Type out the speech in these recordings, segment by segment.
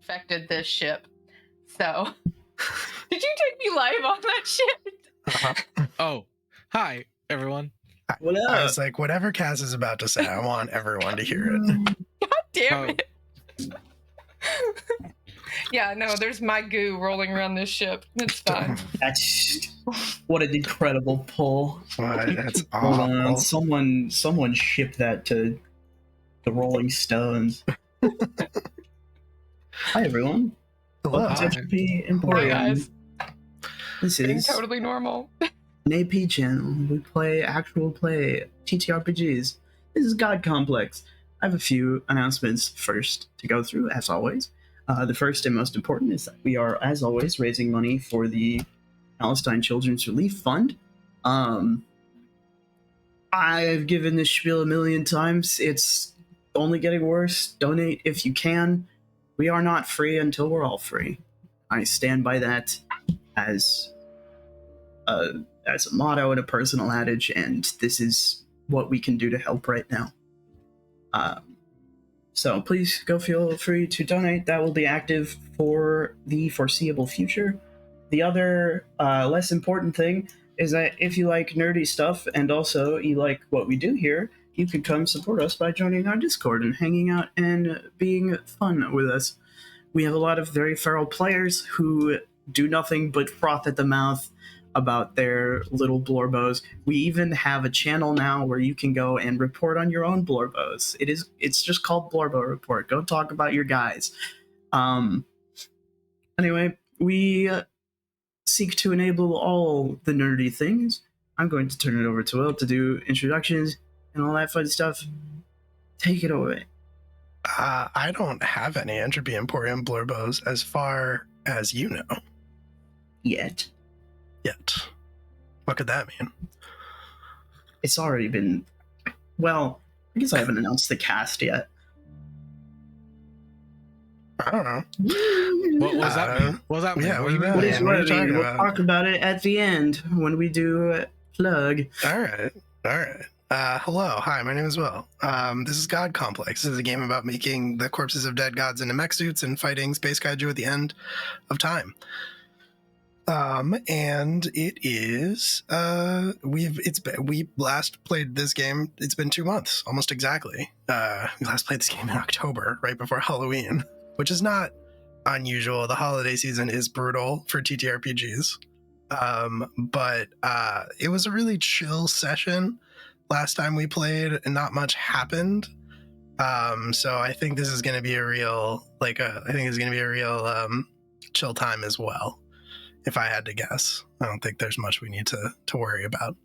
infected this ship. So, did you take me live on that shit? Uh-huh. Oh, hi, everyone. What up? I was like, whatever Cass is about to say, I want everyone to hear it. God damn Oh. it. Yeah, no, there's my goo rolling around this ship. It's fine. That's what an incredible pull. That's Hold on, awful. someone ship that to the Rolling Stones. Hi everyone. Hello. Welcome to Hi. HP Hi, Emporium. guys. This Being is totally normal. an AP channel. We play actual play TTRPGs. This is God Complex. I have a few announcements first to go through, as always. The first and most important is that we are, as always, raising money for the Palestine Children's Relief Fund. I've given this spiel a million times. It's only getting worse. Donate if you can. We are not free until we're all free. I stand by that as a motto and a personal adage, and this is what we can do to help right now. So please go feel free to donate. That will be active for the foreseeable future. The other less important thing is that if you like nerdy stuff and also you like what we do here, you can come support us by joining our Discord and hanging out and being fun with us. We have a lot of very feral players who do nothing but froth at the mouth about their little blorbos. We even have a channel now where you can go and report on your own blorbos. It's just called Blorbo Report. Go talk about your guys. Anyway, we seek to enable all the nerdy things. I'm going to turn it over to Will to do introductions and all that fun stuff. Take it away. I don't have any Entropy Emporium blorbos as far as you know. Yet. What could that mean? It's already been... Well, I guess I haven't announced the cast yet. I don't know. What was that mean? What was that mean? Yeah, What do you mean? What Yeah, is what are you what I mean? talking We'll about? talk about it at the end when we do plug. All right. Hello. Hi, my name is Will. This is God Complex. This is a game about making the corpses of dead gods into mech suits and fighting space kaiju at the end of time. And it is we last played this game. It's been 2 months, almost exactly. We last played this game in October, right before Halloween, which is not unusual. The holiday season is brutal for TTRPGs. But it was a really chill session last time we played, and not much happened. So I think this is going to be a real, chill time as well. If I had to guess, I don't think there's much we need to worry about.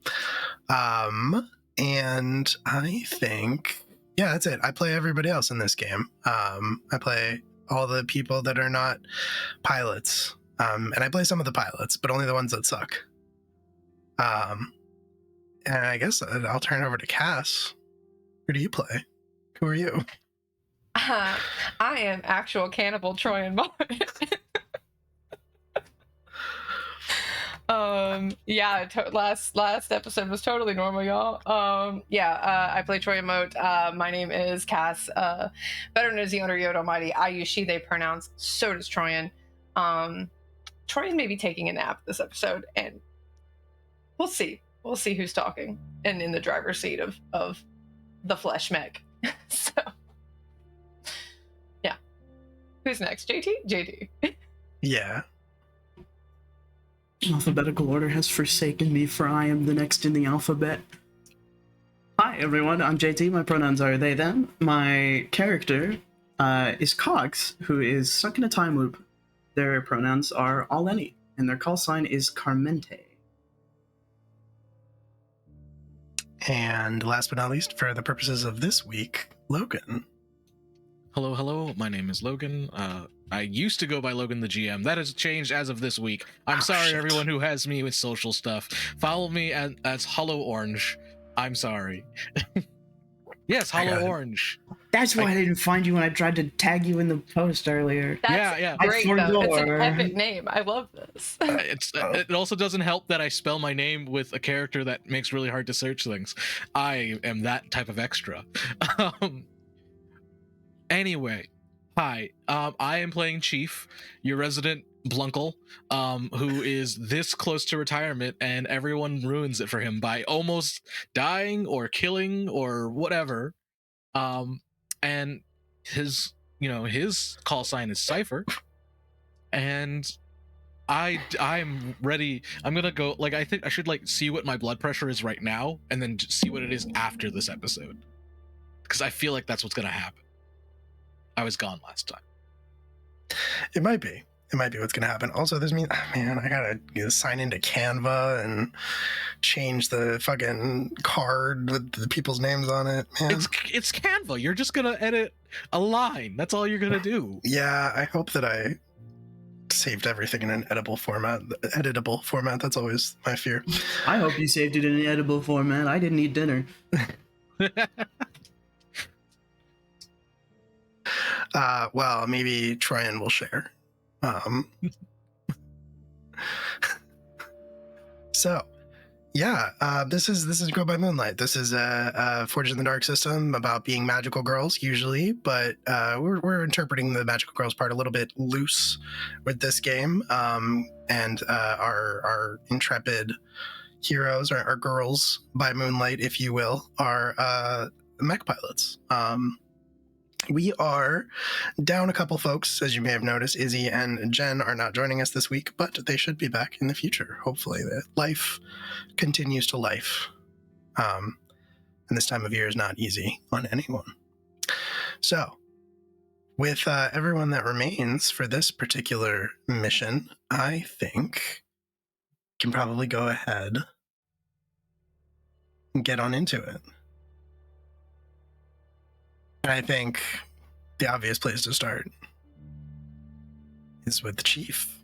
And I think, yeah, that's it. I play everybody else in this game. I play all the people that are not pilots. And I play some of the pilots, but only the ones that suck. And I guess I'll turn it over to Cass. Who do you play? Who are you? I am actual cannibal Troyan Martin. Last episode was totally normal, y'all. I play Troy Moat. My name is Cass, better known as the owner Yoda Almighty. I use she, they pronouns. So does Troyan. Troyan may be taking a nap this episode, and we'll see who's talking and in the driver's seat of the flesh mech. So yeah, who's next? JD. Yeah. Alphabetical order has forsaken me, for I am the next in the alphabet. Hi everyone, I'm JT. My pronouns are they, them. My character is Cogs, who is stuck in a time loop. Their pronouns are all any, and their call sign is Carmente. And last but not least, for the purposes of this week, Logan. Hello. My name is Logan. I used to go by Logan the GM. That has changed as of this week. I'm sorry, shit. everyone who has me with social stuff. Follow me as Hollow Orange. I'm sorry. Yes, Hollow Orange. That's why I didn't find you when I tried to tag you in the post earlier. That's Yeah. great, I though. It's an forgot. epic name. I love this. It also doesn't help that I spell my name with a character that makes really hard to search things. I am that type of extra. Anyway, Hi, I am playing Chief, your resident Blunkle, who is this close to retirement, and everyone ruins it for him by almost dying or killing or whatever. And his call sign is Cipher, and I'm ready. I'm gonna go. Like, I think I should see what my blood pressure is right now, and then see what it is after this episode, because I feel like that's what's gonna happen. I was gone last time. It might be. It might be what's going to happen. Also, this means, man, I got to sign into Canva and change the fucking card with the people's names on it, man. It's Canva. You're just going to edit a line. That's all you're going to do. Yeah, I hope that I saved everything in an editable format. That's always my fear. I hope you saved it in an edible format. I didn't eat dinner. Well, maybe Tryon will share. So, yeah, this is Go by Moonlight. This is a Forged in the Dark system about being magical girls usually, but we're interpreting the magical girls part a little bit loose with this game. And our intrepid heroes, our girls by moonlight, if you will, are mech pilots. We are down a couple folks, as you may have noticed. Izzy and Jen are not joining us this week, but they should be back in the future. Hopefully, life continues to life. And this time of year is not easy on anyone. So, with everyone that remains for this particular mission, I think we can probably go ahead and get on into it. I think the obvious place to start is with the Chief.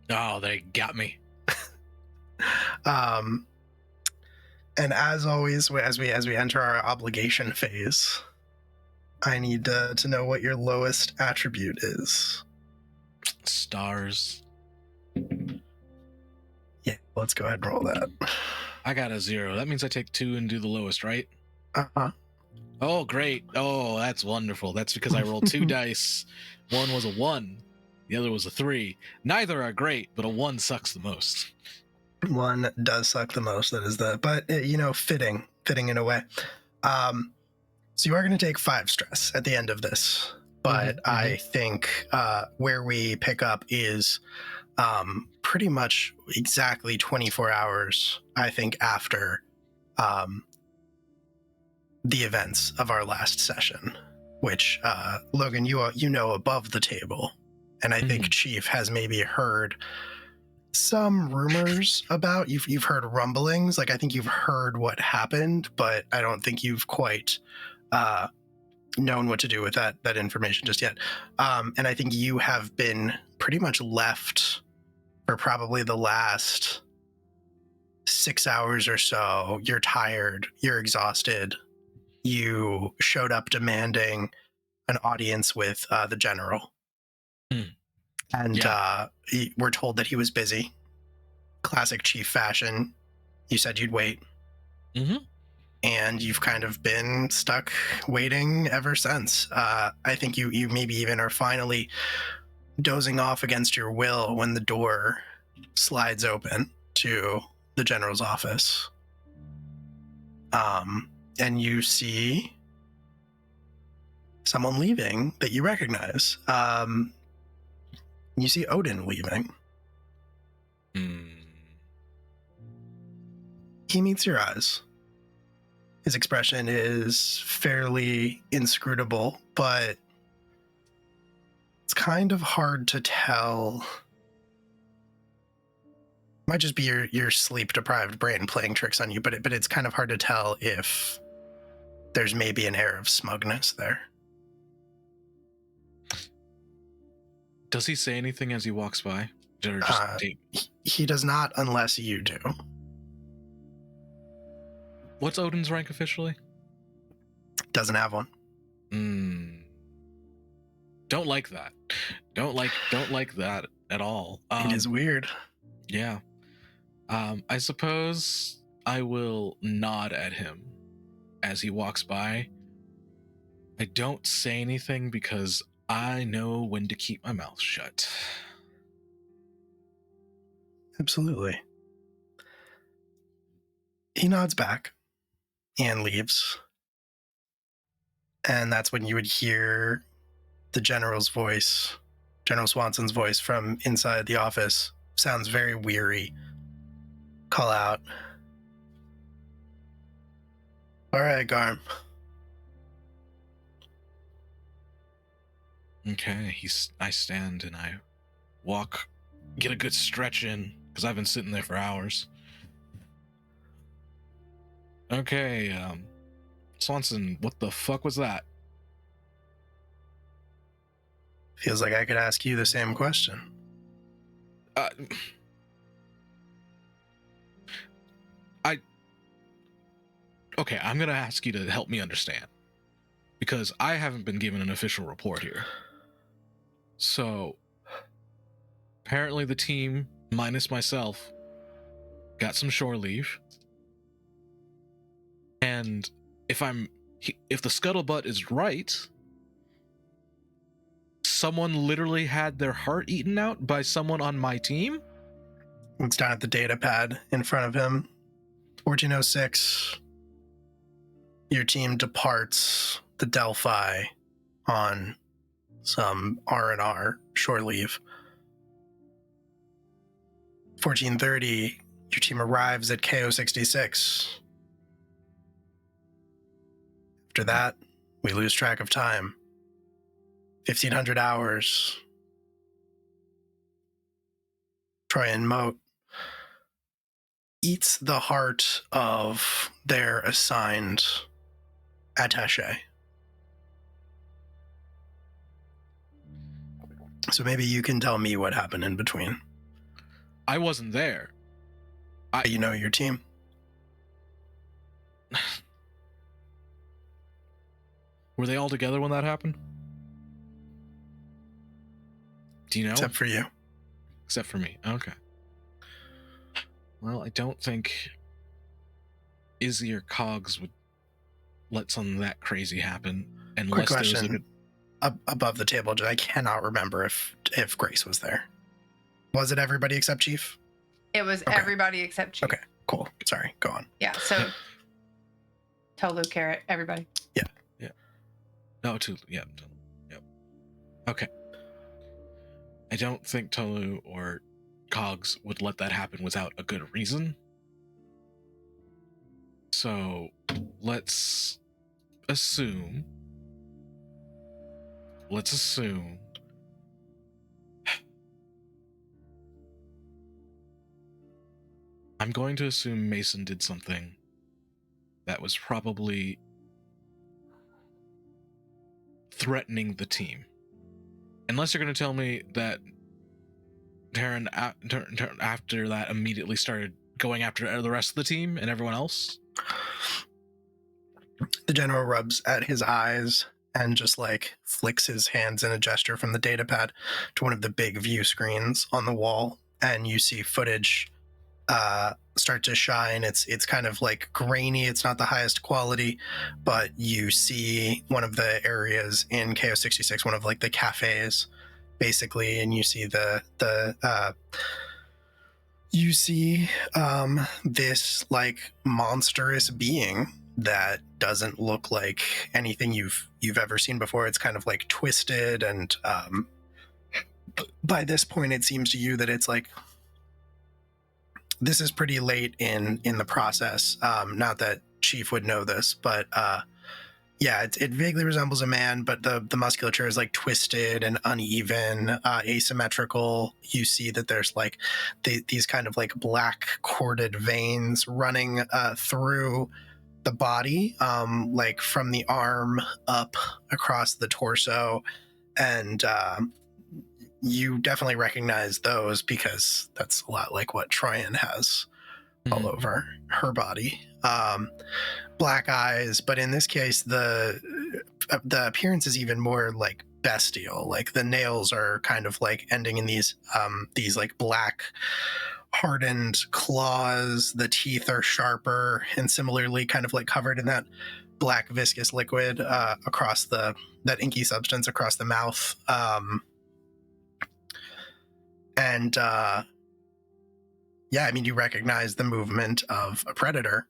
Oh, they got me. And as always, as we enter our obligation phase, I need to know what your lowest attribute is. Stars. Yeah, let's go ahead and roll that. I got a 0. That means I take 2 and do the lowest, right? Uh-huh. Oh, great. Oh, that's wonderful. That's because I rolled 2 dice. One was a 1. The other was a 3. Neither are great, but a 1 sucks the most. 1 does suck the most. That is but fitting in a way. So you are going to take 5 stress at the end of this, but I think where we pick up is pretty much exactly 24 hours, I think, after the events of our last session, which Logan, you know above the table, and I think Chief has maybe heard some rumors about. You've heard rumblings, like I think you've heard what happened, but I don't think you've quite known what to do with that information just yet. And I think you have been pretty much left for probably the last 6 hours or so. You're tired, you're exhausted. You showed up demanding an audience with the general. And we're told that he was busy. Classic Chief fashion. You said you'd wait. And you've kind of been stuck waiting ever since. I think you maybe even are finally dozing off against your will when the door slides open to the general's office. And you see someone leaving that you recognize. You see Odin leaving. He meets your eyes. His expression is fairly inscrutable, but it's kind of hard to tell. Might just be your sleep-deprived brain playing tricks on you, but it's kind of hard to tell if there's maybe an air of smugness there. Does he say anything as he walks by? Or just he does not unless you do. What's Odin's rank officially? Doesn't have one. Don't like that. Don't like that at all. It is weird. Yeah. I suppose I will nod at him as he walks by. I don't say anything because I know when to keep my mouth shut. Absolutely. He nods back and leaves. And that's when you would hear the general's voice, General Swanson's voice from inside the office. Sounds very weary. Call out. All right, Garm. Okay, I stand and I walk, get a good stretch in, because I've been sitting there for hours. Okay, Swanson, what the fuck was that? Feels like I could ask you the same question. Okay, I'm gonna ask you to help me understand, because I haven't been given an official report here. So, apparently the team, minus myself, got some shore leave. And if the scuttlebutt is right, someone literally had their heart eaten out by someone on my team? Looks down at the data pad in front of him. 1406. Your team departs the Delphi on some R&R shore leave. 1430, your team arrives at KO66. After that, we lose track of time. 1500 hours. Troy and Moat eats the heart of their assigned attaché. So maybe you can tell me what happened in between. I wasn't there. You know your team. Were they all together when that happened? Do you know? Except for you. Except for me. Okay. Well, I don't think Izzy or Cogs would let something that crazy happen unless Quick there was question. Above the table, I cannot remember if Grace was there. Was it everybody except Chief? It was Okay. everybody except Chief. Okay, cool. Sorry, go on. Yeah, so Tolu, Carrot, everybody. No, Tolu. Yep. Okay. I don't think Tolu or Cogs would let that happen without a good reason. So let's assume. I'm going to assume Mason did something that was probably threatening the team. Unless you're going to tell me that Taryn after that immediately started going after the rest of the team and everyone else. The general rubs at his eyes and just like flicks his hands in a gesture from the data pad to one of the big view screens on the wall, and you see footage start to shine. It's kind of like grainy. It's not the highest quality, but you see one of the areas in KO66, one of like the cafes, basically, and you see this like monstrous being that doesn't look like anything you've ever seen before. It's kind of like twisted, and by this point, it seems to you that it's like this is pretty late in the process. Not that Chief would know this, but yeah, it vaguely resembles a man, but the musculature is like twisted and uneven, asymmetrical. You see that there's like these kind of like black corded veins running through the body, like from the arm up across the torso, and you definitely recognize those because that's a lot like what Troyan has all over her body. Black eyes, but in this case, the appearance is even more like bestial. Like the nails are kind of like ending in these like black hardened claws. The teeth are sharper and similarly kind of like covered in that black viscous liquid across that inky substance across the mouth. And yeah, I mean, you recognize the movement of a predator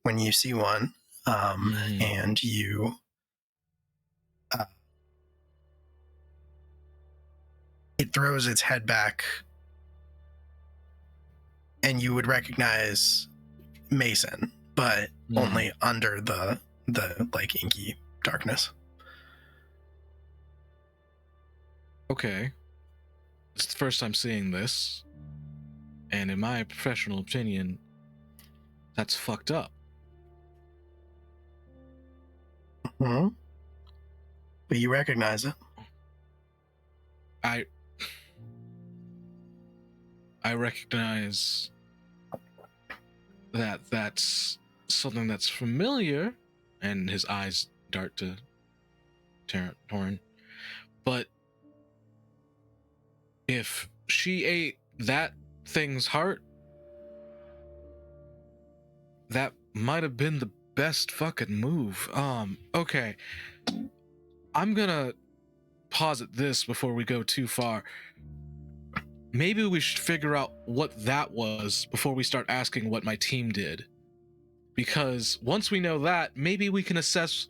when you see one, and you it throws its head back, and you would recognize Mason, but only under the like inky darkness. Okay. It's the first time seeing this, and in my professional opinion, that's fucked up. Mm-hmm. But you recognize it. I recognize that that's something that's familiar, and his eyes dart to Torrin. But if she ate that thing's heart, that might have been the best fucking move. Okay. I'm gonna posit this before we go too far. Maybe we should figure out what that was before we start asking what my team did. Because once we know that, maybe we can assess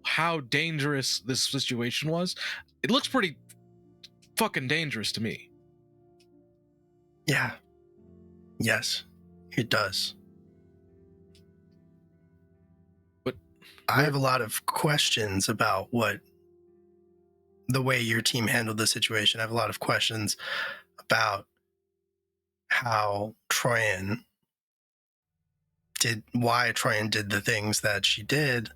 how dangerous this situation was. It looks pretty fucking dangerous to me. Yeah. Yes, it does. But I have a lot of questions about the way your team handled the situation. I have a lot of questions about how why Troyan did the things that she did.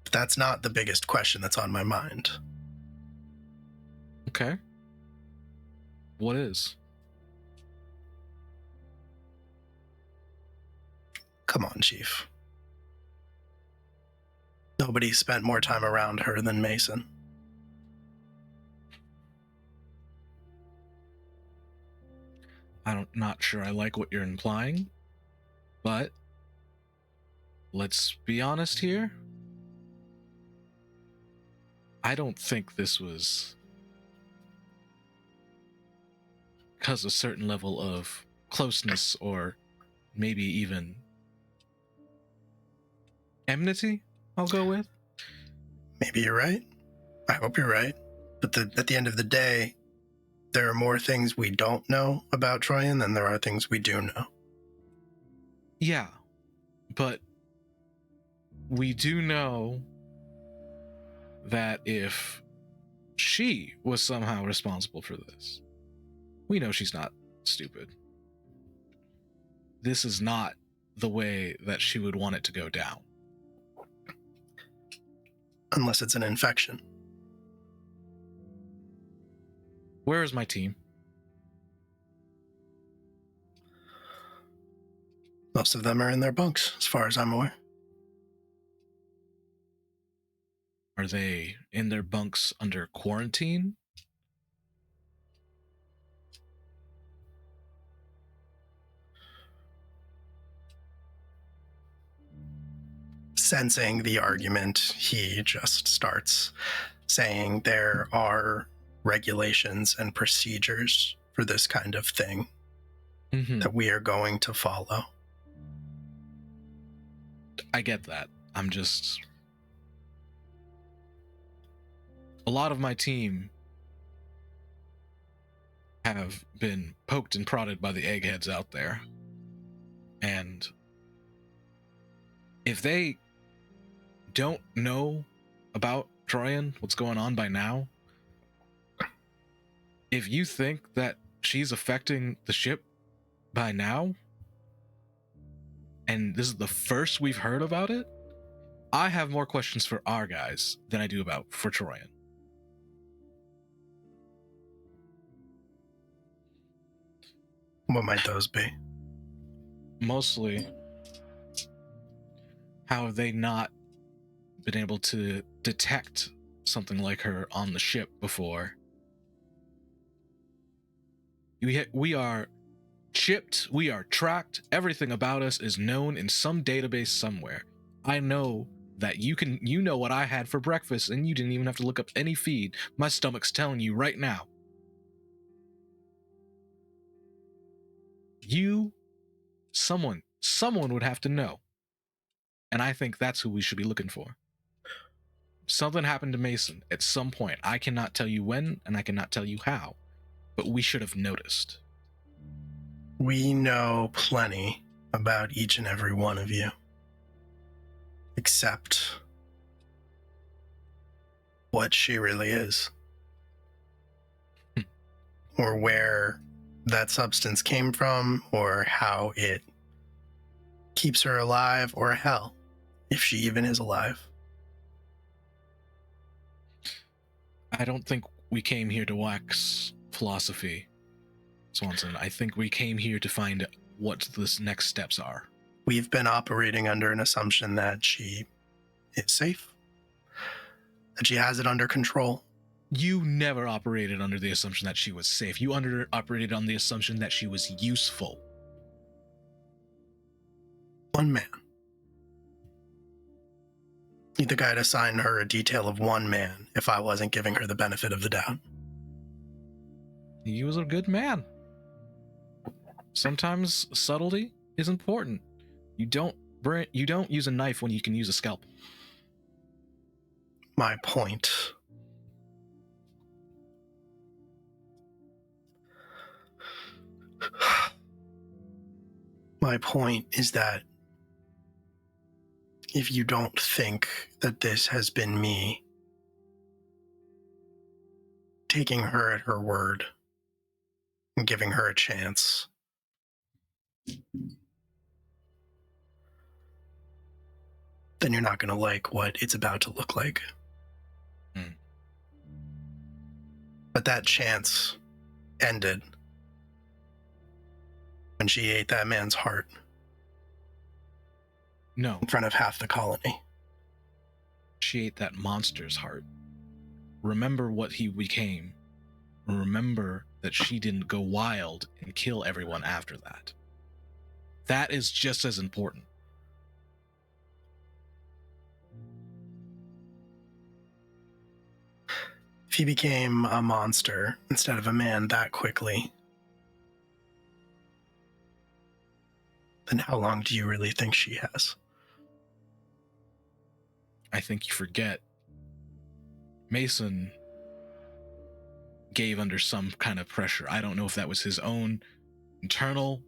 But that's not the biggest question that's on my mind. Okay. What is? Come on, Chief. Nobody spent more time around her than Mason. I'm not sure I like what you're implying, but let's be honest here. I don't think this was because of a certain level of closeness or maybe even enmity, I'll go with. Maybe you're right. I hope you're right. But at the end of the day, there are more things we don't know about Troyan than there are things we do know. Yeah, but we do know that if she was somehow responsible for this, we know she's not stupid. This is not the way that she would want it to go down. Unless it's an infection. Where is my team? Most of them are in their bunks, as far as I'm aware. Are they in their bunks under quarantine? Sensing the argument, he just starts saying there are regulations and procedures for this kind of thing that we are going to follow. I get that. I'm just... A lot of my team have been poked and prodded by the eggheads out there. And if they don't know about Troyan, what's going on by now, if you think that she's affecting the ship by now, and this is the first we've heard about it, I have more questions for our guys than I do for Troyan. What might those be? Mostly, how have they not been able to detect something like her on the ship before? We are chipped, we are tracked, everything about us is known in some database somewhere. I know that you know what I had for breakfast and you didn't even have to look up any feed. My stomach's telling you right now. Someone would have to know. And I think that's who we should be looking for. Something happened to Mason at some point. I cannot tell you when, and I cannot tell you how, but we should have noticed. We know plenty about each and every one of you, except what she really is, or where that substance came from, or how it keeps her alive, or hell, if she even is alive. I don't think we came here to wax philosophy, Swanson. I think we came here to find what the next steps are. We've been operating under an assumption that she is safe, that she has it under control. You never operated under the assumption that she was safe. You operated on the assumption that she was useful. One man. You think I'd assign her a detail of one man if I wasn't giving her the benefit of the doubt? He was a good man. Sometimes subtlety is important. You don't use a knife when you can use a scalpel. My point. My point is that if you don't think that this has been me taking her at her word and giving her a chance, then you're not going to like what it's about to look like. But that chance ended when she ate that man's heart. No. In front of half the colony. She ate that monster's heart. Remember what he became. Remember that she didn't go wild and kill everyone after that. That is just as important. If he became a monster instead of a man that quickly, then how long do you really think she has? I think you forget. Mason gave under some kind of pressure. I don't know if that was his own internal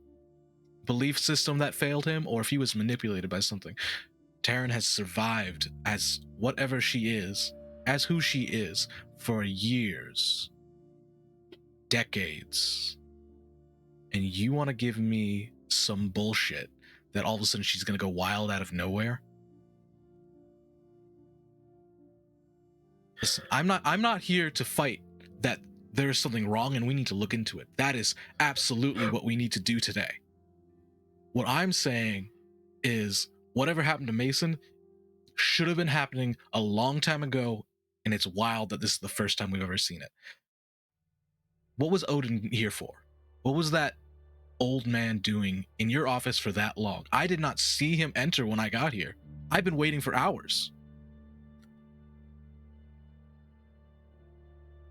belief system that failed him or if he was manipulated by something. Taryn has survived as whatever she is, as who she is, for years, decades. And you want to give me some bullshit that all of a sudden she's going to go wild out of nowhere? Listen, I'm not here to fight that there is something wrong and we need to look into it. That is absolutely what we need to do today. What I'm saying is whatever happened to Mason should have been happening a long time ago, and it's wild that this is the first time we've ever seen it. What was Odin here for? What was that old man doing in your office for that long? I did not see him enter when I got here. I've been waiting for hours.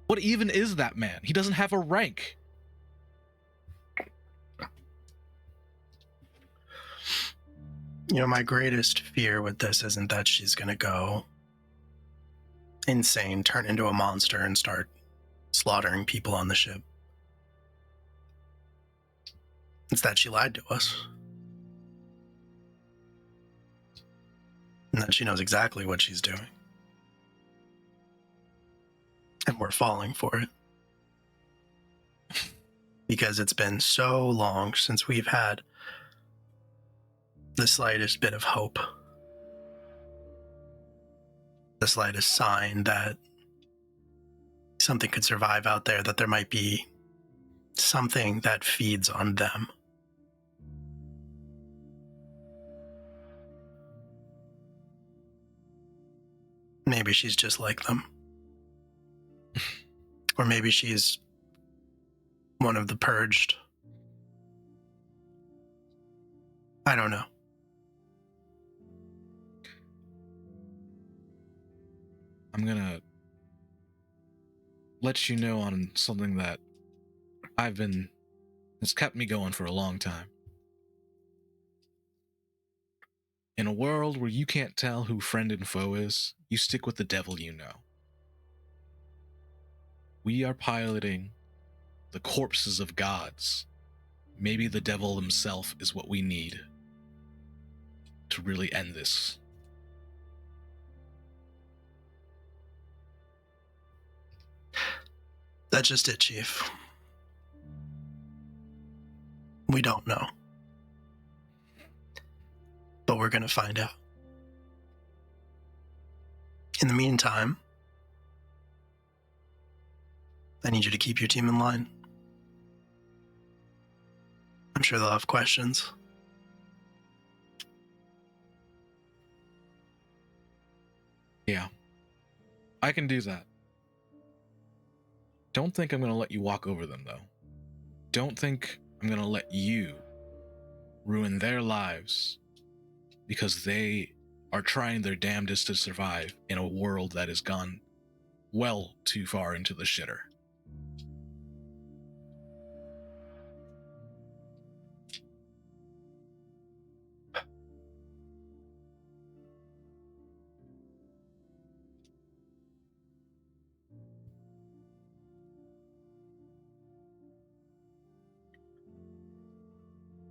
What even is that man? He doesn't have a rank. You know, my greatest fear with this isn't that she's going to go insane, turn into a monster, and start slaughtering people on the ship. It's that she lied to us. And that she knows exactly what she's doing. And we're falling for it. Because it's been so long since we've had the slightest bit of hope. The slightest sign that something could survive out there, that there might be something that feeds on them. Maybe she's just like them. Or maybe she's one of the purged. I don't know. I'm gonna let you know on something that has kept me going for a long time. In a world where you can't tell who friend and foe is, you stick with the devil you know. We are piloting the corpses of gods. Maybe the devil himself is what we need to really end this. That's just it, Chief. We don't know. But we're going to find out. In the meantime, I need you to keep your team in line. I'm sure they'll have questions. Yeah, I can do that. Don't think I'm going to let you walk over them, though. Don't think I'm going to let you ruin their lives because they are trying their damnedest to survive in a world that has gone well too far into the shitter.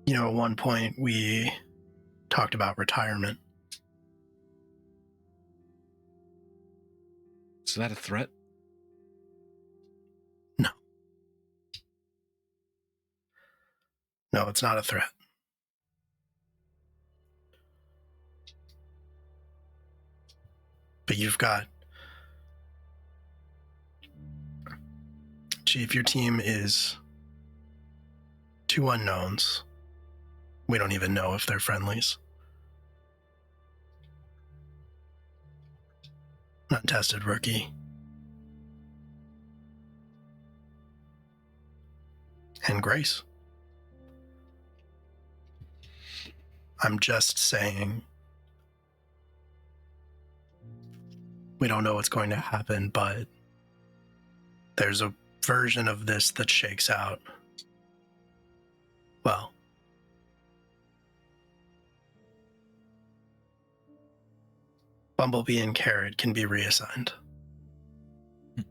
You know, at one point we talked about retirement. Is that a threat? No. No, it's not a threat. But you've got... Chief, your team is 2 unknowns. We don't even know if they're friendlies. Untested rookie. And Grace. I'm just saying we don't know what's going to happen, but there's a version of this that shakes out. Well, Bumblebee and Carrot can be reassigned. And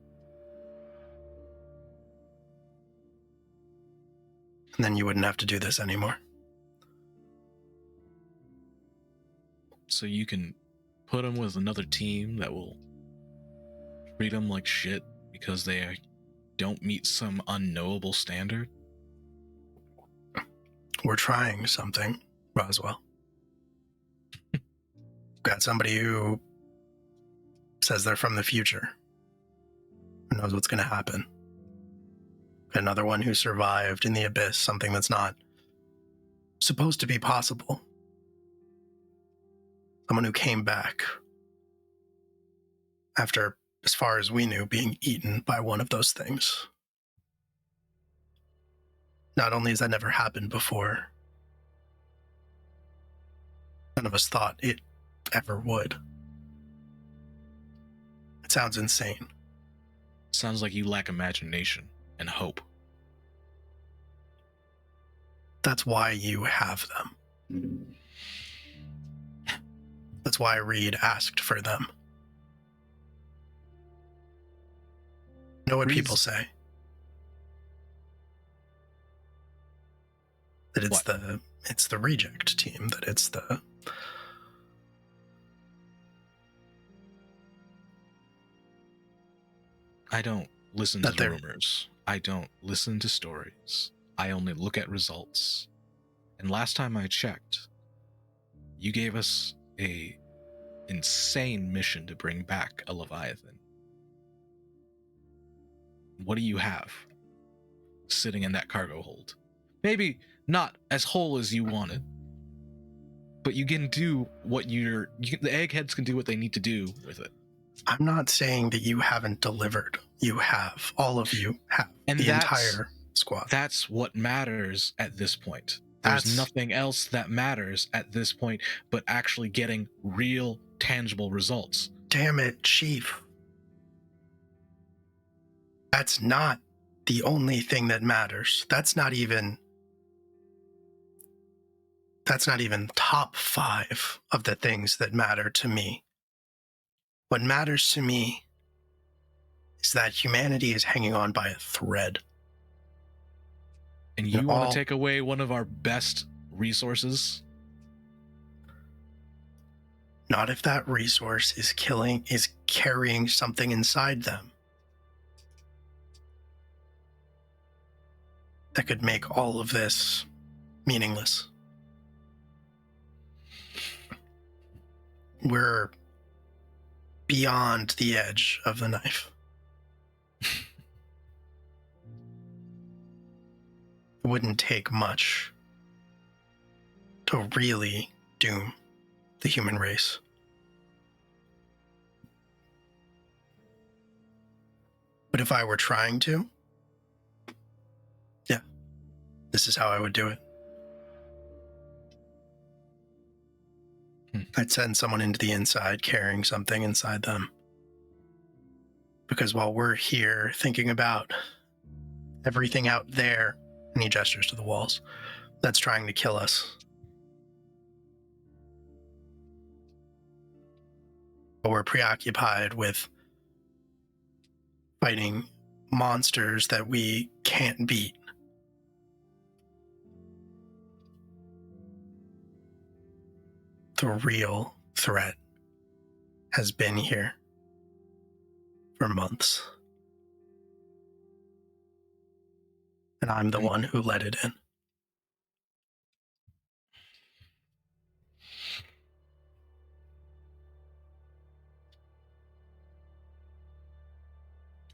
then you wouldn't have to do this anymore. So you can put them with another team that will treat them like shit because they don't meet some unknowable standard? We're trying something, Roswell. Got somebody who says they're from the future. Who knows what's going to happen. Another one who survived in the abyss, something that's not supposed to be possible. Someone who came back after, as far as we knew, being eaten by one of those things. Not only has that never happened before, none of us thought it ever would. It sounds insane. Sounds like you lack imagination and hope. That's why you have them. That's why Reed asked for them. Know what people say? That it's the reject team, that it's the... I don't listen to rumors. I don't listen to stories. I only look at results. And last time I checked, you gave us a insane mission to bring back a Leviathan. What do you have sitting in that cargo hold? Maybe not as whole as you wanted, but you can do what the eggheads can do what they need to do with it. I'm not saying that you haven't delivered. You have. All of you have. And the entire squad. That's what matters at this point. There's That's nothing else that matters at this point but actually getting real, tangible results. damn it, Chief. That's not the only thing that matters. That's not even top 5 of the things that matter to me. What matters to me is that humanity is hanging on by a thread. And you want to take away one of our best resources? Not if that resource is carrying something inside them that could make all of this meaningless. We're beyond the edge of the knife. It wouldn't take much to really doom the human race. But if I were trying to, yeah, this is how I would do it. I'd send someone into the inside carrying something inside them. Because while we're here thinking about everything out there, and he gestures to the walls, that's trying to kill us. But we're preoccupied with fighting monsters that we can't beat. The real threat has been here for months. And I'm the one who let it in.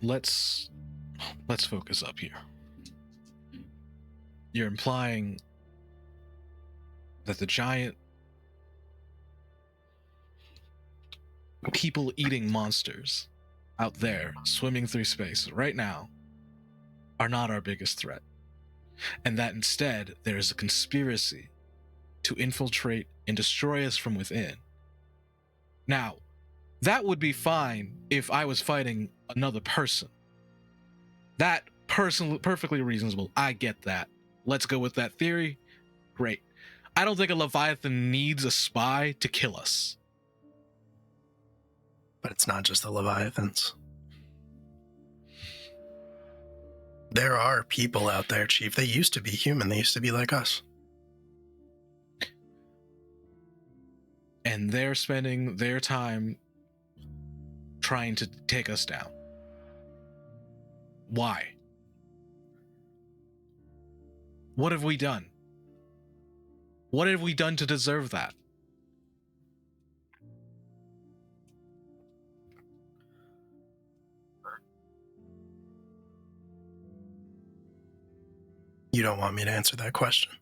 Let's focus up here. You're implying that the giant people-eating monsters out there swimming through space right now are not our biggest threat, and that instead there is a conspiracy to infiltrate and destroy us from within. Now, that would be fine if I was fighting another person. That person, perfectly reasonable. I get that. Let's go with that theory. Great. I don't think a Leviathan needs a spy to kill us. But it's not just the Leviathans. There are people out there, Chief. They used to be human. They used to be like us. And they're spending their time trying to take us down. Why? What have we done? What have we done to deserve that? You don't want me to answer that question.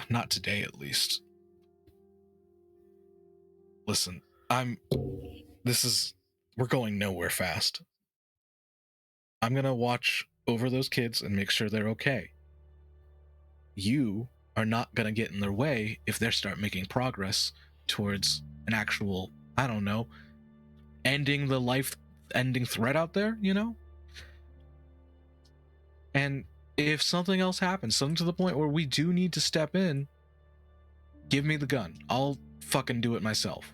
Not today, at least. Listen, we're going nowhere fast. I'm gonna watch over those kids and make sure they're okay. You are not gonna get in their way if they start making progress towards an actual, I don't know, ending the life-ending threat out there, you know? And if something else happens, something to the point where we do need to step in, give me the gun. I'll fucking do it myself.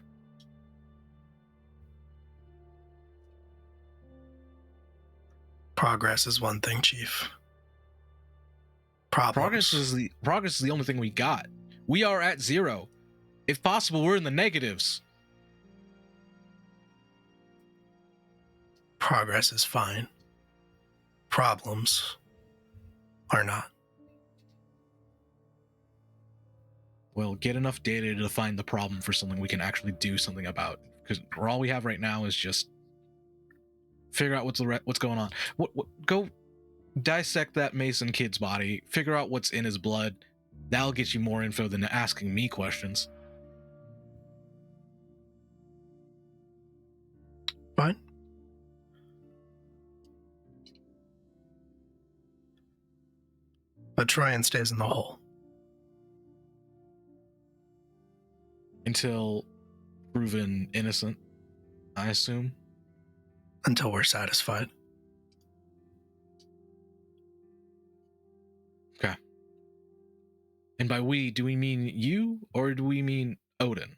Progress is one thing, Chief. Problems. Progress is the only thing we got. We are at 0. If possible, we're in the negatives. Progress is fine. Problems are not. Well, get enough data to find the problem for something we can actually do something about. Because all we have right now is just figure out what's going on. Go dissect that Mason kid's body. Figure out what's in his blood. That'll get you more info than asking me questions. Fine. but Troyan stays in the hole. Until proven innocent, I assume. Until we're satisfied. Okay. And by we, do we mean you or do we mean Odin?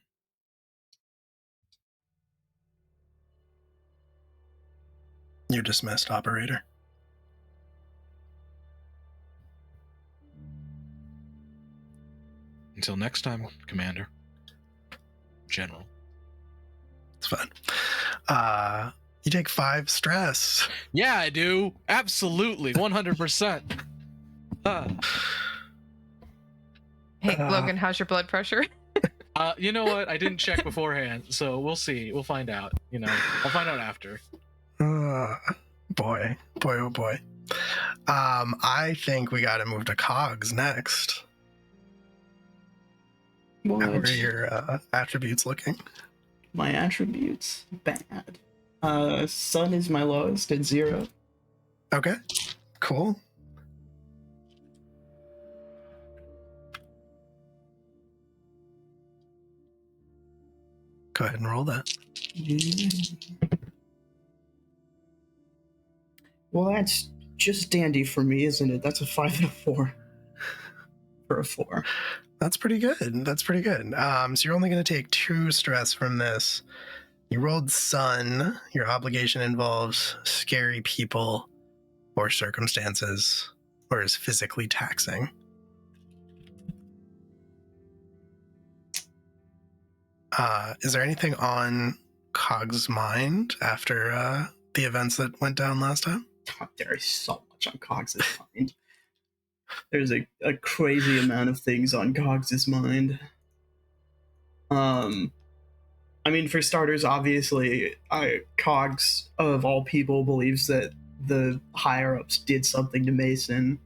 You're dismissed, operator. Until next time, Commander. General. It's fine. You take 5 stress. Yeah, I do. Absolutely. 100%. Hey, Logan, how's your blood pressure? You know what? I didn't check beforehand, so we'll see. We'll find out. I'll find out after. Boy, oh boy. I think we gotta move to Cogs next. What? How are your attributes looking? My attributes? Bad. Sun is my lowest at 0. Okay, cool. Go ahead and roll that. Well, that's just dandy for me, isn't it? That's a 5 and a 4. For a 4. That's pretty good. So you're only going to take 2 stress from this. You rolled Sun. Your obligation involves scary people or circumstances or is physically taxing. Is there anything on Cog's mind after the events that went down last time? There is so much on Cogs's mind. There's a crazy amount of things on Cogs's mind. I mean, for starters, obviously, Cogs, of all people, believes that the higher-ups did something to Mason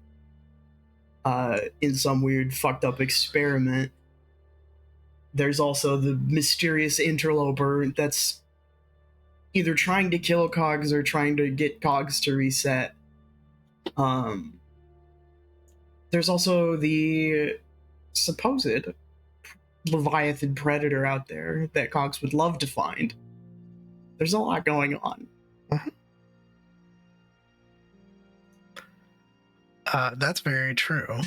in some weird, fucked-up experiment. There's also the mysterious interloper that's either trying to kill Cogs or trying to get Cogs to reset. There's also the supposed Leviathan predator out there that Cogs would love to find. There's a lot going on. That's very true.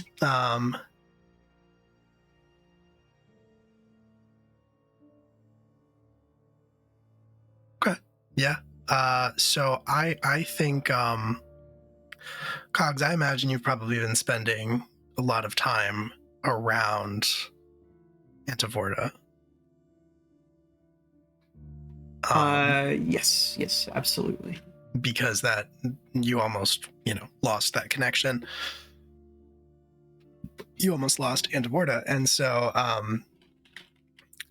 Okay. Yeah. So I think Cogs, I imagine you've probably been spending a lot of time around Antivorta. Yes, absolutely. Because that you almost, lost that connection. You almost lost Antivorta, and so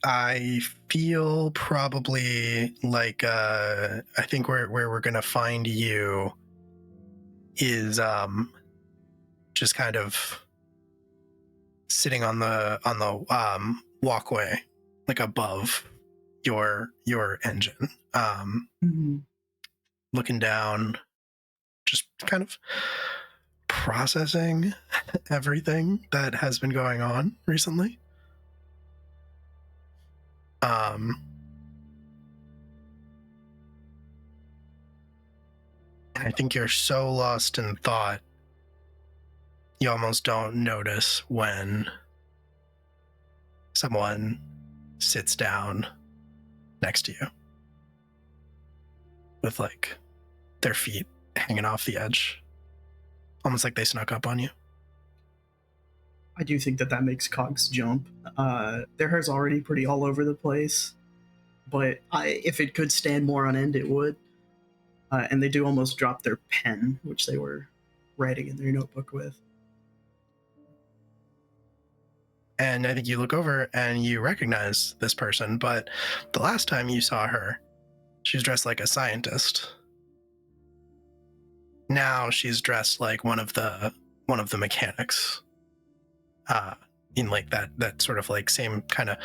I feel probably like I think where we're gonna find you is just kind of sitting on the walkway, like above your engine, looking down, just kind of processing everything that has been going on recently. I think you're so lost in thought, you almost don't notice when someone sits down next to you with like their feet hanging off the edge, almost like they snuck up on you. I do think that makes Cogs jump. Their hair's already pretty all over the place, but if it could stand more on end, it would. And they do almost drop their pen, which they were writing in their notebook with. And I think you look over and you recognize this person, but the last time you saw her, she was dressed like a scientist. Now she's dressed like one of the mechanics. In like that sort of like same kind of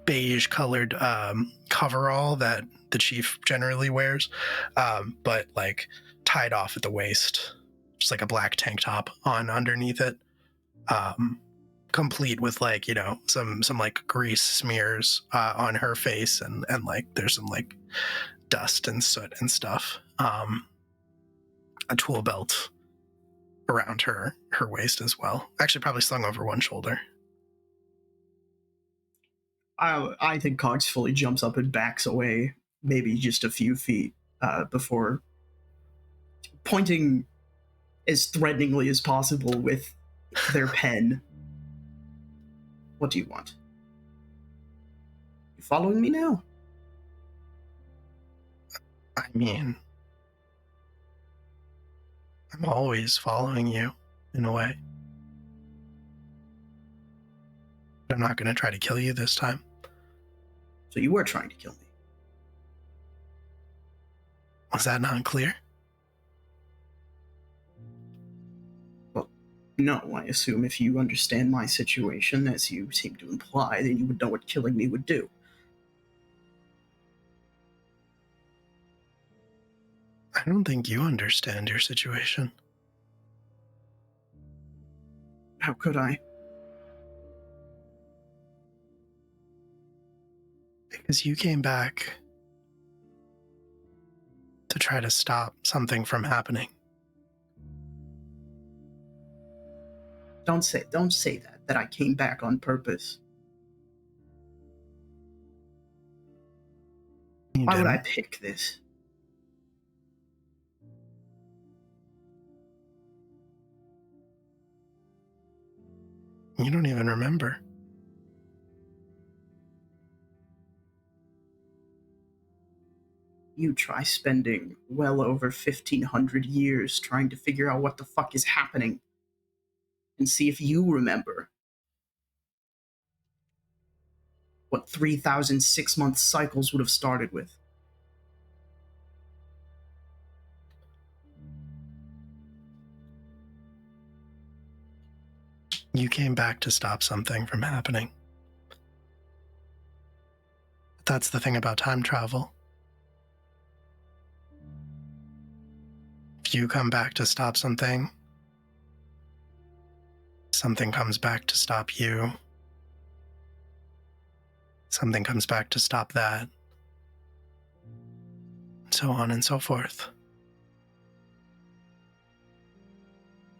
beige colored coverall that the chief generally wears, but like tied off at the waist, just like a black tank top on underneath it. complete with like, some like grease smears on her face, and like there's some like dust and soot and stuff. A tool belt around her waist as well, actually probably slung over one shoulder. I think Cox fully jumps up and backs away, maybe just a few feet, before pointing as threateningly as possible with their pen. What do you want? You following me now? I mean, I'm always following you, in a way. But I'm not going to try to kill you this time. So you were trying to kill me. Was that not clear? Well, no, I assume if you understand my situation, as you seem to imply, then you would know what killing me would do. I don't think you understand your situation. How could I? Because you came back to try to stop something from happening. Don't say that I came back on purpose. Why would I pick this? You don't even remember. You try spending well over 1,500 years trying to figure out what the fuck is happening and see if you remember what 3,000 6-month cycles would have started with. You came back to stop something from happening. That's the thing about time travel. If you come back to stop something, something comes back to stop you. Something comes back to stop that. So on and so forth.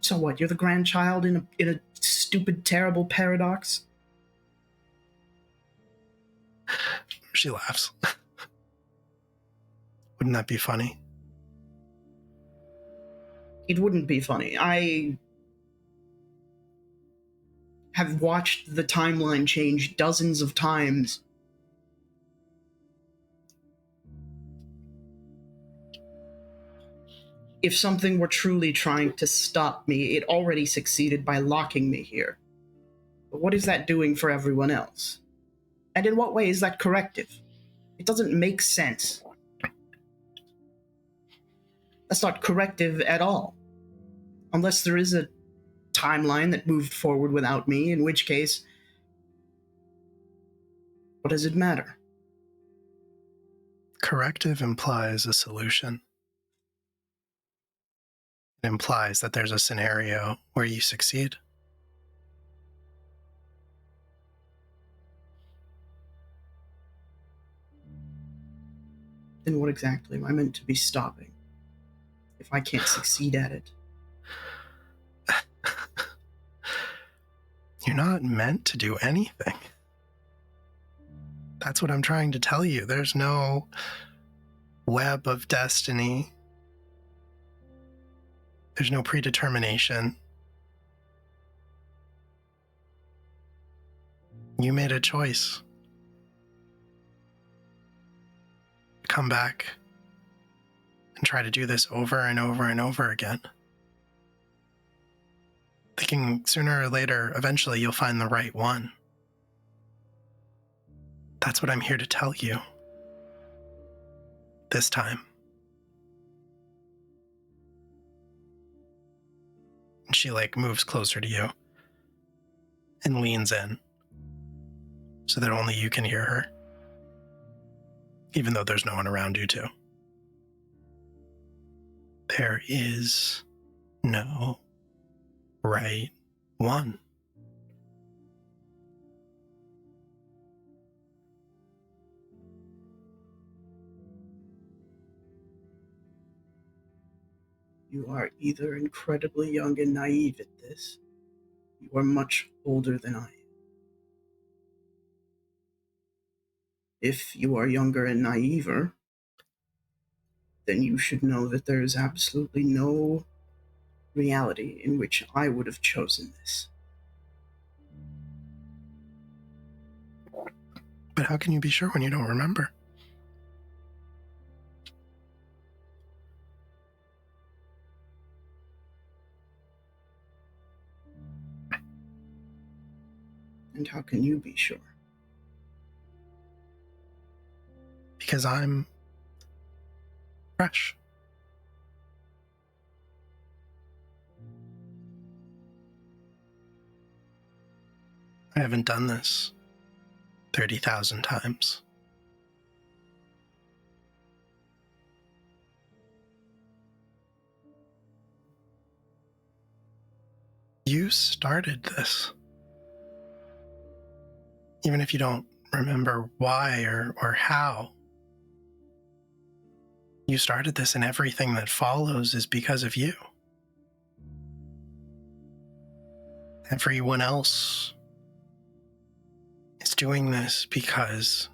So what, you're the grandchild in a stupid, terrible paradox? She laughs. Wouldn't that be funny? It wouldn't be funny. I have watched the timeline change dozens of times. If something were truly trying to stop me, it already succeeded by locking me here. But what is that doing for everyone else? And in what way is that corrective? It doesn't make sense. That's not corrective at all. Unless there is a timeline that moved forward without me, in which case, what does it matter? Corrective implies a solution. It implies that there's a scenario where you succeed. Then what exactly am I meant to be stopping? If I can't succeed at it. You're not meant to do anything. That's what I'm trying to tell you. There's no web of destiny. There's no predetermination. You made a choice. Come back and try to do this over and over and over again. Thinking sooner or later, eventually you'll find the right one. That's what I'm here to tell you. This time. And she moves closer to you and leans in so that only you can hear her, even though there's no one around you too. There is no right one. You are either incredibly young and naive at this, you are much older than I am. If you are younger and naiver, then you should know that there is absolutely no reality in which I would have chosen this. But how can you be sure when you don't remember? And how can you be sure? Because I'm fresh. I haven't done this 30,000 times. You started this. Even if you don't remember why or how, you started this, and everything that follows is because of you. Everyone else is doing this because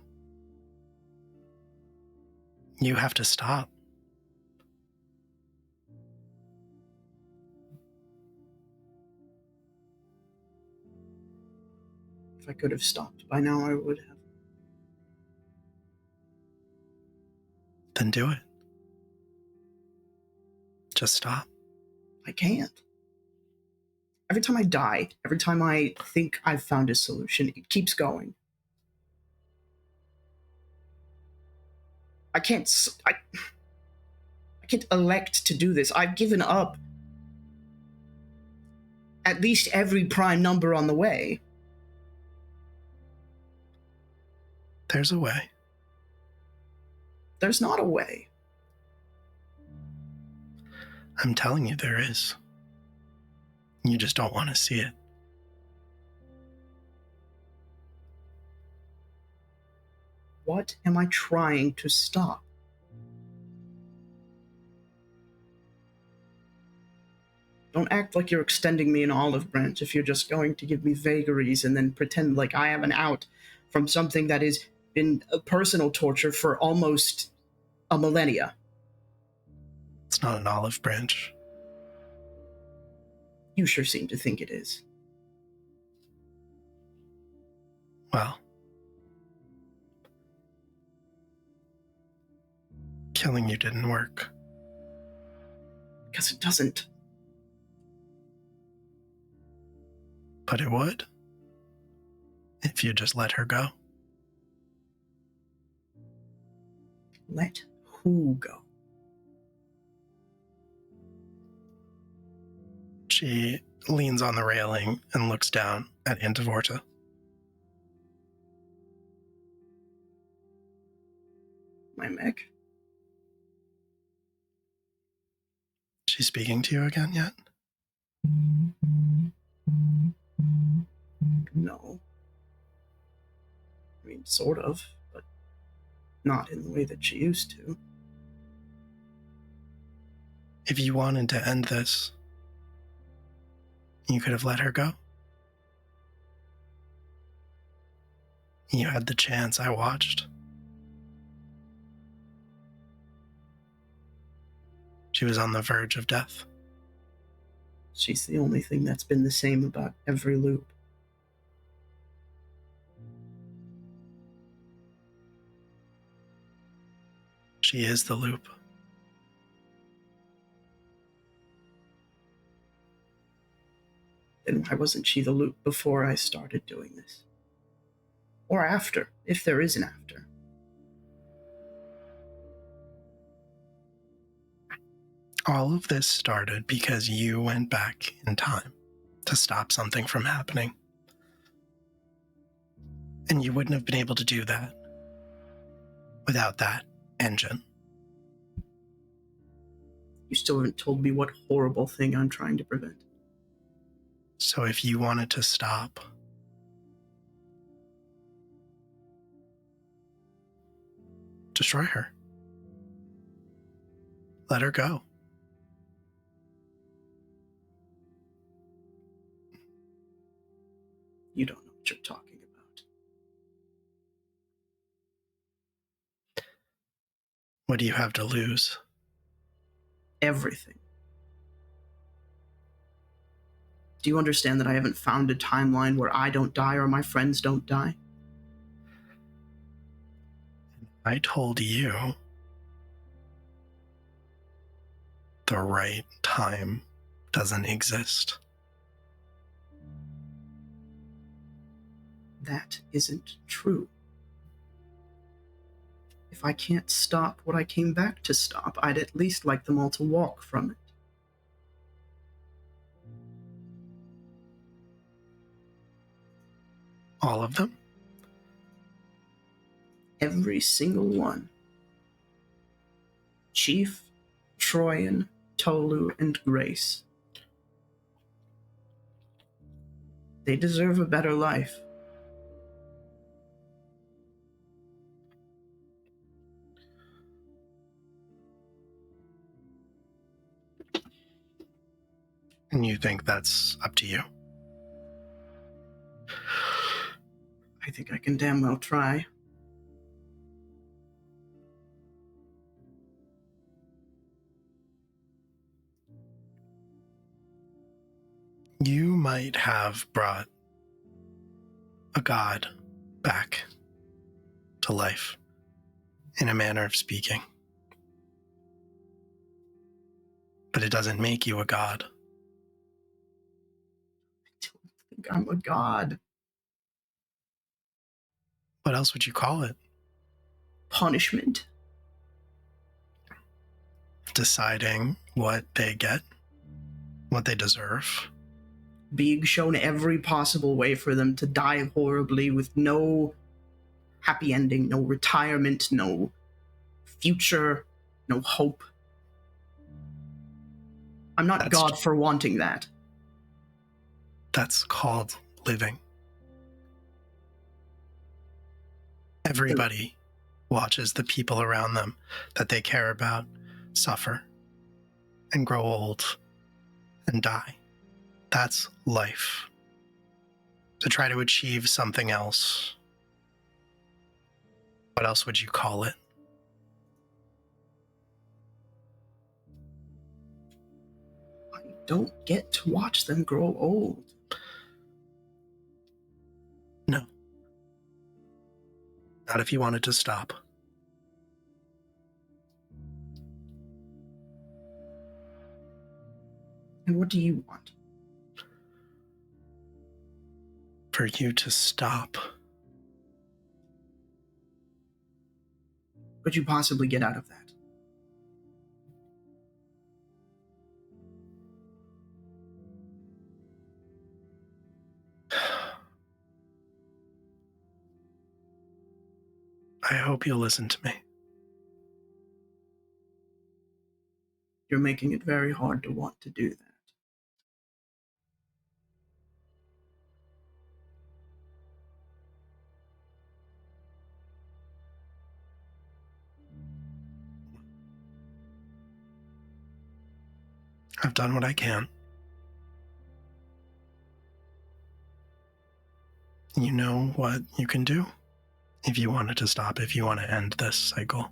you have to stop. If I could have stopped by now, I would have. Then do it. Just stop. I can't. Every time I die, every time I think I've found a solution, it keeps going. I can't elect to do this. I've given up at least every prime number on the way. There's a way. There's not a way. I'm telling you, there is. You just don't want to see it. What am I trying to stop? Don't act like you're extending me an olive branch if you're just going to give me vagaries and then pretend like I have an out from something that has been a personal torture for almost a millennia. It's not an olive branch. You sure seem to think it is. Well, killing you didn't work. Because it doesn't. But it would. If you just let her go. Let who go? She leans on the railing and looks down at Intivorta. My mech? She's speaking to you again yet? No. I mean, sort of, but not in the way that she used to. If you wanted to end this, you could have let her go. You had the chance. I watched. She was on the verge of death. She's the only thing that's been the same about every loop. She is the loop. Then why wasn't she the loop before I started doing this? Or after, if there is an after. All of this started because you went back in time to stop something from happening. And you wouldn't have been able to do that without that engine. You still haven't told me what horrible thing I'm trying to prevent. So if you wanted to stop, destroy her. Let her go. you're talking about. What do you have to lose? Everything. Do you understand that I haven't found a timeline where I don't die or my friends don't die? I told you the right time doesn't exist. That isn't true. If I can't stop what I came back to stop, I'd at least like them all to walk from it. All of them? Every single one. Chief, Troyan, Tolu, and Grace. They deserve a better life. And you think that's up to you? I think I can damn well try. You might have brought a god back to life, in a manner of speaking. But it doesn't make you a god. I don't think I'm a god. What else would you call it? Punishment. Deciding what they get, what they deserve. Being shown every possible way for them to die horribly with no happy ending, no retirement, no future, no hope. I'm not That's- God for wanting that. That's called living. Everybody watches the people around them that they care about suffer and grow old and die. That's life. To try to achieve something else, what else would you call it? I don't get to watch them grow old. No. Not if you wanted to stop. And what do you want? For you to stop. Could you possibly get out of that? I hope you'll listen to me. You're making it very hard to want to do that. I've done what I can. You know what you can do if you wanted to stop, if you want to end this cycle.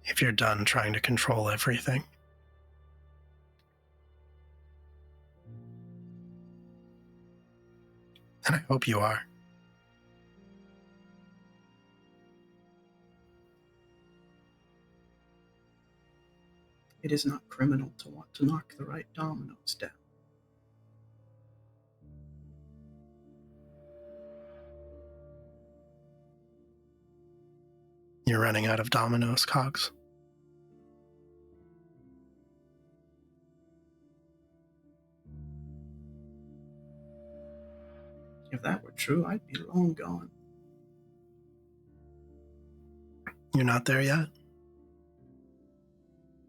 If you're done trying to control everything. And I hope you are. It is not criminal to want to knock the right dominoes down. You're running out of dominoes, Cogs. If that were true, I'd be long gone. You're not there yet,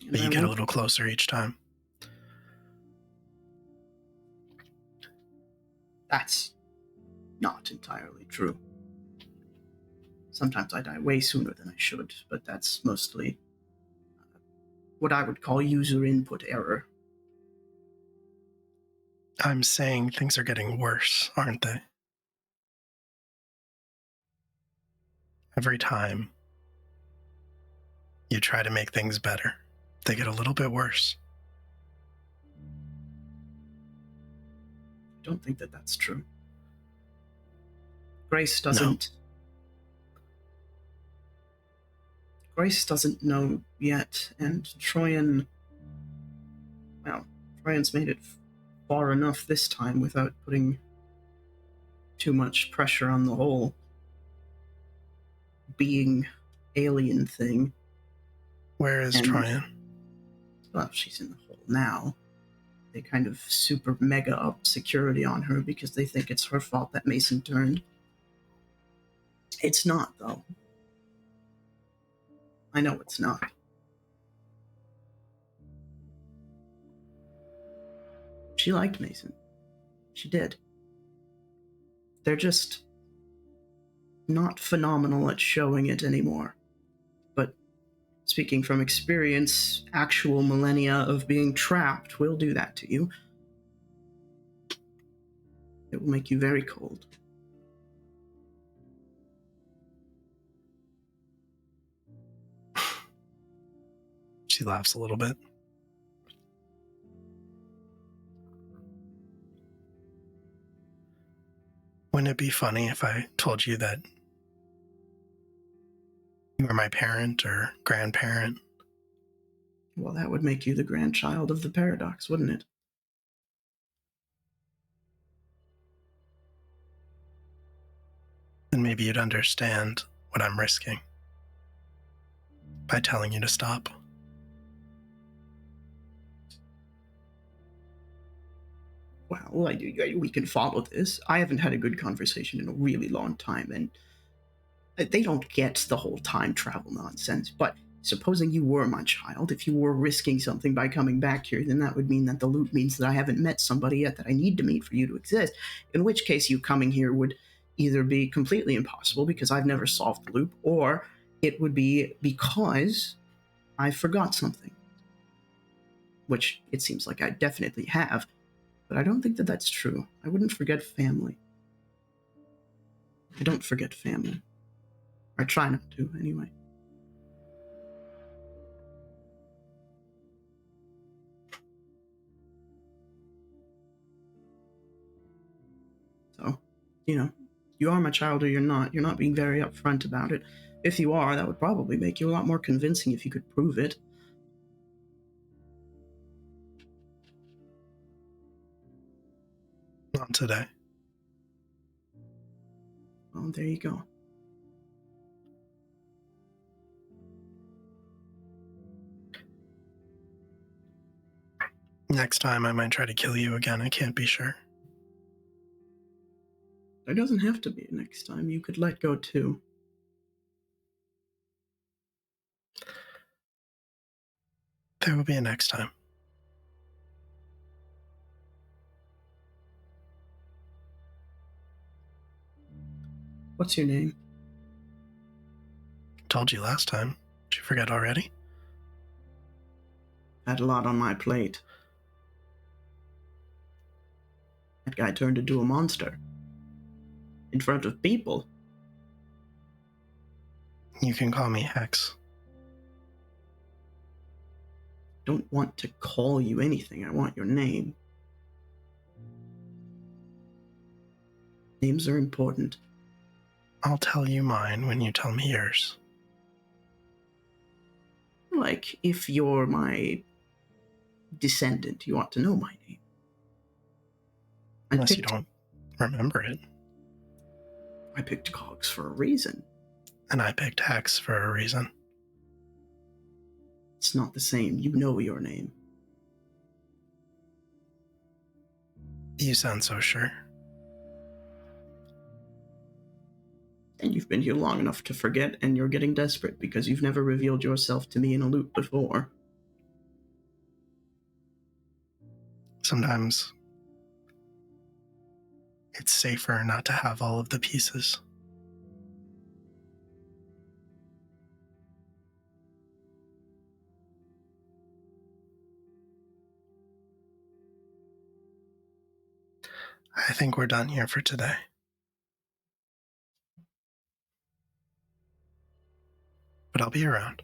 And but you I get a won't- little closer each time. That's not entirely true. Sometimes I die way sooner than I should, but that's mostly what I would call user input error. I'm saying things are getting worse, aren't they? Every time you try to make things better, they get a little bit worse. I don't think that that's true. Grace doesn't. Grace doesn't know yet, and Troyan. Well, Troyan's made it far enough this time without putting too much pressure on the whole being alien thing. Where is And- Tryon? Well, she's in the hole now. They kind of super mega up security on her because they think it's her fault that Mason turned. It's not, though. I know it's not. She liked Mason. She did. They're just not phenomenal at showing it anymore. But speaking from experience, actual millennia of being trapped will do that to you. It will make you very cold. She laughs a little bit. Wouldn't it be funny if I told you that you were my parent or grandparent? Well, that would make you the grandchild of the paradox, wouldn't it? Then maybe you'd understand what I'm risking by telling you to stop. Well, we can follow this. I haven't had a good conversation in a really long time, and they don't get the whole time travel nonsense. But supposing you were my child, if you were risking something by coming back here, then that would mean that the loop means that I haven't met somebody yet that I need to meet for you to exist. In which case, you coming here would either be completely impossible because I've never solved the loop, or it would be because I forgot something. Which it seems like I definitely have. But I don't think that that's true. I wouldn't forget family. I don't forget family. I try not to, anyway. So, you are my child or you're not. You're not being very upfront about it. If you are, that would probably make you a lot more convincing if you could prove it. Not today. Well, there you go. Next time I might try to kill you again. I can't be sure. There doesn't have to be next time. You could let go too. There will be a next time. What's your name? Told you last time. Did you forget already? Had a lot on my plate. That guy turned into a monster. In front of people. You can call me Hex. Don't want to call you anything. I want your name. Names are important. I'll tell you mine when you tell me yours. Like, if you're my descendant, you ought to know my name. Unless you don't remember it. I picked Cogs for a reason. And I picked Hex for a reason. It's not the same. You know your name. You sound so sure. And you've been here long enough to forget, and you're getting desperate because you've never revealed yourself to me in a loop before. Sometimes it's safer not to have all of the pieces. I think we're done here for today. But I'll be around.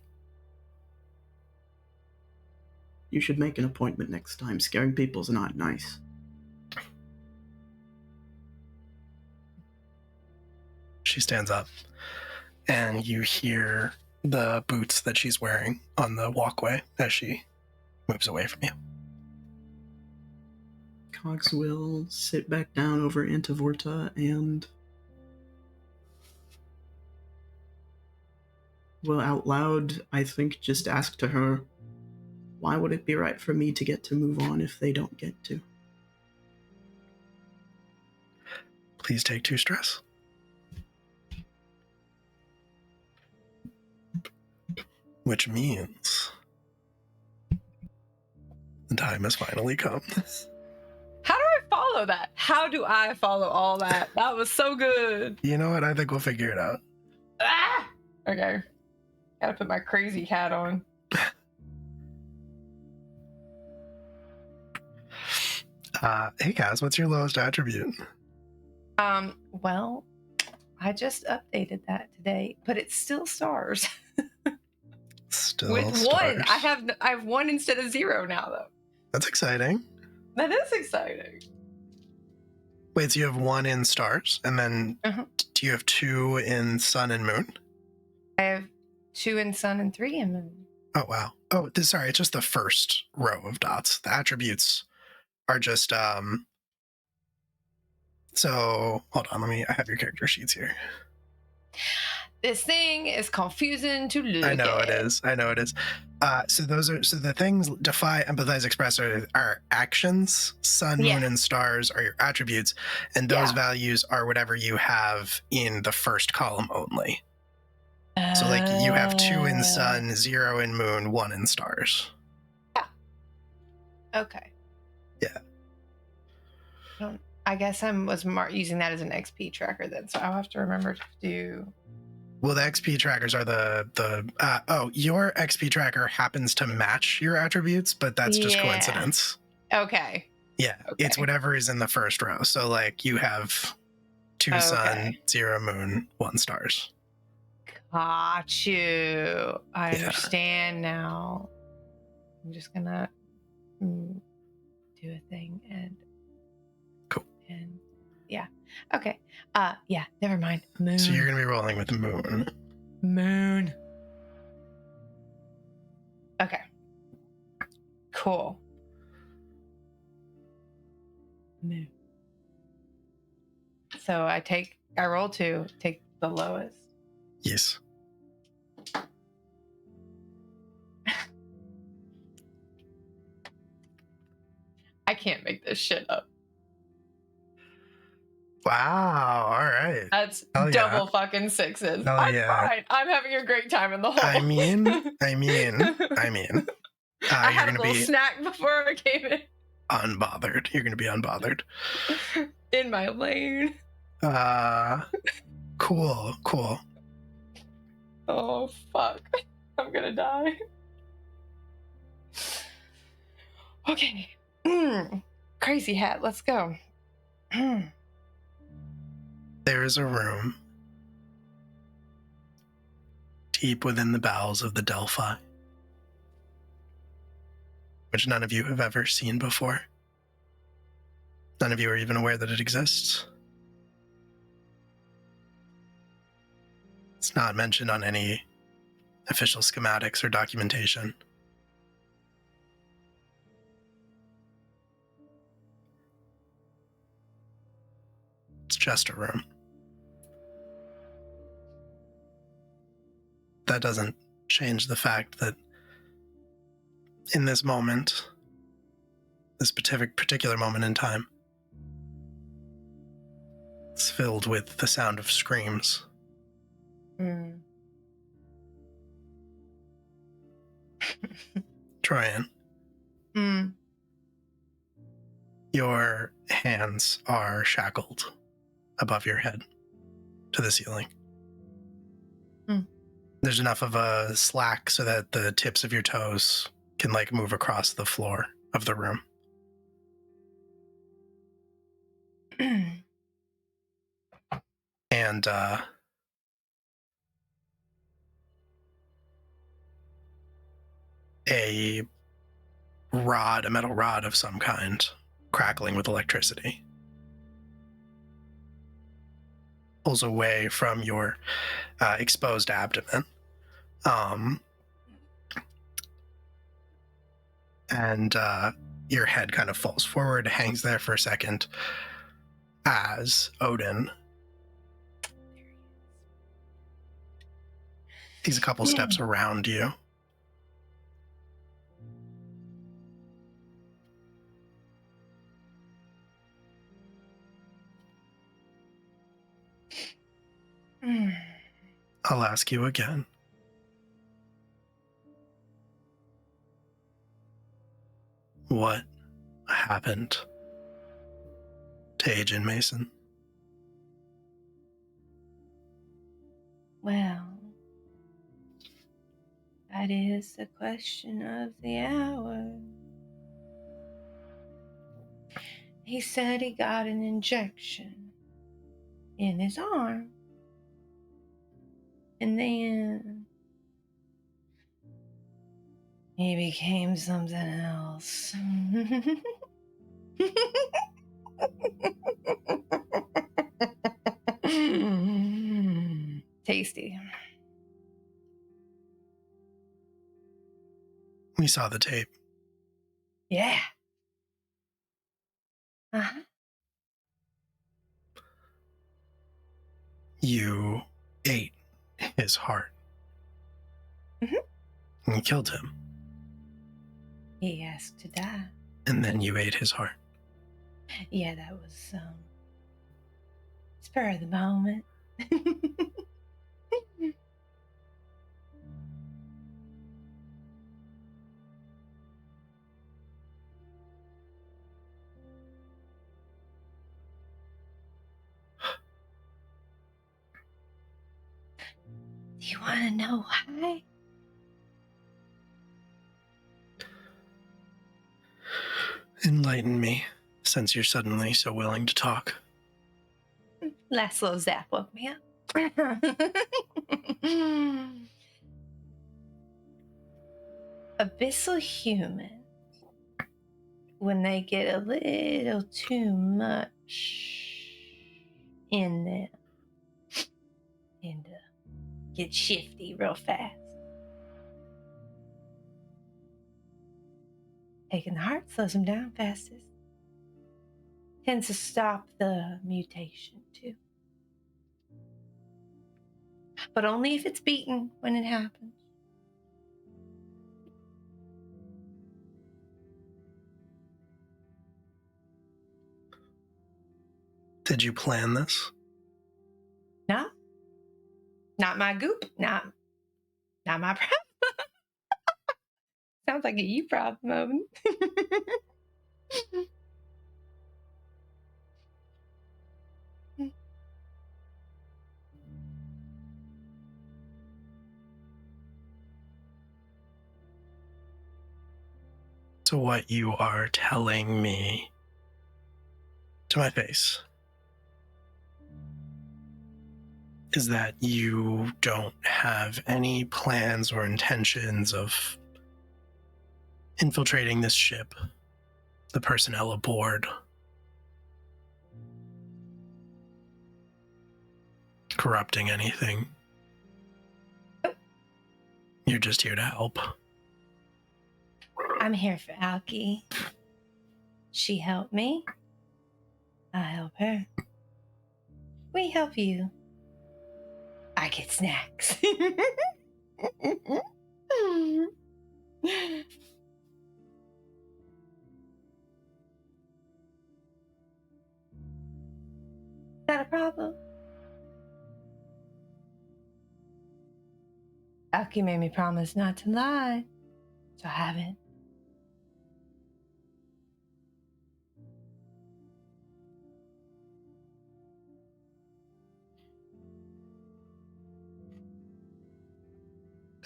You should make an appointment next time. Scaring people's not nice. She stands up, and you hear the boots that she's wearing on the walkway as she moves away from you. Cox will sit back down over Antivorta and will out loud, I think, just ask to her, why would it be right for me to get to move on if they don't get to? Please take 2 stress. Which means the time has finally come. How do I follow that? How do I follow all that? That was so good. You know what? I think we'll figure it out. Ah! Okay. Gotta put my crazy hat on. Hey, Kaz, what's your lowest attribute? Well, I just updated that today, but it's still stars. Still With stars. 1. I have 1 instead of 0 now, though. That's exciting. That is exciting. Wait, so you have 1 in stars, and then do you have 2 in sun and moon? I have 2 in sun and 3 in moon. Oh, wow. Oh, sorry, it's just the first row of dots. The attributes are just, so, hold on, I have your character sheets here. This thing is confusing to look I know at. it is. So the things defy, empathize, express are actions. Sun, moon, and stars are your attributes, and those values are whatever you have in the first column only. So like you have 2 in sun, 0 in moon, 1 in stars. Yeah. Okay. Yeah. I guess I was using that as an XP tracker then, so I'll have to remember to do. Well, the XP trackers are your XP tracker happens to match your attributes, but that's just coincidence. Okay. Yeah, okay. It's whatever is in the first row. So like you have 2 sun, 0 moon, 1 stars. Got you. I understand now. I'm just gonna do a thing and cool. And okay. Never mind. Moon. So you're gonna be rolling with moon. Moon. Okay. Cool. Moon. So I roll 2, take the lowest. Yes. I can't make this shit up. Wow, all right. That's double fucking 6s. I'm fine. I'm having a great time in the hole. I mean. I had a little snack before I came in. Unbothered. You're gonna be unbothered. In my lane. Cool. Oh, fuck. I'm gonna die. Okay. Crazy hat, let's go. There is a room deep within the bowels of the Delphi, which none of you have ever seen before. None of you are even aware that it exists. It's not mentioned on any official schematics or documentation. It's just a room. That doesn't change the fact that in this moment, this particular moment in time, it's filled with the sound of screams. Troyan. Your hands are shackled above your head to the ceiling. There's enough of a slack so that the tips of your toes can move across the floor of the room. And a metal rod of some kind, crackling with electricity, pulls away from your exposed abdomen. And your head kind of falls forward, hangs there for a second, as Odin, he's a couple steps around you. I'll ask you again. What happened to Agent Mason? Well, that is the question of the hour. He said he got an injection in his arm. And then he became something else. Tasty. We saw the tape. Yeah. Uh-huh. You ate his heart. Mhm. And you killed him. He asked to die. And then you ate his heart. Yeah, that was spur of the moment. Do you want to know why? Enlighten me, since you're suddenly so willing to talk. Last little zap woke me up. Abyssal humans, when they get a little too much in them, and get shifty real fast. Taking the heart slows them down fastest. Tends to stop the mutation too. But only if it's beaten when it happens. Did you plan this? No. Not my goop. Not my problem. Sounds like a you problem, Owen. So what you are telling me to my face is that you don't have any plans or intentions of infiltrating this ship, the personnel aboard, corrupting anything. You're just here to help. I'm here for Alki. She helped me. I help her. We help you. I get snacks. Not a problem. Alki made me promise not to lie, so I haven't.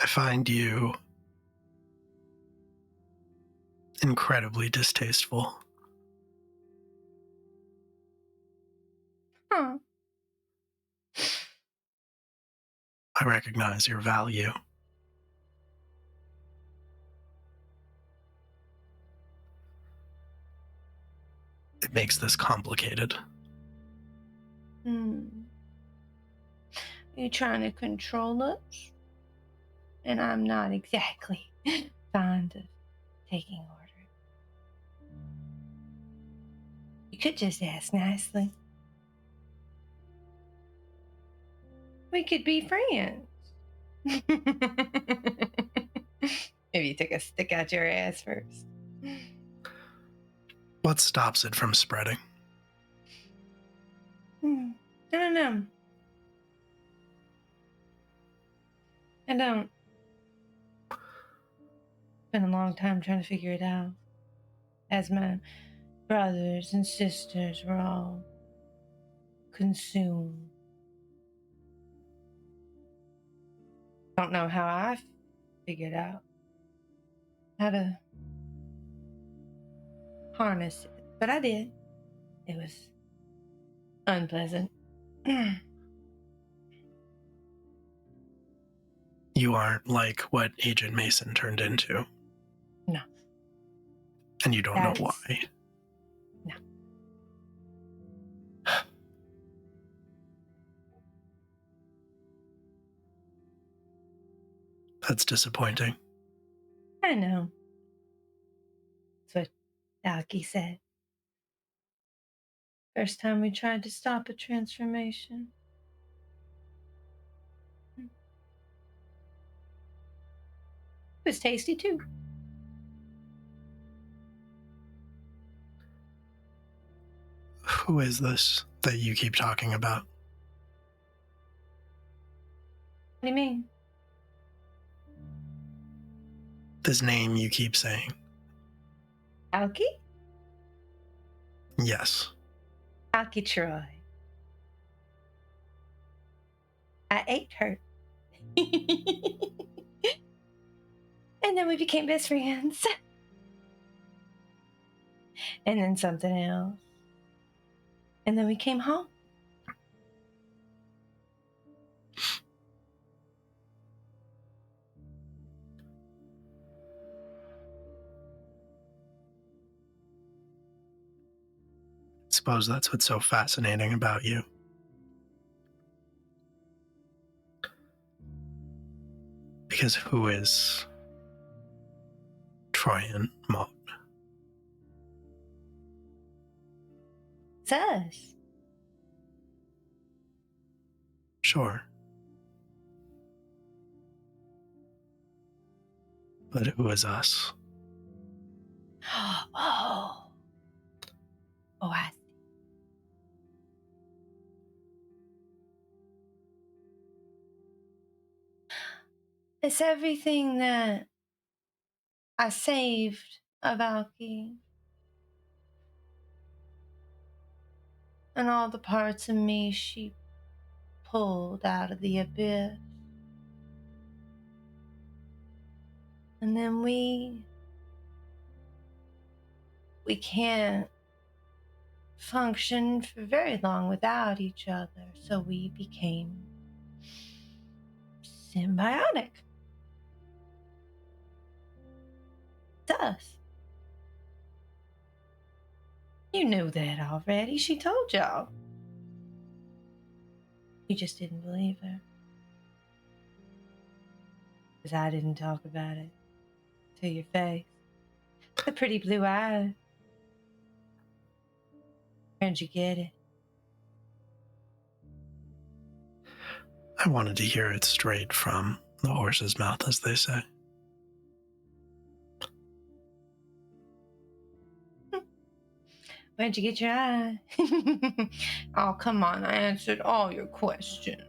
I find you incredibly distasteful. I recognize your value. It makes this complicated. You trying to control us? And I'm not exactly fond of taking orders. You could just ask nicely. We could be friends. Maybe you take a stick out your ass first. What stops it from spreading? I don't know. I don't. It's been a long time trying to figure it out. As my brothers and sisters were all consumed. Don't know how I figured out how to harness it, but I did. It was unpleasant. You aren't like what Agent Mason turned into. No. And you don't know why. No. That's disappointing. I know. That's what Alki said. First time we tried to stop a transformation. It was tasty too. Who is this that you keep talking about? What do you mean? This name you keep saying. Alki? Yes. Alki Troy. I ate her. And then we became best friends. And then something else. And then we came home. Suppose that's what's so fascinating about you. Because who is Troyan Maud? It's us. Sure. But who is us? Oh. Oh, I see. It's everything that I saved of Alki. And all the parts of me she pulled out of the abyss. And then we can't function for very long without each other, so we became symbiotic. It's us. You knew that already. She told y'all. You just didn't believe her. Because I didn't talk about it to your face. The pretty blue eyes. Where'd you get it? I wanted to hear it straight from the horse's mouth, as they say. Where'd you get your eye? Oh, come on. I answered all your questions.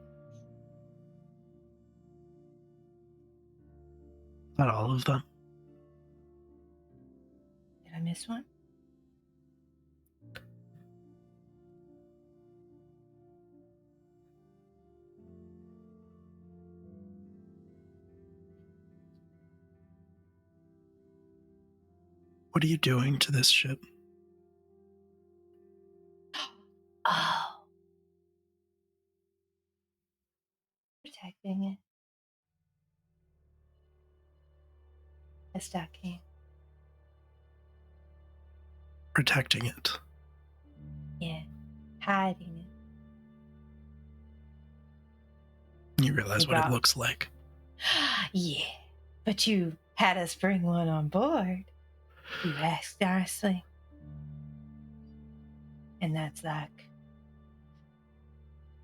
Not all of them. Did I miss one? What are you doing to this ship? Oh. protecting it. Best I can. Protecting it. Yeah. Hiding You realize You what it got- looks like. it. Yeah. But you had us bring one on board. You asked nicely. And that's like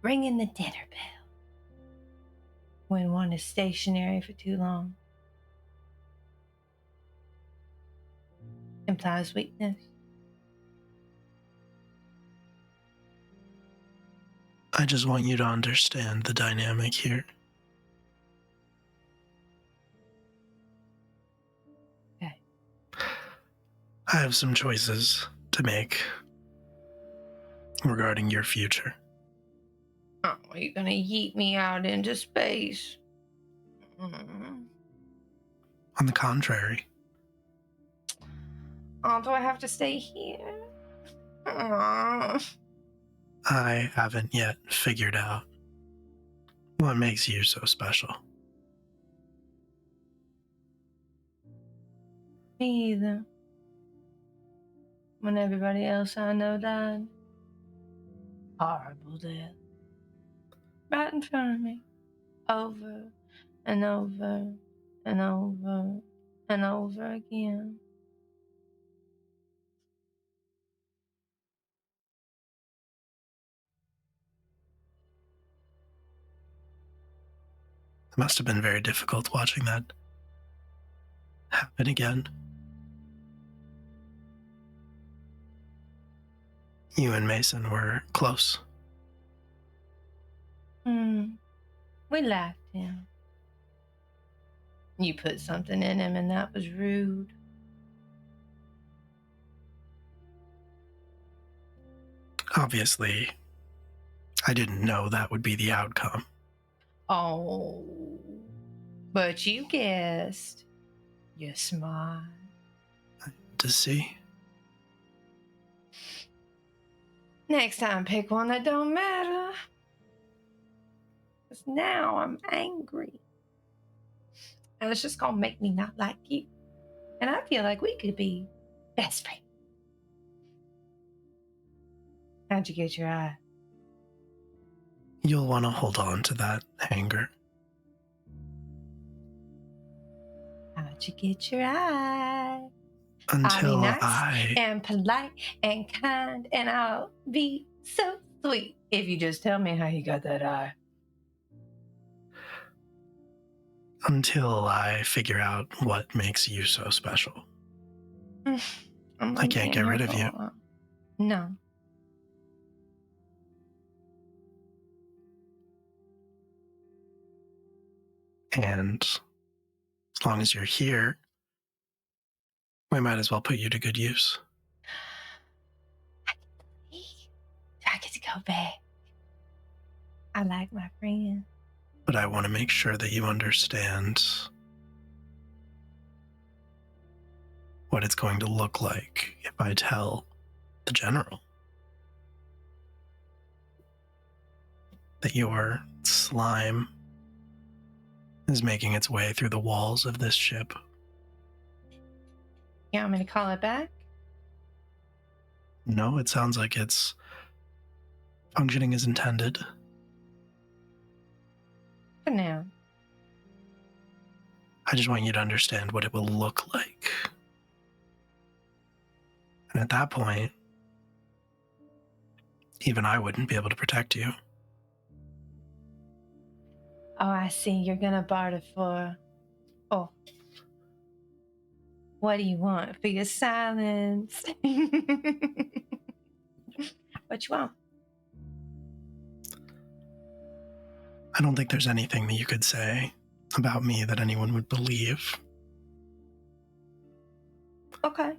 ringing the dinner bell when one is stationary for too long. Implies weakness. I just want you to understand the dynamic here. Okay. I have some choices to make regarding your future. Oh, are you gonna yeet me out into space? Mm. On the contrary, Oh, do I have to stay here? Oh. I haven't yet figured out what makes you so special. Me either. When everybody else I know died. Horrible death. Right in front of me. Over and over and over and over again. It must have been very difficult watching that happen again. You and Mason were close. We liked him. You put something in him and that was rude. Obviously, I didn't know that would be the outcome. Oh, but you guessed. You're smart. To see. Next time, pick one that don't matter. 'Cause now I'm angry. And it's just gonna make me not like you. And I feel like we could be best friends. How'd you get your eye? You'll want to hold on to that anger. How'd you get your eye? I'll Until be nice I and polite and kind, and I'll be so sweet if you just tell me how you got that eye. figure out what makes you so special. I'm I can't get rid of you. No. And as long as you're here, we might as well put you to good use. I get to go back. I like my friend. But I want to make sure that you understand what it's going to look like if I tell the general that your slime is making its way through the walls of this ship. You want me to call it back? No, it sounds like it's functioning as intended. For now. I just want you to understand what it will look like. And at that point, even I wouldn't be able to protect you. Oh, I see. You're gonna barter for. Oh. What do you want for your silence? What you want? I don't think there's anything that you could say about me that anyone would believe. Okay.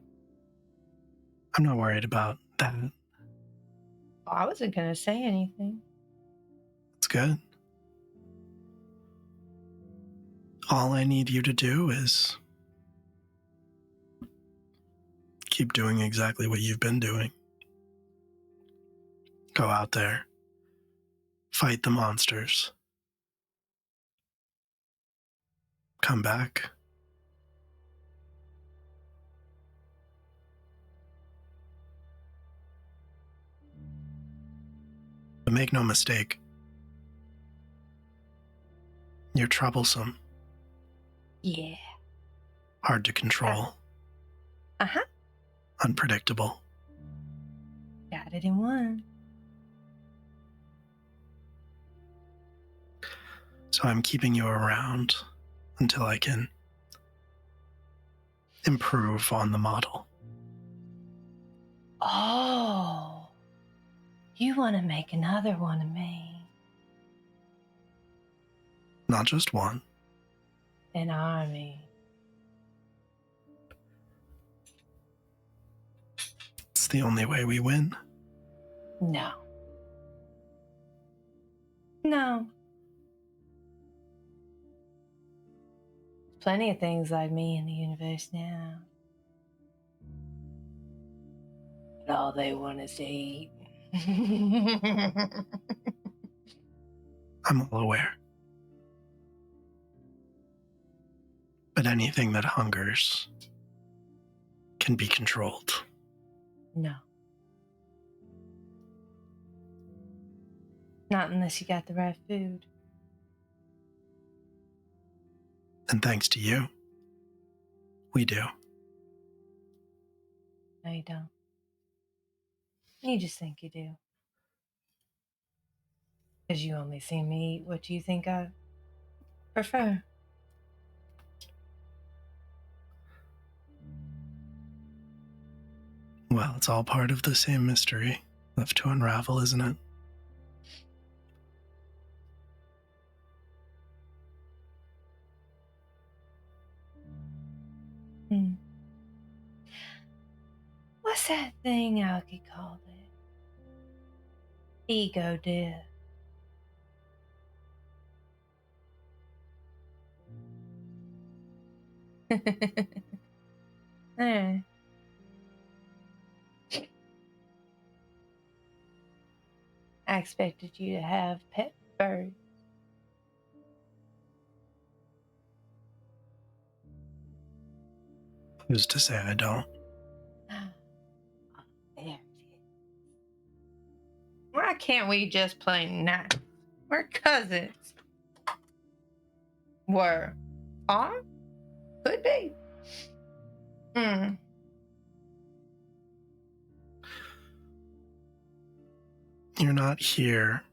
I'm not worried about that. Oh, I wasn't gonna say anything. It's good. All I need you to do is keep doing exactly what you've been doing. Go out there, fight the monsters, come back. But make no mistake, you're troublesome, Yeah. hard to control, Uh-huh. unpredictable. Got it in one. So I'm keeping you around until I can improve on the model. Oh. You want to make another one of me. Not just one. An army. It's the only way we win. No. No. Plenty of things like me in the universe now. But all they want is to eat. I'm all aware. But anything that hungers can be controlled. No. Not unless you got the right food. And thanks to you, we do. No, you don't. You just think you do. Because you only see me eat what you think I prefer. Well, it's all part of the same mystery left to unravel, isn't it? Hmm. What's that thing Alki called it? Ego death. Eh. I expected you to have pet birds. Who's to say I don't? There it is. Why can't we just play nice? We're cousins. Were. Are? Could be. Hmm. You're not here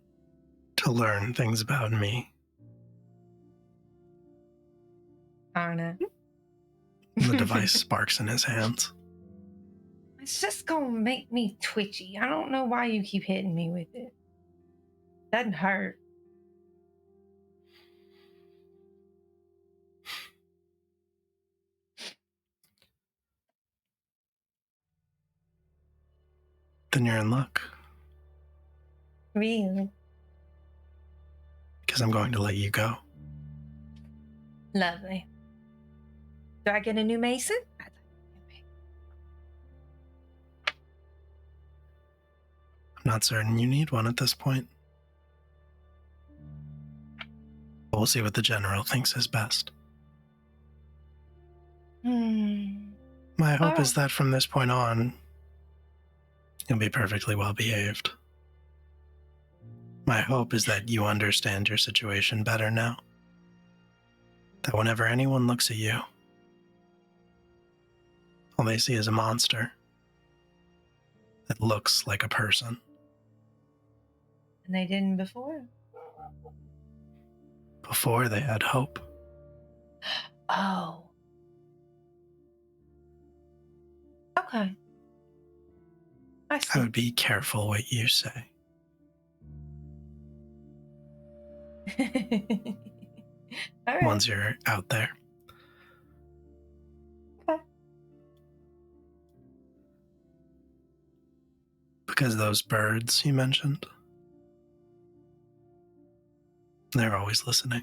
to learn things about me. Aren't I? And the device sparks in his hands. It's just gonna make me twitchy. I don't know why you keep hitting me with it. Doesn't hurt. Then you're in luck, Really? because I'm going to let you go. Lovely. Do I get a new mason? I'm not certain you need one at this point. But we'll see what the general thinks is best. My hope is that from this point on, you'll be perfectly well behaved. My hope is that you understand your situation better now. That whenever anyone looks at you, all they see is a monster that looks like a person. And they didn't before. Before they had hope. Oh. Okay. I I see. would be careful what you say. All right. Once you're out there. Okay. Because those birds you mentioned, they're always listening.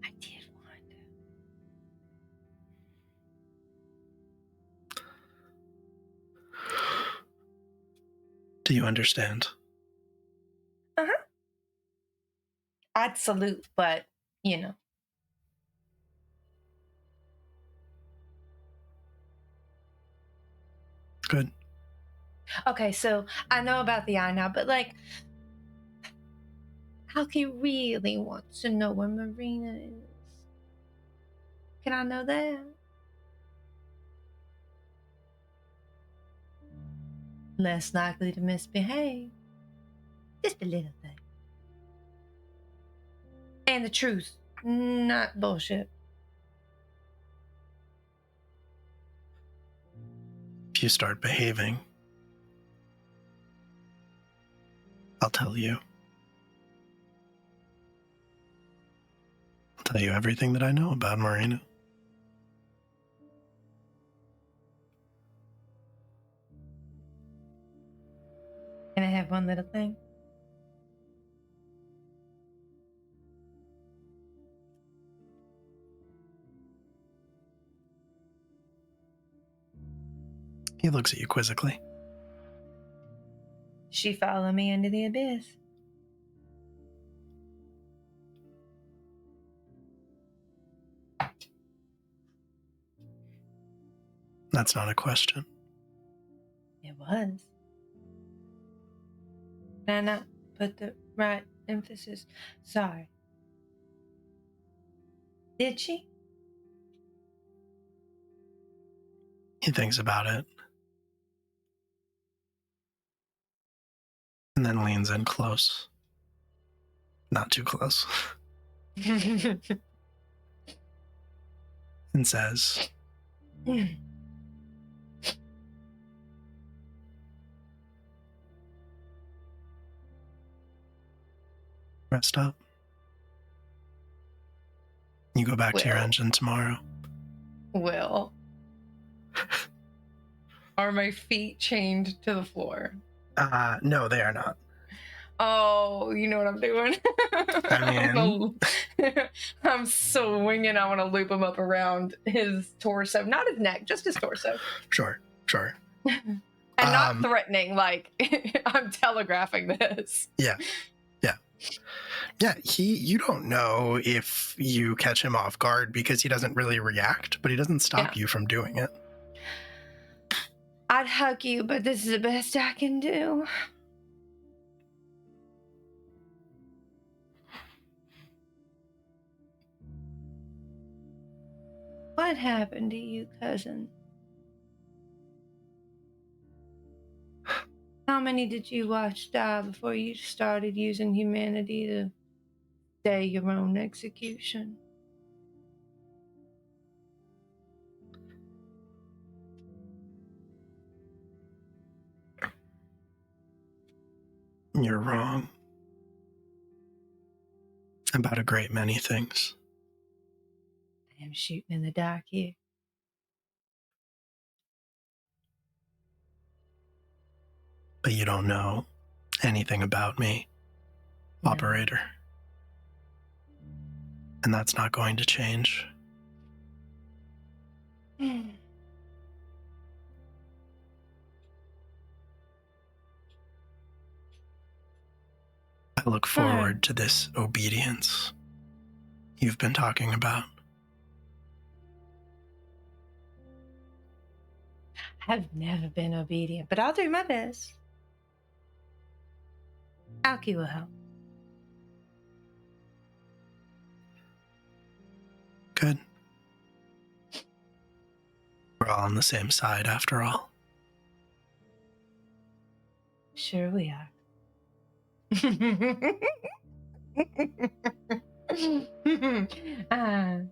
I did wonder. Do you understand? Absolute, but you know. Good. Okay, so I know about the eye now, but like, Alki really wants to know where Marina is. Can I know that? Less likely to misbehave. Just a little thing. And the truth, not bullshit. If you start behaving, I'll tell you. I'll tell you everything that I know about Marina. Can I have one little thing? He looks at you quizzically. She followed me into the abyss. That's not a question. It was. Did I not put the right emphasis? Sorry. Did she? He thinks about it. And then leans in close. Not too close. And says, rest up. You go back to your Well. engine tomorrow. Will. Are my feet chained to the floor? No, they are not. Oh, you know what I'm doing? I'm swinging. I want to loop him up around his torso. Not his neck, just his torso. Sure. And not threatening, like, I'm telegraphing this. Yeah, you don't know if you catch him off guard because he doesn't really react, but he doesn't stop you from doing it. I'd hug you, but this is the best I can do. What happened to you, cousin? How many did you watch die before you started using humanity to day your own execution? You're wrong about a great many things. I am shooting in the dark here. But you don't know anything about me, No. operator. And that's not going to change. I look forward to this obedience you've been talking about. I've never been obedient, but I'll do my best. Alki will help. Good. We're all on the same side after all. Sure we are. I'm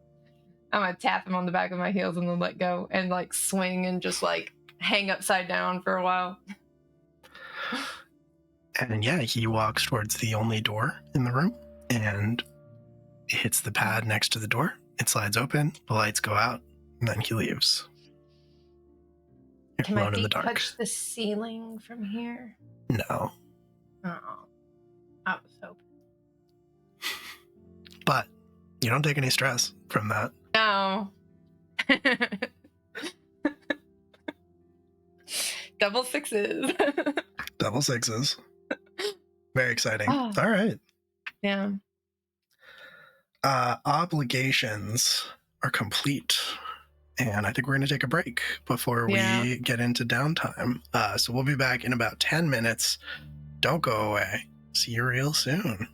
gonna tap him on the back of my heels and then let go and like swing and just like hang upside down for a while. And yeah, he walks towards the only door in the room and hits the pad next to the door. It slides open, the lights go out, and then he leaves. You're Can my alone in the feet dark. touch the ceiling from here? No, Oh, I was hoping. but you don't take any stress from that. No. Double sixes. Double sixes. Very exciting. Oh. All right. Yeah. Obligations are complete, And I think we're going to take a break before Yeah. we get into downtime. So we'll be back in about 10 minutes. Don't go away. See you real soon.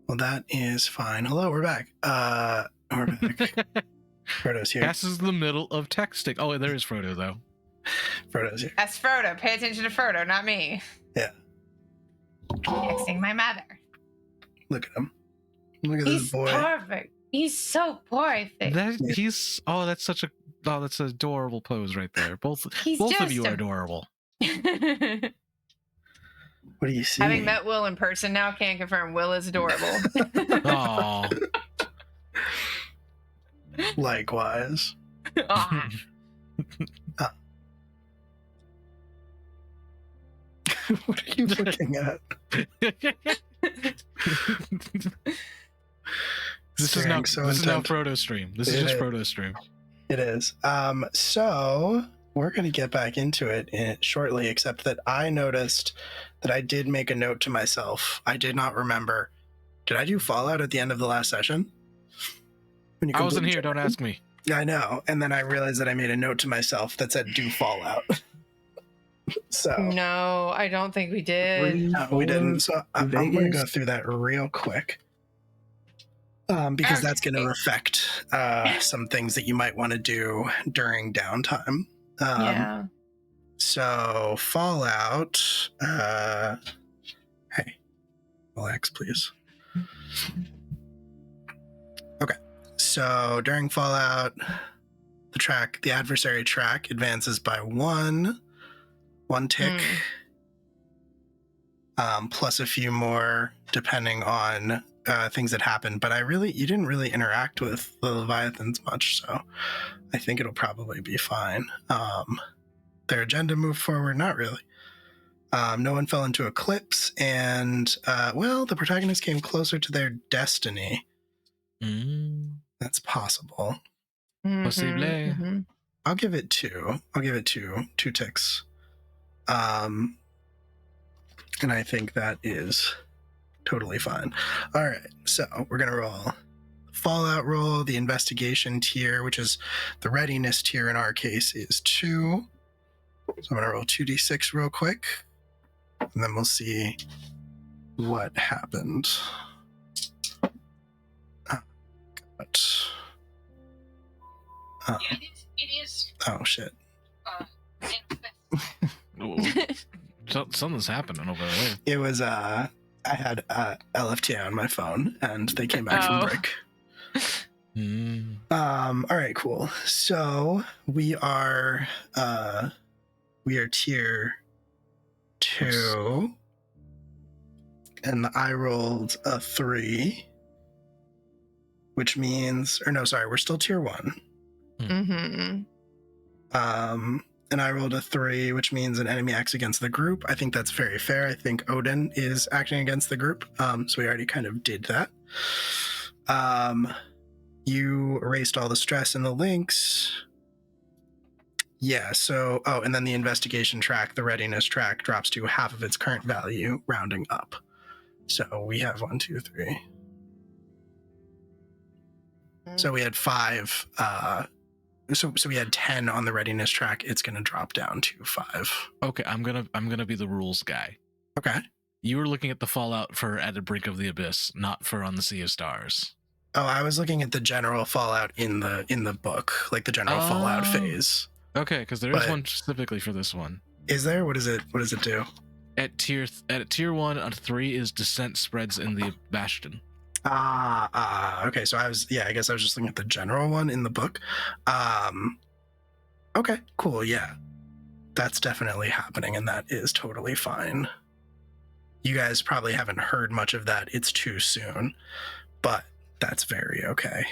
Well, that is fine. Hello, we're back. We're back. Frodo's here. Cass is in the middle of texting. Oh, there is Frodo though. Frodo's here. That's Frodo. Pay attention to Frodo, not me. Yeah. Texting my mother. Look at him. Look at this He's boy. perfect. He's so perfect. That's an adorable pose right there. Both He's of just you are adorable. What do you see? Having met Will in person now, can't confirm Will is adorable. Oh, Likewise. Aw. What are you looking at? This is now Staring so intent. Frodo stream. This is just Frodo stream. It is. So we're going to get back into it shortly, except that I noticed that I did make a note to myself. I did not remember. Did I do Fallout at the end of the last session? When you I wasn't here. completed- Don't ask me. I know. And then I realized that I made a note to myself that said do Fallout. So No, I don't think we did. no, we didn't. So I'm going to Vegas. go through that real quick. Because that's going to affect some things that you might want to do during downtime. Yeah. So Fallout. Hey, relax, please. Okay. So during Fallout, the adversary track advances by one tick, plus a few more depending on things that happen. But you didn't really interact with the Leviathans much, so I think it'll probably be fine. Their agenda moved forward, not really. No one fell into eclipse, and the protagonist came closer to their destiny. That's possible. Possible. Mhm. I'll give it two. I'll give it two ticks. And I think that is totally fine. All right, so we're gonna roll Fallout roll. The investigation tier, which is the readiness tier in our case, is 2. So I'm gonna roll 2d6 real quick, and then we'll see what happened. It is. Oh shit. Something's happening over there. It was I had LFTI on my phone, and they came back from Oh. break. Mm. All right, cool. So we are tier 2, and I rolled a 3, which means, we're still tier 1. Mhm. And I rolled a 3, which means an enemy acts against the group. I think that's very fair. I think Odin is acting against the group. So we already kind of did that. You erased all the stress in the links. Yeah, so, and then the investigation track, the readiness track, drops to half of its current value, rounding up. So we have 1, 2, 3. So we had 5. So we had 10 on the readiness track. It's going to drop down to 5. Okay, I'm gonna be the rules guy. Okay. You were looking at the Fallout for At the Brink of the Abyss, not for On the Sea of Stars. Oh, I was looking at the general Fallout in the book, like the general Fallout Oh. phase. Okay, because there is But- one specifically for this one. Is there? What does it do? At tier 1 on 3 is Descent spreads in the Bastion. Okay. So I guess I was just looking at the general one in the book. Okay, cool. Yeah, that's definitely happening, and that is totally fine. You guys probably haven't heard much of that. It's too soon, but that's very okay.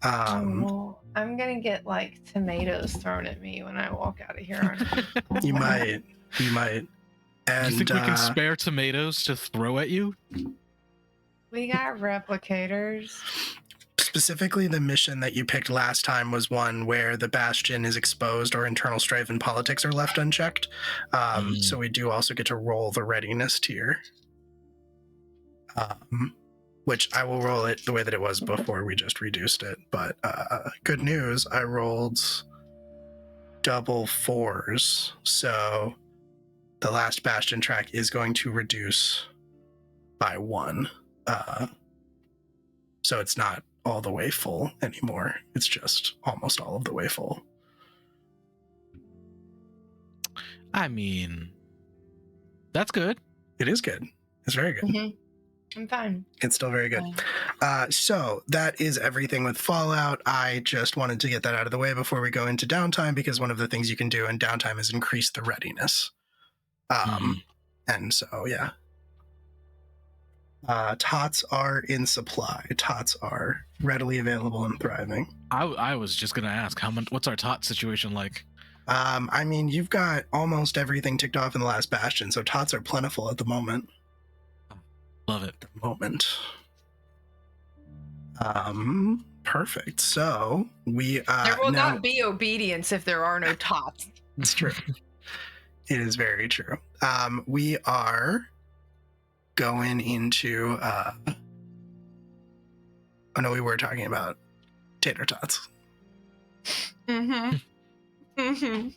Well, I'm gonna get like tomatoes thrown at me when I walk out of here. aren't I? You might. And Do you think we can spare tomatoes to throw at you? We got replicators. specifically, the mission that you picked last time was one where the Bastion is exposed or internal strife and politics are left unchecked. So we do also get to roll the readiness tier. Which I will roll it the way that it was before we just reduced it. But good news, I rolled double 4s. So the last Bastion track is going to reduce by 1. So it's not all the way full anymore. It's just almost all of the way full. I mean, that's good. It is good. It's very good. Mhm. I'm fine. It's still very good. So that is everything with Fallout. I just wanted to get that out of the way before we go into downtime, because one of the things you can do in downtime is increase the readiness. And so, yeah. Tots are in supply. Tots are readily available and thriving. I was just gonna ask, what's our tot situation like? I mean, you've got almost everything ticked off in the last bastion, so tots are plentiful at the moment. Love it. Perfect. So we There will now, not be obedience if there are no tots. it's true. It is very true. We are going into oh no, we were talking about tater tots. Mm-hmm. Mm-hmm.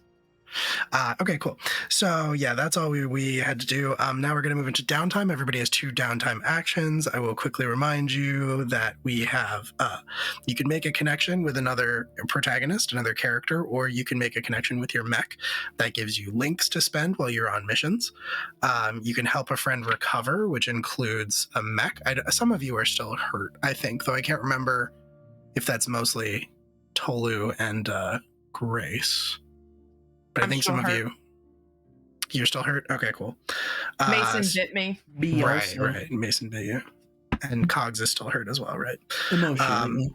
Okay, cool. So yeah, that's all we had to do. Now we're going to move into downtime. Everybody has 2 downtime actions. I will quickly remind you that we have, you can make a connection with another protagonist, another character, or you can make a connection with your mech. That gives you links to spend while you're on missions. You can help a friend recover, which includes a mech. Some of you are still hurt, I think, though I can't remember if that's mostly Tolu and Grace. But I think some of you're still hurt. Okay, cool. Mason bit me. B Right, also. right. Mason bit you, and Cogs is still hurt as well, right? Emotionally.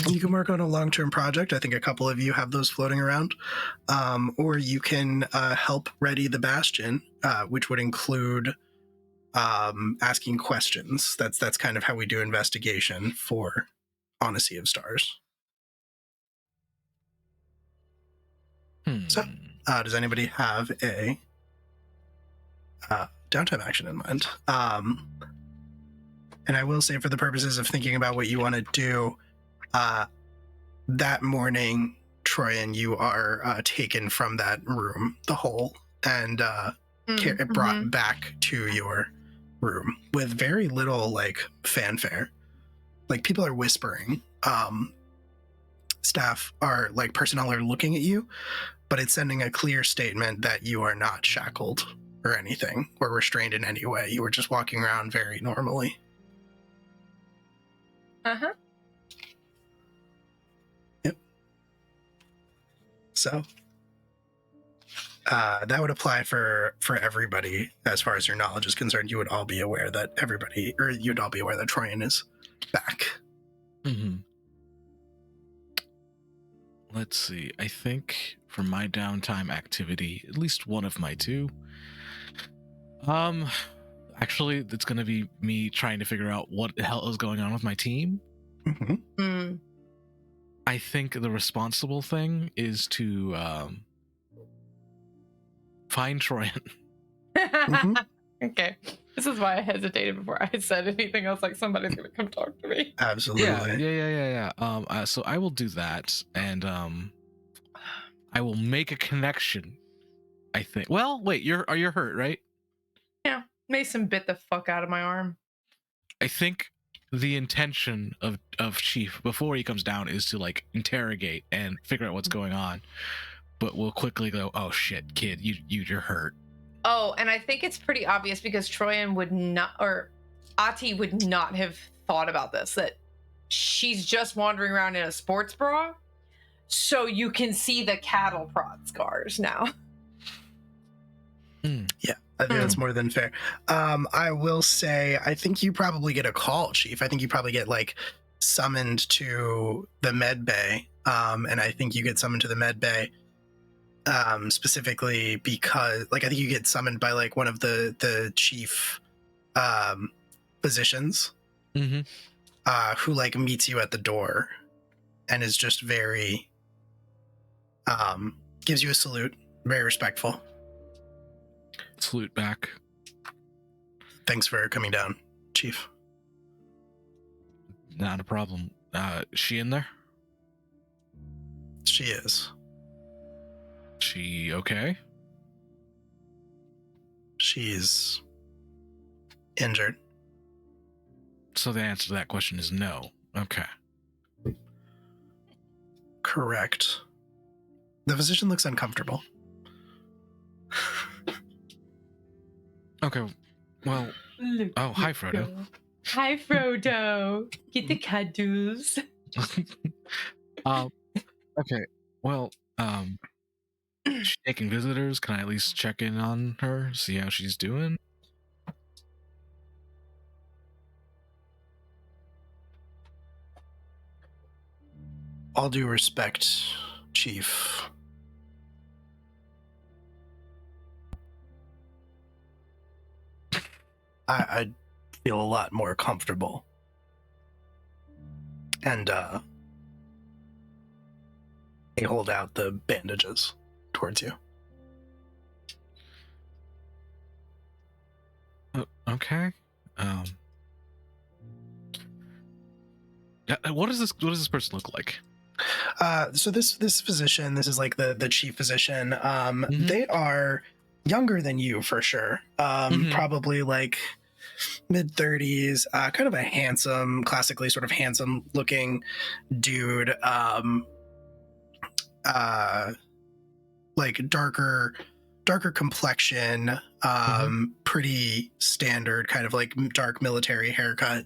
You can work on a long-term project. I think a couple of you have those floating around, or you can help ready the bastion, which would include asking questions. That's kind of how we do investigation for On a Sea of Stars. So, does anybody have a downtime action in mind? And I will say, for the purposes of thinking about what you want to do, that morning, Troyan, you are taken from that room, the hole, and brought back to your room with very little like fanfare. Like, people are whispering. Staff are like, personnel are looking at you, but it's sending a clear statement that you are not shackled or anything, or restrained in any way. You were just walking around very normally. Uh-huh. Yep. So that would apply for everybody as far as your knowledge is concerned. You would all be aware that you'd all be aware that Troyan is back. Mm-hmm. Let's see. I think for my downtime activity, at least one of my 2. Actually, it's going to be me trying to figure out what the hell is going on with my team. Mm-hmm. I think the responsible thing is to find Troyan. Mm-hmm. Okay. This is why I hesitated before I said anything else, like somebody's gonna come talk to me. Absolutely. Yeah. So I will do that, and I will make a connection, I think. Well, wait, you're hurt, right? Yeah. Mason bit the fuck out of my arm. I think the intention of Chief before he comes down is to like interrogate and figure out what's going on, but we'll quickly go, oh shit, kid, you're hurt. Oh, and I think it's pretty obvious because Troyan would not, or Ati would not have thought about this, that she's just wandering around in a sports bra, so you can see the cattle prod scars now. Yeah, I think that's more than fair. I will say, I think you probably get a call, Chief. I think you probably get like summoned to the med bay, and I think you get summoned to the med bay specifically because, like, I think you get summoned by like one of the chief physicians, who like meets you at the door and is just very gives you a salute, very respectful. Salute back. Thanks for coming down, Chief. Not a problem. She in there? She is. She okay? She's injured. So the answer to that question is no. Okay. Correct. The physician looks uncomfortable. Okay. Well, oh, hi, Frodo. Hi, Frodo. Get the cuddles. um, okay. Well, she's taking visitors. Can I at least check in on her, see how she's doing? All due respect, Chief. I feel a lot more comfortable. And they hold out the bandages towards you. Okay. What does this person look like? So this physician, this is like the chief physician. Mhm. They are younger than you for sure. Mhm. Probably like mid-30s. Kind of a handsome, classically sort of handsome looking dude. Like darker complexion. Pretty standard kind of like dark military haircut.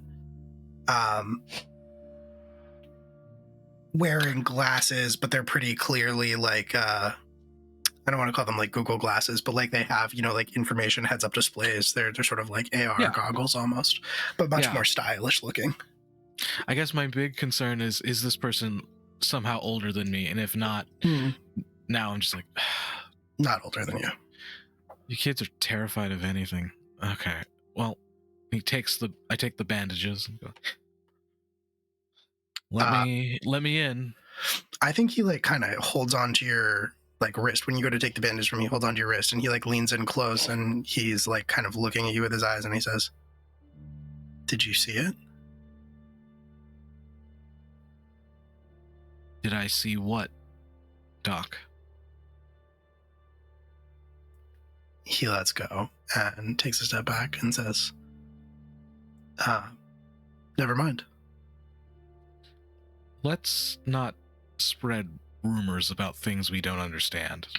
Wearing glasses, but they're pretty clearly like I don't want to call them like Google glasses, but like they have, you know, like information heads up displays. They're sort of like AR goggles almost, but much more stylish looking. I guess my big concern is this person somehow older than me? And if not, now I'm just like not older than you. You kids are terrified of anything. Okay. Well, I take the bandages and go, let me in. I think he like kind of holds on to your like wrist when you go to take the bandage from. He holds on to your wrist and he like leans in close and he's like kind of looking at you with his eyes and he says, "Did you see it?" Did I see what, Doc? He lets go and takes a step back and says, "Never mind. Let's not spread rumors about things we don't understand."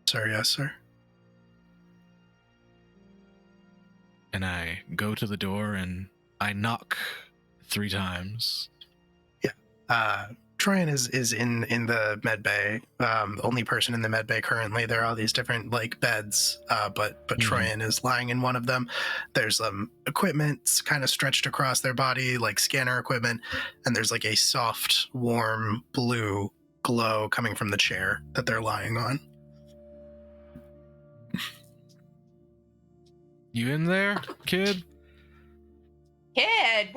Sir, yes, sir. And I go to the door and I knock 3 times. Yeah. Troyan is in the med bay. The only person in the med bay currently. There are all these different like beds, but Troyan is lying in one of them. There's equipment kind of stretched across their body, like scanner equipment, and there's like a soft, warm blue glow coming from the chair that they're lying on. You in there, kid? Kid,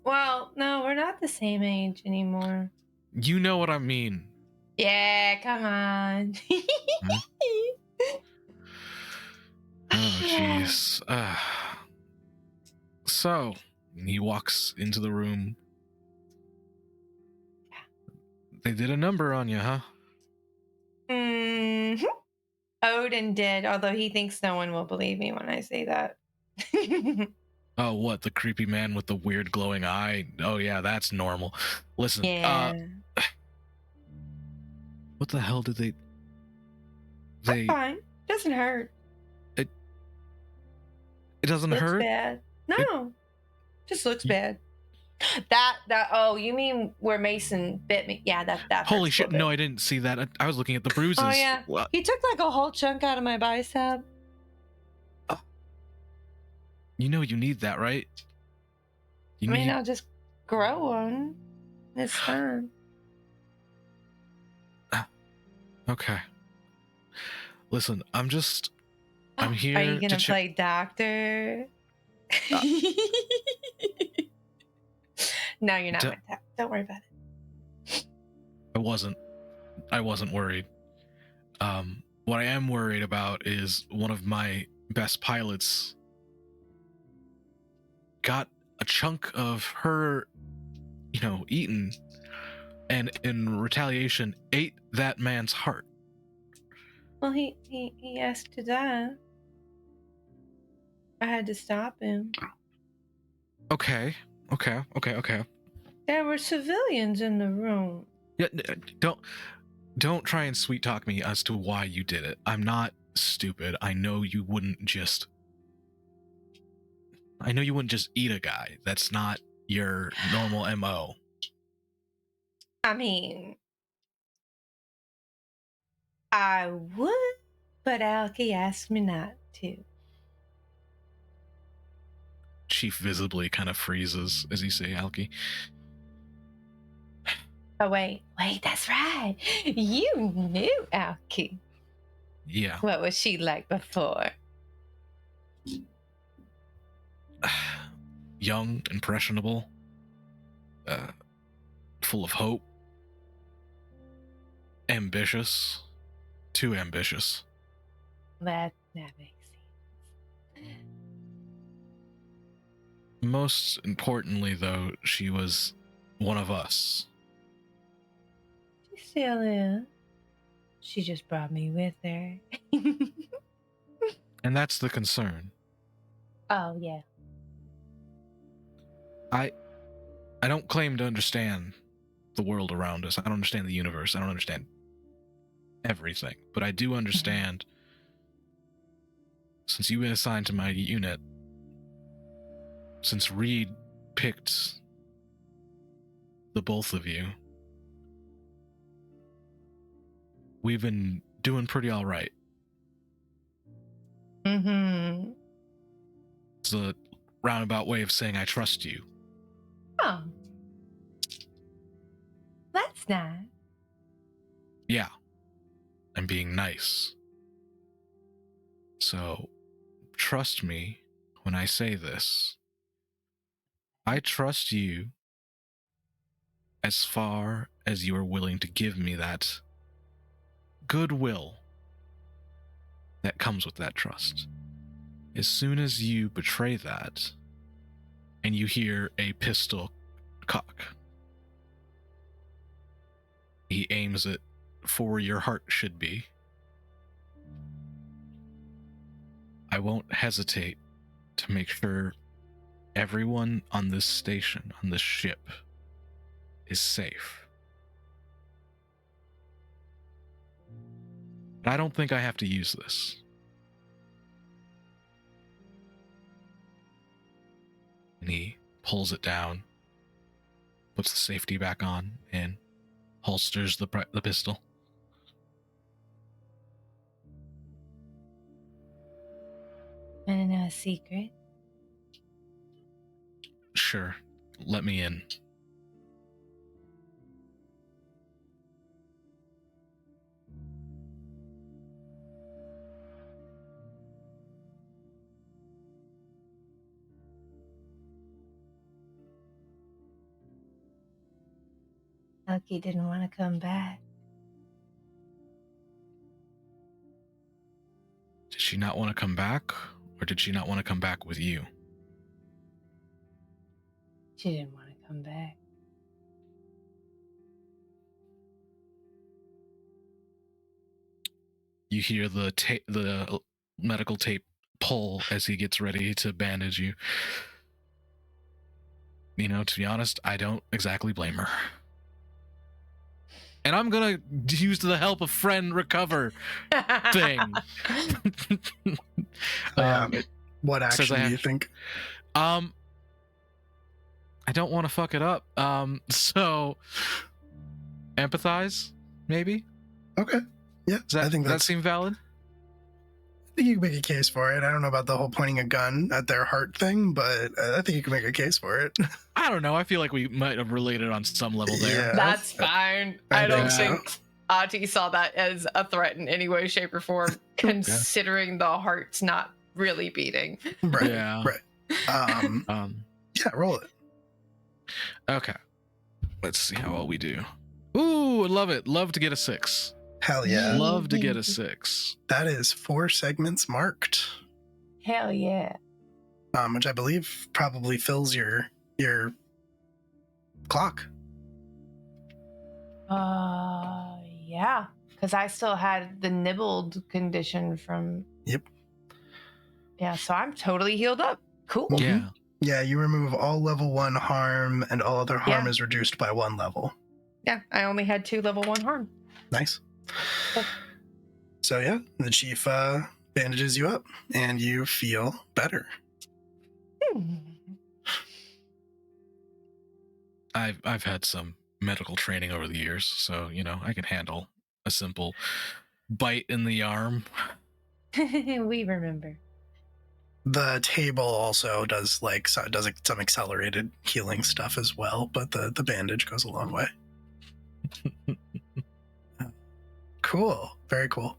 well, no, we're not the same age anymore. You know what I mean. Yeah, come on. Oh, jeez. So, he walks into the room. They did a number on you, huh? Mm-hmm. Odin did, although he thinks no one will believe me when I say that. Oh, what? The creepy man with the weird glowing eye? Oh, yeah, that's normal. Listen, Yeah. What the hell did they... That's fine. Doesn't hurt. It doesn't looks hurt? Bad. No. Just looks bad. That oh, you mean where Mason bit me? Yeah, that Holy shit, no, I didn't see that. I was looking at the bruises. Oh yeah. What? He took like a whole chunk out of my bicep. You know you need that, right? I'll just grow one. It's fine. Okay. Listen, I'm here. Are you gonna to play doctor? No, you're not. Don't worry about it. I wasn't worried. What I am worried about is one of my best pilots got a chunk of her, eaten, and in retaliation ate that man's heart. Well, he asked to die. I had to stop him. Okay. There were civilians in the room. Yeah, don't try and sweet talk me as to why you did it. I'm not stupid. I know you wouldn't just eat a guy. That's not your normal MO. I mean, I would, but Alki asked me not to. Chief visibly kind of freezes as you say Alki. Oh, wait, that's right. You knew Alki. Yeah. What was she like before? Young, impressionable, full of hope, ambitious, too ambitious. That makes sense. Most importantly, though, she was one of us. She still is. She just brought me with her. And that's the concern. Oh, yeah. I don't claim to understand the world around us. I don't understand the universe. I don't understand everything. But I do understand, since you've been assigned to my unit, since Reed picked the both of you, we've been doing pretty all right. Mm-hmm. It's a roundabout way of saying I trust you. Oh. That's nice. Yeah. I'm being nice. So, trust me when I say this. I trust you as far as you are willing to give me that goodwill that comes with that trust. As soon as you betray that, and you hear a pistol cock, he aims it for where your heart should be. I won't hesitate to make sure everyone on this station, on this ship, is safe. But I don't think I have to use this. And he pulls it down, puts the safety back on, and holsters the pistol. Wanna know a secret? Sure, let me in. Alki didn't want to come back. Did she not want to come back, or did she not want to come back with you? She didn't want to come back. You hear the medical tape pull as he gets ready to bandage you. You know, to be honest, I don't exactly blame her. And I'm gonna use the help of friend recover thing. What action do you think? I don't want to fuck it up. So empathize, maybe. Okay. Yeah, I think that seem valid. I think you can make a case for it. I don't know about the whole pointing a gun at their heart thing, but I think you can make a case for it. I don't know. I feel like we might have related on some level there. Yeah. That's fine. I don't think Ati saw that as a threat in any way, shape, or form, considering the heart's not really beating. Right. Yeah. Right. Yeah, roll it. Okay. Let's see how well we do. Ooh, I love it. Love to get a 6. Hell yeah. Love to get a 6. That is 4 segments marked. Hell yeah. Which I believe probably fills your clock. Yeah. Because I still had the nibbled condition from. Yep. Yeah, so I'm totally healed up. Cool. Mhm. Yeah. Yeah, you remove all level 1 harm, and all other harm Yeah. is reduced by 1 level. Yeah, I only had 2 level 1 harm. Nice. Cool. So yeah, the chief bandages you up, and you feel better. I've had some medical training over the years, so I can handle a simple bite in the arm. We remember. The table also does some accelerated healing stuff as well, but the bandage goes a long way. Cool, very cool.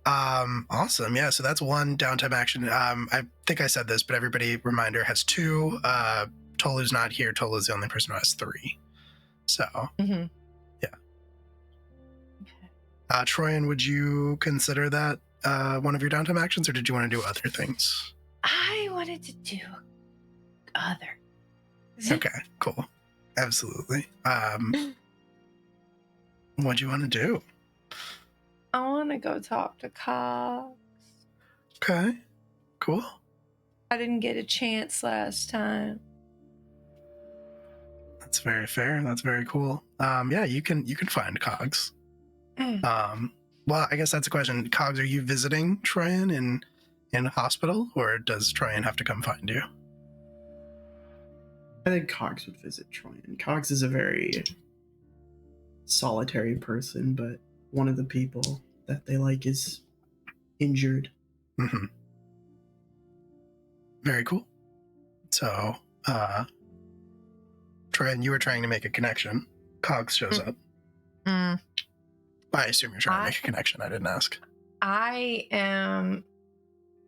Awesome. Yeah, so that's 1 downtime action. I think I said this, but everybody, reminder, has 2. Tolu's not here. Tolu's the only person who has 3. So Mm-hmm. yeah. Troyan, would you consider that one of your downtime actions, or did you want to do other things? I wanted to do other. Okay, cool. Absolutely. What do you want to do? I want to go talk to Cox. Okay, cool. I didn't get a chance last time. That's very fair. That's very cool. Yeah, you can find Cogs. Well, I guess that's a question. Cogs, are you visiting Troyan in hospital, or does Troyan have to come find you? I think Cogs would visit Troyan. Cogs is a very solitary person, but one of the people that they like is injured. Mm-hmm. Very cool. So, Troyan, you were trying to make a connection. Cogs shows up. Mm. I assume you're trying to make a connection. I didn't ask. I am.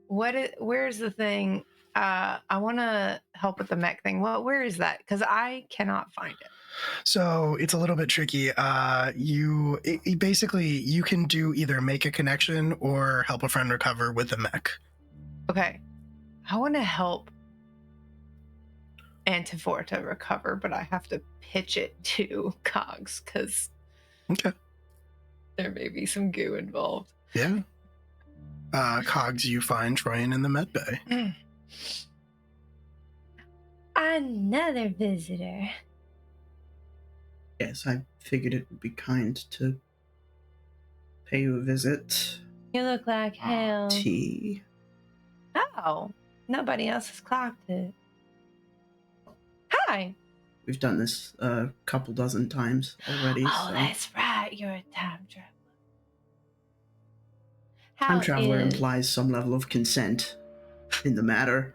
Where's the thing? I want to help with the mech thing. Well, where is that? Because I cannot find it. So it's a little bit tricky. Basically, you can do either make a connection or help a friend recover with a mech. Okay, I want to help Antivorta recover, but I have to pitch it to Cogs because Okay. there may be some goo involved. Yeah. Cogs, you find Troyan in the med bay. Another visitor. Yes, I figured it would be kind to pay you a visit. You look like hell. Tea. Oh, nobody else has clocked it. Hi. We've done this a couple dozen times already. Oh, so. that's right. You're a time traveler. Time traveler implies some level of consent in the matter.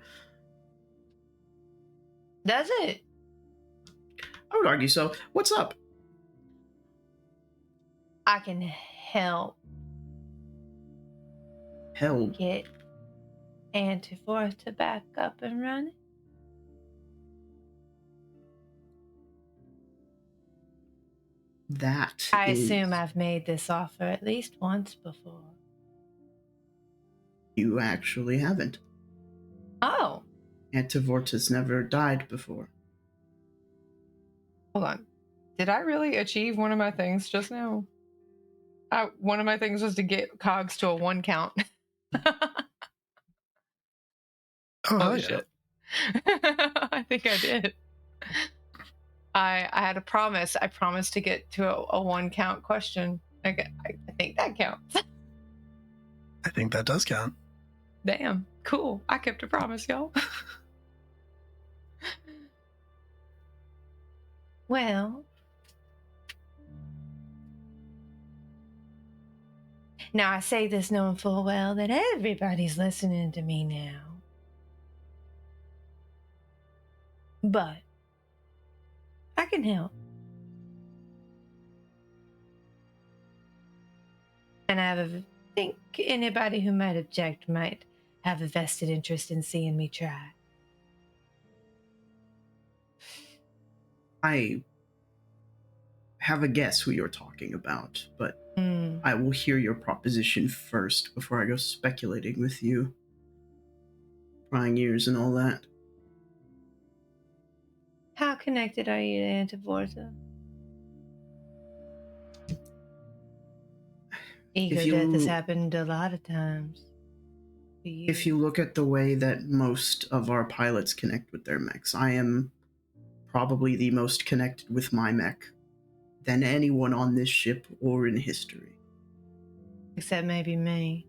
Does it? I would argue so. What's up? I can help Help. get Antivorta back up and running. That I is- assume I've made this offer at least once before. You actually haven't. Oh, Antivorta's never died before. hold on. Did I really achieve one of my things just now? One of my things was to get Cogs to a 1 count. Oh, yeah. Shit. I think I did. I had a promise. I promised to get to a 1 count question. I think that counts. I think that does count. Damn. Cool. I kept a promise, y'all. Well. Now I say this knowing full well that everybody's listening to me now. But I can help. And I think anybody who might object might have a vested interest in seeing me try. I have a guess who you're talking about, but I will hear your proposition first before I go speculating with you. Prying ears and all that. How connected are you to Antivorta? Ego death has happened a lot of times. If you look at the way that most of our pilots connect with their mechs, I am probably the most connected with my mech than anyone on this ship or in history. Except maybe me.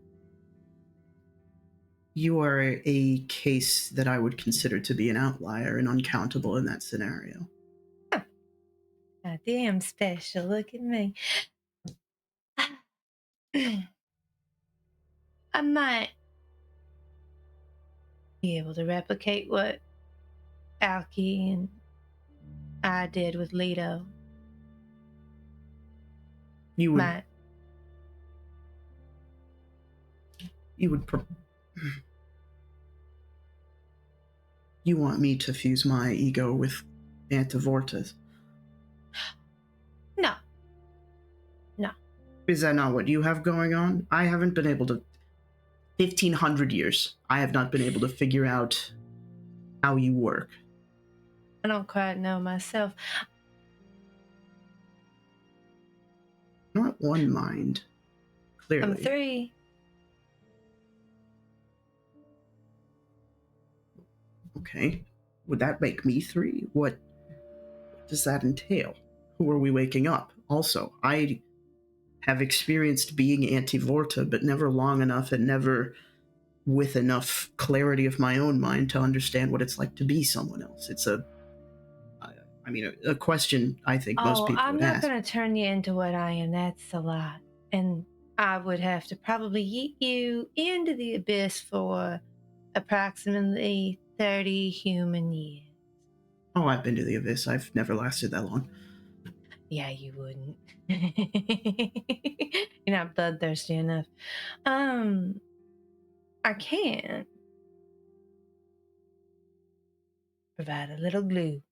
You are a case that I would consider to be an outlier and uncountable in that scenario. God damn special. Look at me. I might be able to replicate what Alki and I did with Leto. You would. Might. You would. You want me to fuse my ego with Antivorta's? No. Is that not what you have going on? I haven't been able to. 1,500 years. I have not been able to figure out how you work. I don't quite know myself. Not one mind. Clearly. I'm 3. Okay. Would that make me 3? What does that entail? Who are we waking up? Also, I have experienced being Antivorta, but never long enough and never with enough clarity of my own mind to understand what it's like to be someone else. It's a question I think most people I'm would not ask. going to turn you into what I am. That's a lot. And I would have to probably yeet you into the abyss for approximately 30 human years. Oh, I've been to the abyss. I've never lasted that long. Yeah, you wouldn't. You're not bloodthirsty enough. I can provide a little glue.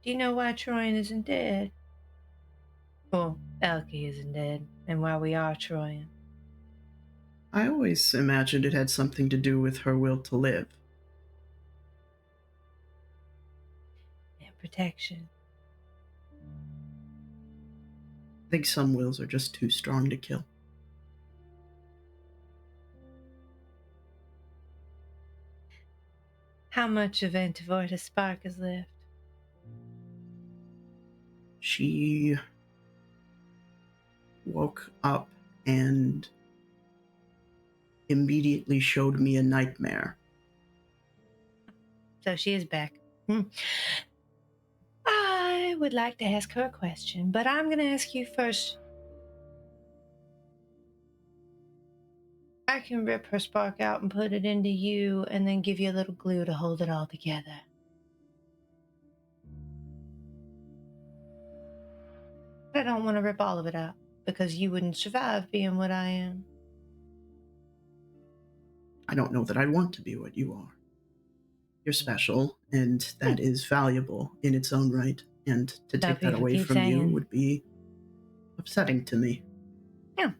Do you know why Troyan isn't dead? Well, Elke isn't dead, and why we are Troyan. I always imagined it had something to do with her will to live. And protection. I think some wills are just too strong to kill. How much of Antivorta's spark is left? She woke up and immediately showed me a nightmare. So she is back. I would like to ask her a question, but I'm going to ask you first. I can rip her spark out and put it into you and then give you a little glue to hold it all together. But I don't want to rip all of it out because you wouldn't survive being what I am. I don't know that I'd want to be what you are. You're special, and that is valuable in its own right. And to take that away from you would be upsetting to me. Yeah.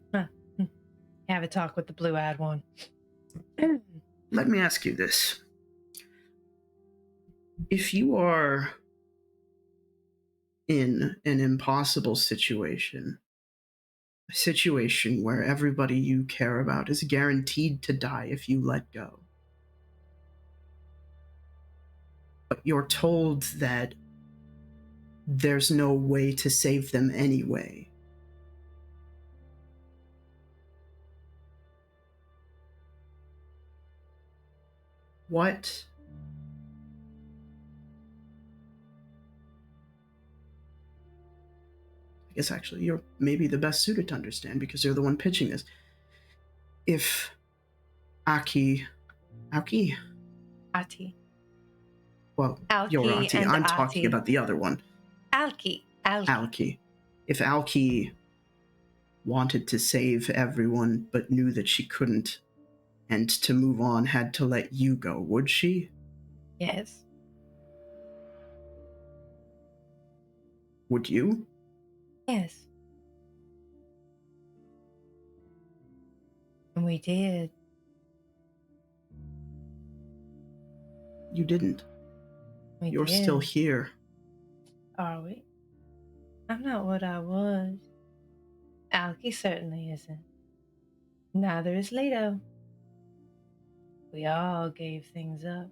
Have a talk with the blue-eyed one. Let me ask you this. If you are in an impossible situation, a situation where everybody you care about is guaranteed to die if you let go, but you're told that there's no way to save them anyway, what? I guess actually you're maybe the best suited to understand because you're the one pitching this. If Ati. Well, Alki you're Ati. and I'm Ati. talking about the other one. Alki. If Alki wanted to save everyone but knew that she couldn't and to move on had to let you go, would she? Yes. Would you? Yes. And we did. You didn't. We You're did. still here. Are we? I'm not what I was. Alki certainly isn't. Neither is Leto. We all gave things up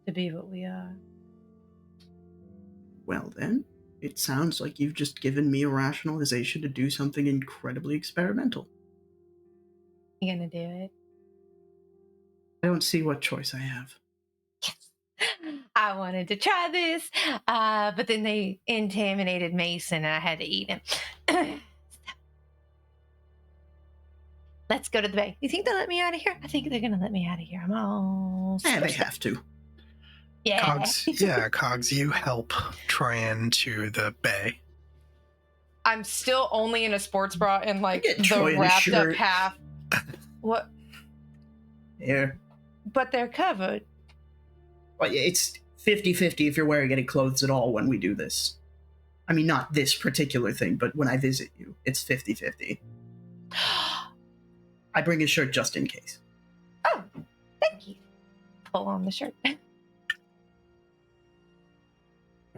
to be what we are. Well, then, it sounds like you've just given me a rationalization to do something incredibly experimental. You gonna do it? I don't see what choice I have. I wanted to try this, but then they contaminated Mason and I had to eat him. Let's go to the bay. You think they'll let me out of here? I think they're gonna let me out of here. I'm all They have to. Yeah. Cogs, you help Troyan to the bay. I'm still only in a sports bra and like Get the Troy in a wrapped up shirt. half. What? Here. But they're covered. Well, yeah, it's 50-50 if you're wearing any clothes at all when we do this. I mean, not this particular thing, but when I visit you, it's 50-50. I bring a shirt just in case. Oh, thank you. Pull on the shirt.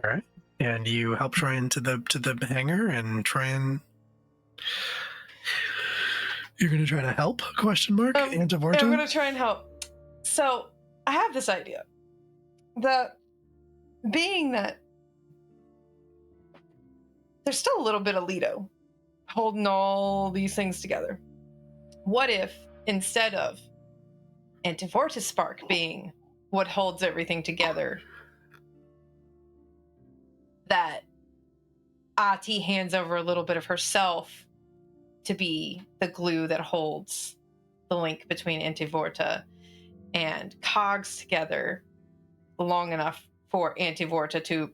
All right. And you help Troyan to the hangar, and Troyan, you're gonna try to help? Question mark. Antivorta? I'm gonna try and help. So I have this idea that being that there's still a little bit of Leto holding all these things together. What if instead of Antivorta Spark being what holds everything together, that Ati hands over a little bit of herself to be the glue that holds the link between Antivorta and Cogs together long enough for Antivorta to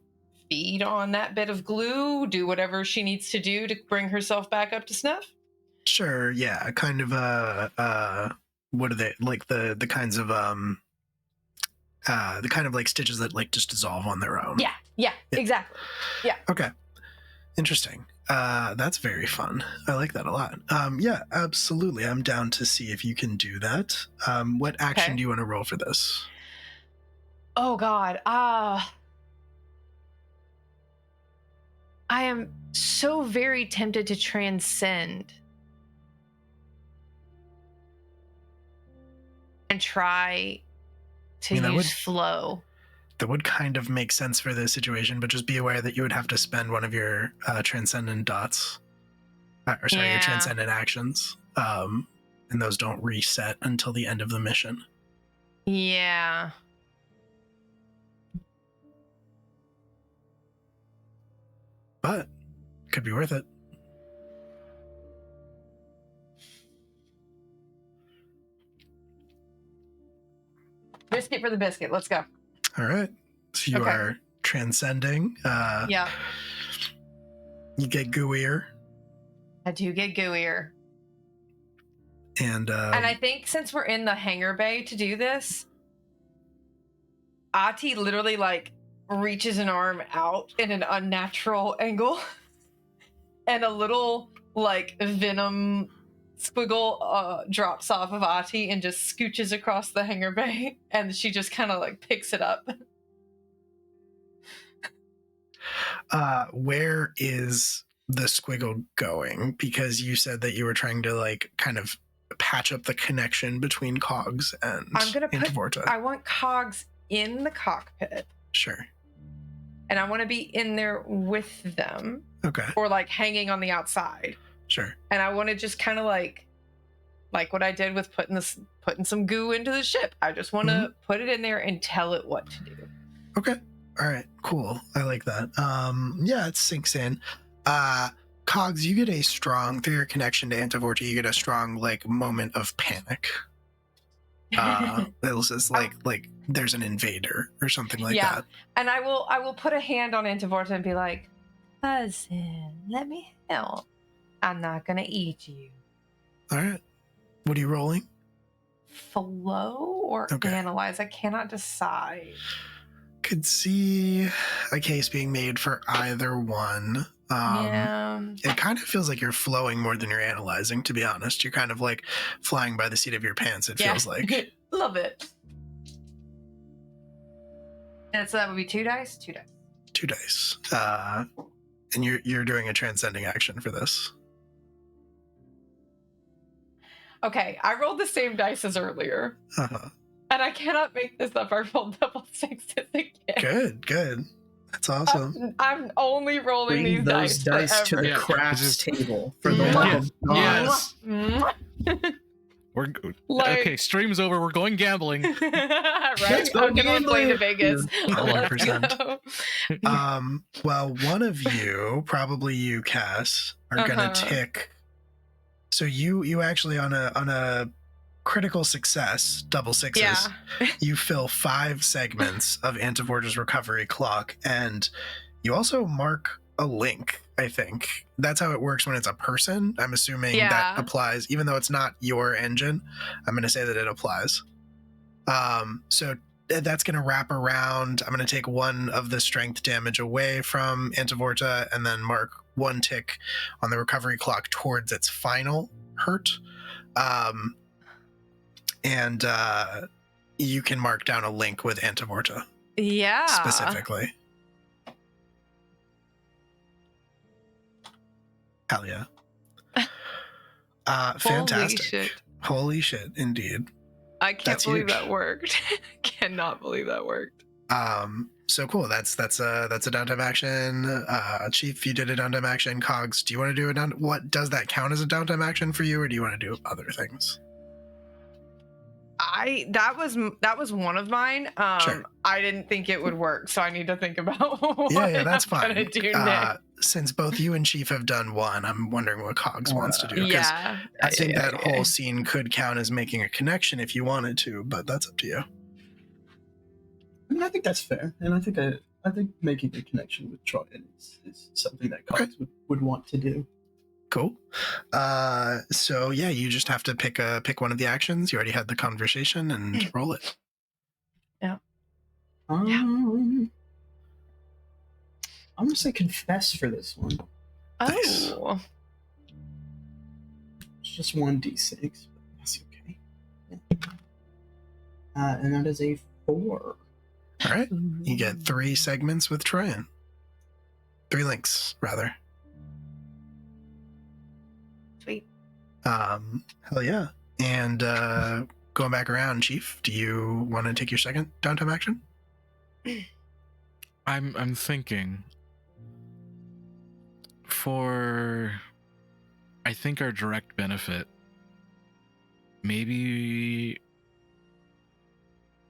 feed on that bit of glue, do whatever she needs to do to bring herself back up to snuff? Sure, yeah. Kind of what are they, like the kinds of the kind of like stitches that like just dissolve on their own. Yeah, exactly. Yeah. Okay. Interesting. That's very fun. I like that a lot. Yeah, absolutely. I'm down to see if you can do that. What action Okay. do you want to roll for this? Oh God. I am so very tempted to transcend and try to use flow. That would kind of make sense for this situation, but just be aware that you would have to spend one of your transcendent dots. Your transcendent actions. And those don't reset until the end of the mission. Yeah. But could be worth it. Biscuit for the biscuit. Let's go. All right. So you are transcending. Yeah. You get gooier. I do get gooier. And I think since we're in the hangar bay to do this, Ati literally like reaches an arm out in an unnatural angle and a little like venom squiggle drops off of Ati and just scooches across the hangar bay, and she just kind of like picks it up. Where is the squiggle going? Because you said that you were trying to like kind of patch up the connection between Cogs and Antivorta. I want Cogs in the cockpit. Sure. And I want to be in there with them. Okay. Or like hanging on the outside. Sure. And I want to just kind of like what I did with putting some goo into the ship. I just want to put it in there and tell it what to do. Okay. All right. Cool. I like that. Yeah, it sinks in. Cogs, you get a strong, through your connection to Antivorta, you get a strong like moment of panic. It's just like there's an invader or something like that. And I will put a hand on Antivorta and be like, cousin, let me help. I'm not gonna eat you. All right. What are you rolling? Flow or analyze? I cannot decide. Could see a case being made for either one. It kind of feels like you're flowing more than you're analyzing, to be honest. You're kind of like flying by the seat of your pants, it feels like. Love it. And so that would be 2 dice? 2 dice. 2 dice. And you're doing a transcending action for this. Okay, I rolled the same dice as earlier, Uh-huh. and I cannot make this up. I rolled double sixes again. Good. That's awesome. I'm only rolling Bring these those dice to forever. the Yeah, crafts just- table for the love of God. Yes. Mwah. We're Like- okay. Stream's over. We're going gambling. Right? Let's go I'm gonna play to gambling. Vegas. 100%. Let's go. Well, one of you, probably you, Cass, are gonna tick. So you actually on a critical success, double sixes, Yeah. you fill 5 segments of Antivorta's recovery clock, and you also mark a link. I think that's how it works when it's a person. I'm assuming that Yeah. applies, even though it's not your engine. I'm going to say that it applies. So that's going to wrap around. I'm going to take 1 of the strength damage away from Antivorta and then mark 1 tick on the recovery clock towards its final hurt. And you can mark down a link with Antivorta Yeah. specifically. Hell yeah. Fantastic. Holy shit, indeed. I can't That's believe huge. that worked. Cannot believe that worked. So cool. That's a downtime action. Chief, you did a downtime action. Cogs, do you want to do a down? What does that count as a downtime action for you, or do you want to do other things? That was one of mine. Sure. I didn't think it would work, so I need to think about what Yeah, that's I'm fine. gonna do next. Since both you and Chief have done one, I'm wondering what Cogs wants to do. 'Cause Yeah. I think Yeah, that yeah. whole scene could count as making a connection if you wanted to, but that's up to you. I mean, I think that's fair, and I think making a connection with Troy is something that Cox would want to do. Cool. So yeah, you just have to pick one of the actions. You already had the conversation and roll it. I'm gonna say confess for this one. Nice. Oh. It's just 1d6, but that's okay. And that is a 4. All right. You get 3 segments with Troyan. 3 links, rather. Sweet. Hell yeah. And going back around, Chief, do you want to take your second downtime action? I'm thinking for I think our direct benefit, maybe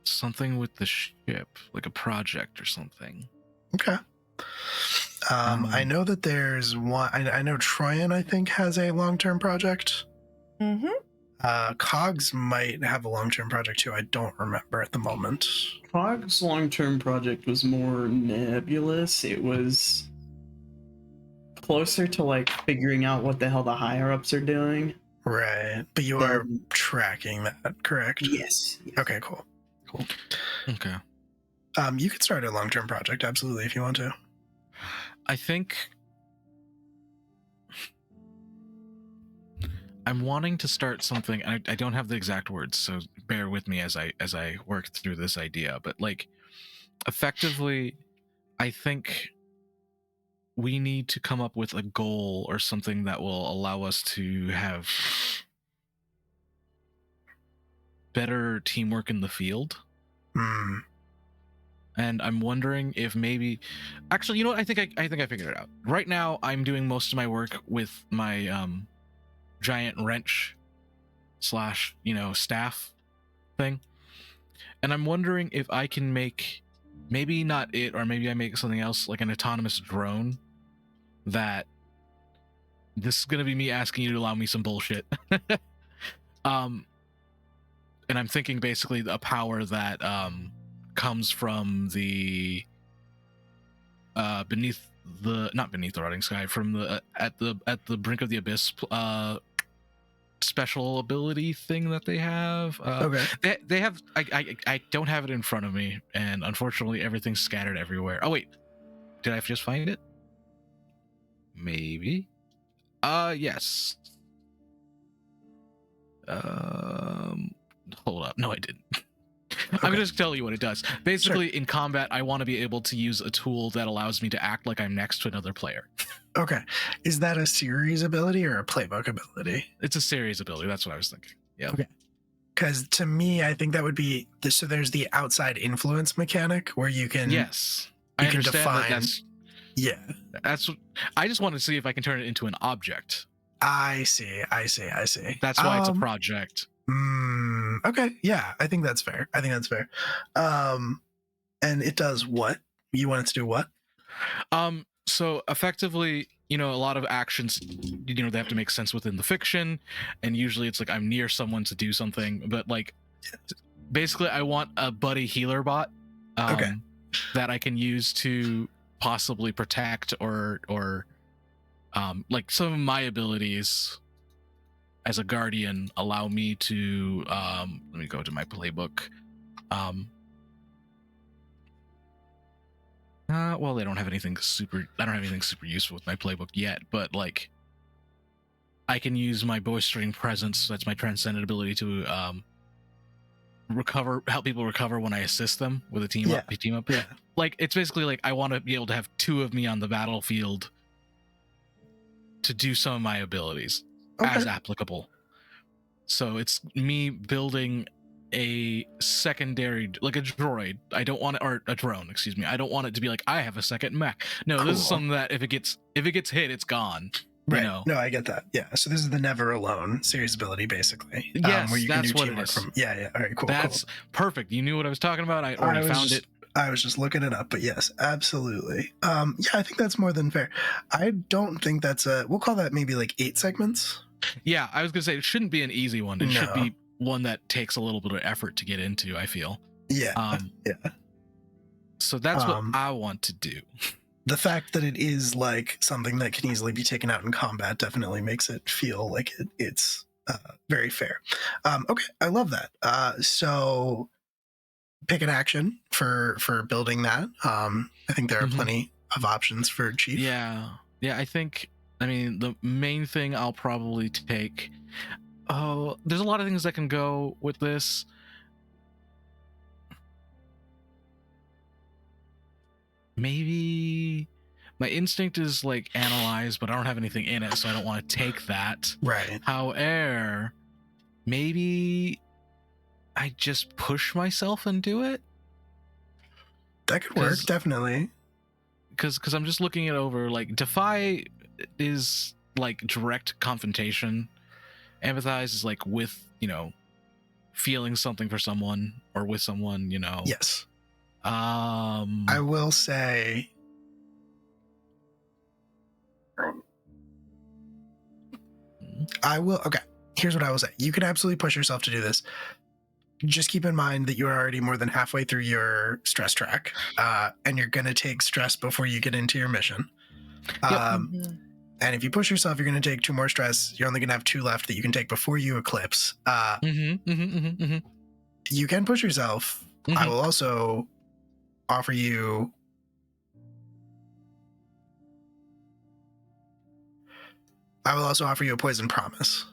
something with the ship, like a project or something. Okay. I know that there's one. I know Troyan, I think, has a long-term project. Mm-hmm. Cogs might have a long-term project too. I don't remember at the moment. Cog's long-term project was more nebulous. It was closer to like figuring out what the hell the higher-ups are doing. Right. But you are than- tracking that, correct? Yes. Okay, cool. Okay. You could start a long-term project, absolutely, if you want to. I think I'm wanting to start something. I don't have the exact words, so bear with me as I work through this idea. But like, effectively, I think we need to come up with a goal or something that will allow us to have better teamwork in the field. Hmm. And I'm wondering if maybe, actually, you know what? I think I figured it out. Right now, I'm doing most of my work with my giant wrench / staff thing, and I'm wondering if I can make, maybe not it, or maybe I make something else, like an autonomous drone. That this is gonna be me asking you to allow me some bullshit. And I'm thinking basically a power that comes from the not beneath the rotting sky, from the at the brink of the abyss special ability thing that they have. Okay. They have. I don't have it in front of me, and unfortunately everything's scattered everywhere. Oh wait, did I just find it? Maybe. Yes. Hold up. No, I didn't. I'm Okay. gonna just tell you what it does. Basically, in combat, I want to be able to use a tool that allows me to act like I'm next to another player. Okay. Is that a series ability or a playbook ability? It's a series ability. That's what I was thinking. Yeah. Okay. Because to me, I think that would be so. There's the outside influence mechanic where you can Yes, you I can understand define. that. That's. I just want to see if I can turn it into an object. I see. That's why it's a project. Okay. Yeah, I think that's fair. And it does what? You want it to do what? So effectively, a lot of actions, they have to make sense within the fiction, and usually it's like I'm near someone to do something, but like basically I want a buddy healer bot that I can use to possibly protect or like some of my abilities as a guardian allow me to let me go to my playbook. Well, they don't have anything super. I don't have anything super useful with my playbook yet, but like, I can use my bowstring presence. That's my transcendent ability to help people recover when I assist them with a team up. Yeah. Like, it's basically like I want to be able to have two of me on the battlefield to do some of my abilities as applicable. So it's me building a secondary, like a droid. I don't want it, or a drone, excuse me. I don't want it to be like I have a second mech. No, this is something that if it gets hit, it's gone. Right. No, I get that. Yeah. So this is the Never Alone series ability, basically. Yes, where you that's can do what it is. Yeah. All right. Cool. That's perfect. You knew what I was talking about. I already found it. I was just looking it up, but yes, absolutely. Yeah, I think that's more than fair. I don't think that's we'll call that maybe like 8 segments. Yeah, I was gonna say it shouldn't be an easy one. It should be one that takes a little bit of effort to get into, I feel. Yeah. So that's what I want to do. The fact that it is like something that can easily be taken out in combat definitely makes it feel like it's very fair. Okay, I love that. So pick an action for building that. I think there are plenty of options for Chief. Yeah, I mean, the main thing I'll probably take... Oh, there's a lot of things that can go with this. Maybe my instinct is like analyze, but I don't have anything in it, so I don't want to take that. Right. However, maybe I just push myself and do it. That could work, definitely. Because I'm just looking it over. Like, Defy is like direct confrontation. Empathize is like with, feeling something for someone or with someone, Yes. I will say okay, here's what I will say. You can absolutely push yourself to do this. Just keep in mind that you're already more than halfway through your stress track, and you're going to take stress before you get into your mission. And if you push yourself, you're going to take 2 more stress. You're only going to have 2 left that you can take before you eclipse. You can push yourself. I will also offer you... a poison promise.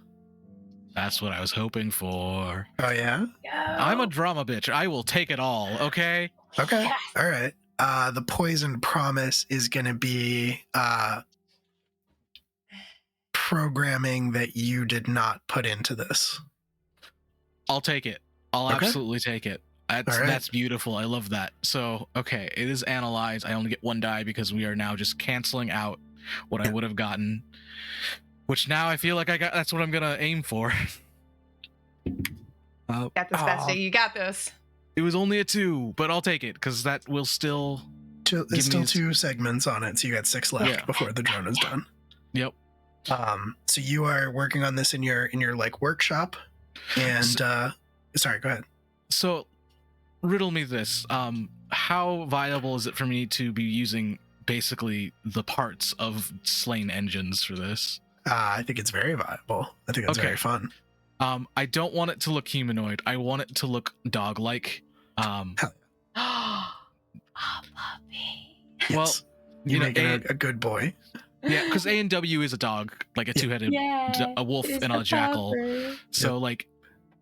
That's what I was hoping for. Oh, yeah? I'm a drama bitch. I will take it all, okay? Okay. Yes. All right. The poison promise is going to be... programming that you did not put into this. I'll take it. I'll absolutely take it. That's beautiful. I love that. So, okay, it is analyze. I only get 1 die because we are now just canceling out what I would have gotten, which now I feel like that's what I'm gonna aim for. Got this, Bestie. You got this. It was only a 2, but I'll take it because that will still. There's still 2 segments on it, so you got 6 left before the drone is done. Yep. So you are working on this in your like workshop, and sorry, go ahead. So riddle me this. How viable is it for me to be using basically the parts of slain engines for this? I think it's very viable. I think that's very fun. I don't want it to look humanoid. I want it to look dog-like. Puppy. Yes. Well, you make it a good boy. Yeah, because A&W is a dog, like a 2-headed, a wolf and a jackal. So, like,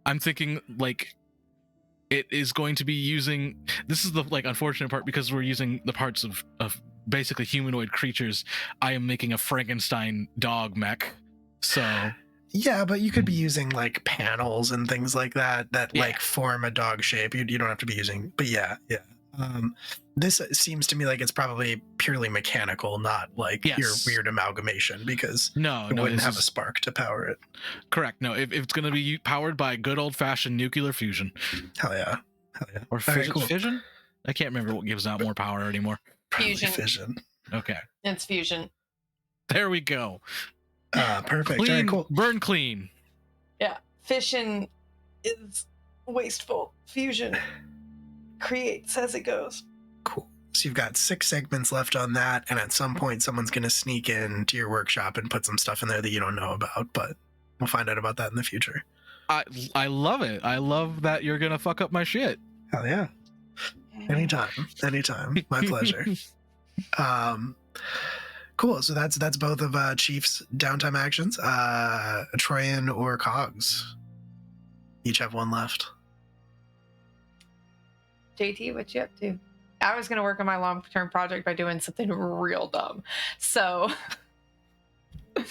I'm thinking, like, it is going to be using... This is the, like, unfortunate part, because we're using the parts of basically humanoid creatures, I am making a Frankenstein dog mech. So Yeah, but you could be using like panels and things like that Yeah. like form a dog shape. You don't have to be using, but yeah. This seems to me like it's probably purely mechanical, not like your Yes. weird amalgamation, because no, it wouldn't this have a is spark to power it. correct. No, if it's going to be powered by good old fashioned nuclear fusion Hell yeah. or All right, fission. cool. Fission? I can't remember what gives out more power anymore. Probably Fusion. fission. Okay, It's fusion. there we go. Perfect. Clean, All right, cool. burn clean. Yeah. Fission is wasteful. Fusion creates as it goes. Cool. So you've got 6 segments left on that, and at some point someone's going to sneak into your workshop and put some stuff in there that you don't know about, but we'll find out about that in the future. I love it. I love that you're gonna fuck up my shit. Hell yeah. Anytime. My pleasure. Cool. So that's both of Chief's downtime actions. Troyan or Cogs each have 1 left. JT, what you up to? I was going to work on my long-term project by doing something real dumb. So, I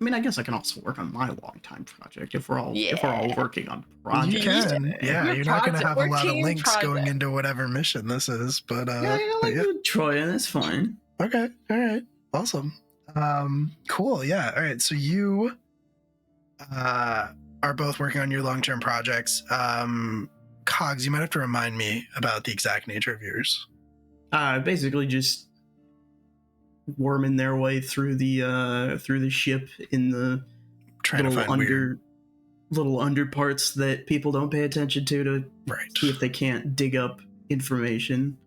mean, I guess I can also work on my long-time project if we're all working on You projects. can. Yeah, Your you're not going to project- have a we're lot of team links going project. into whatever mission this is, but Yeah, but yeah. Troy, that's fine. Okay. All right. Awesome. Cool. Yeah. All right. So you are both working on your long-term projects. Cogs, you might have to remind me about the exact nature of yours. Basically just worming their way through the ship in the Trying to find weird. little under parts that people don't pay attention to Right. see if they can't dig up information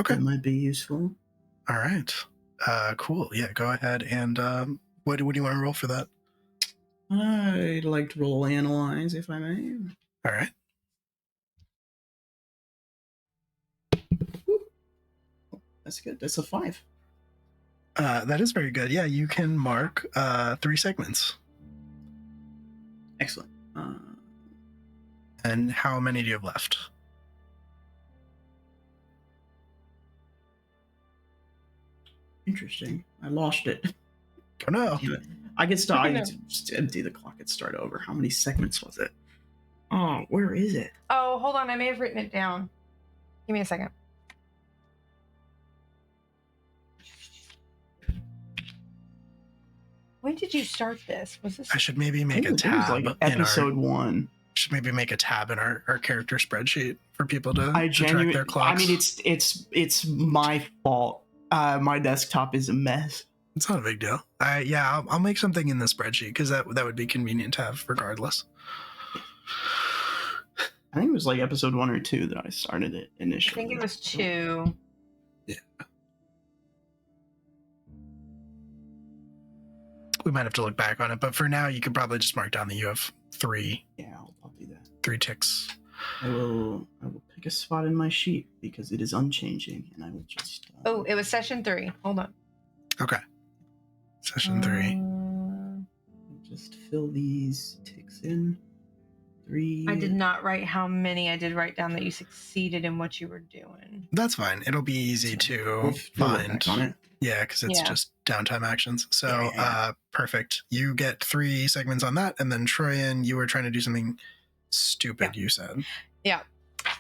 Okay. that might be useful. All right. Cool. Yeah. Go ahead and what do you want to roll for that? I'd like to roll analyze if I may. All right. That's good. That's a 5. That is very good. Yeah, you can mark 3 segments. Excellent. And how many do you have left? Interesting. I lost it. Oh no. Damn it. I get to just empty the clock and start over. How many segments was it? Oh, where is it? oh, hold on. I may have written it down. Give me a second. When did you start this? Was this? I should maybe make a It was tab like in episode our 1. should maybe make a tab in our character spreadsheet for people to I track genuinely. their clocks. I mean, it's my fault. My desktop is a mess. It's not a big deal. I'll make something in the spreadsheet because that would be convenient to have regardless. I think it was like episode 1 or 2 that I started it I initially. think it was 2. We might have to look back on it, but for now, you could probably just mark down that you have 3 Yeah, I'll do that. 3 ticks. I will pick a spot in my sheet because it is unchanging, and I will just. Oh, it was session 3. Hold on. Okay. Session 3. Just fill these ticks in. 3. I did not write how many. I did write down that you succeeded in what you were doing. That's fine. It'll be easy to We'll look find. back on it. Yeah, because it's Yeah. just downtime actions. So, Yeah. Perfect. You get 3 segments on that, and then Troyan, you were trying to do something stupid. You said.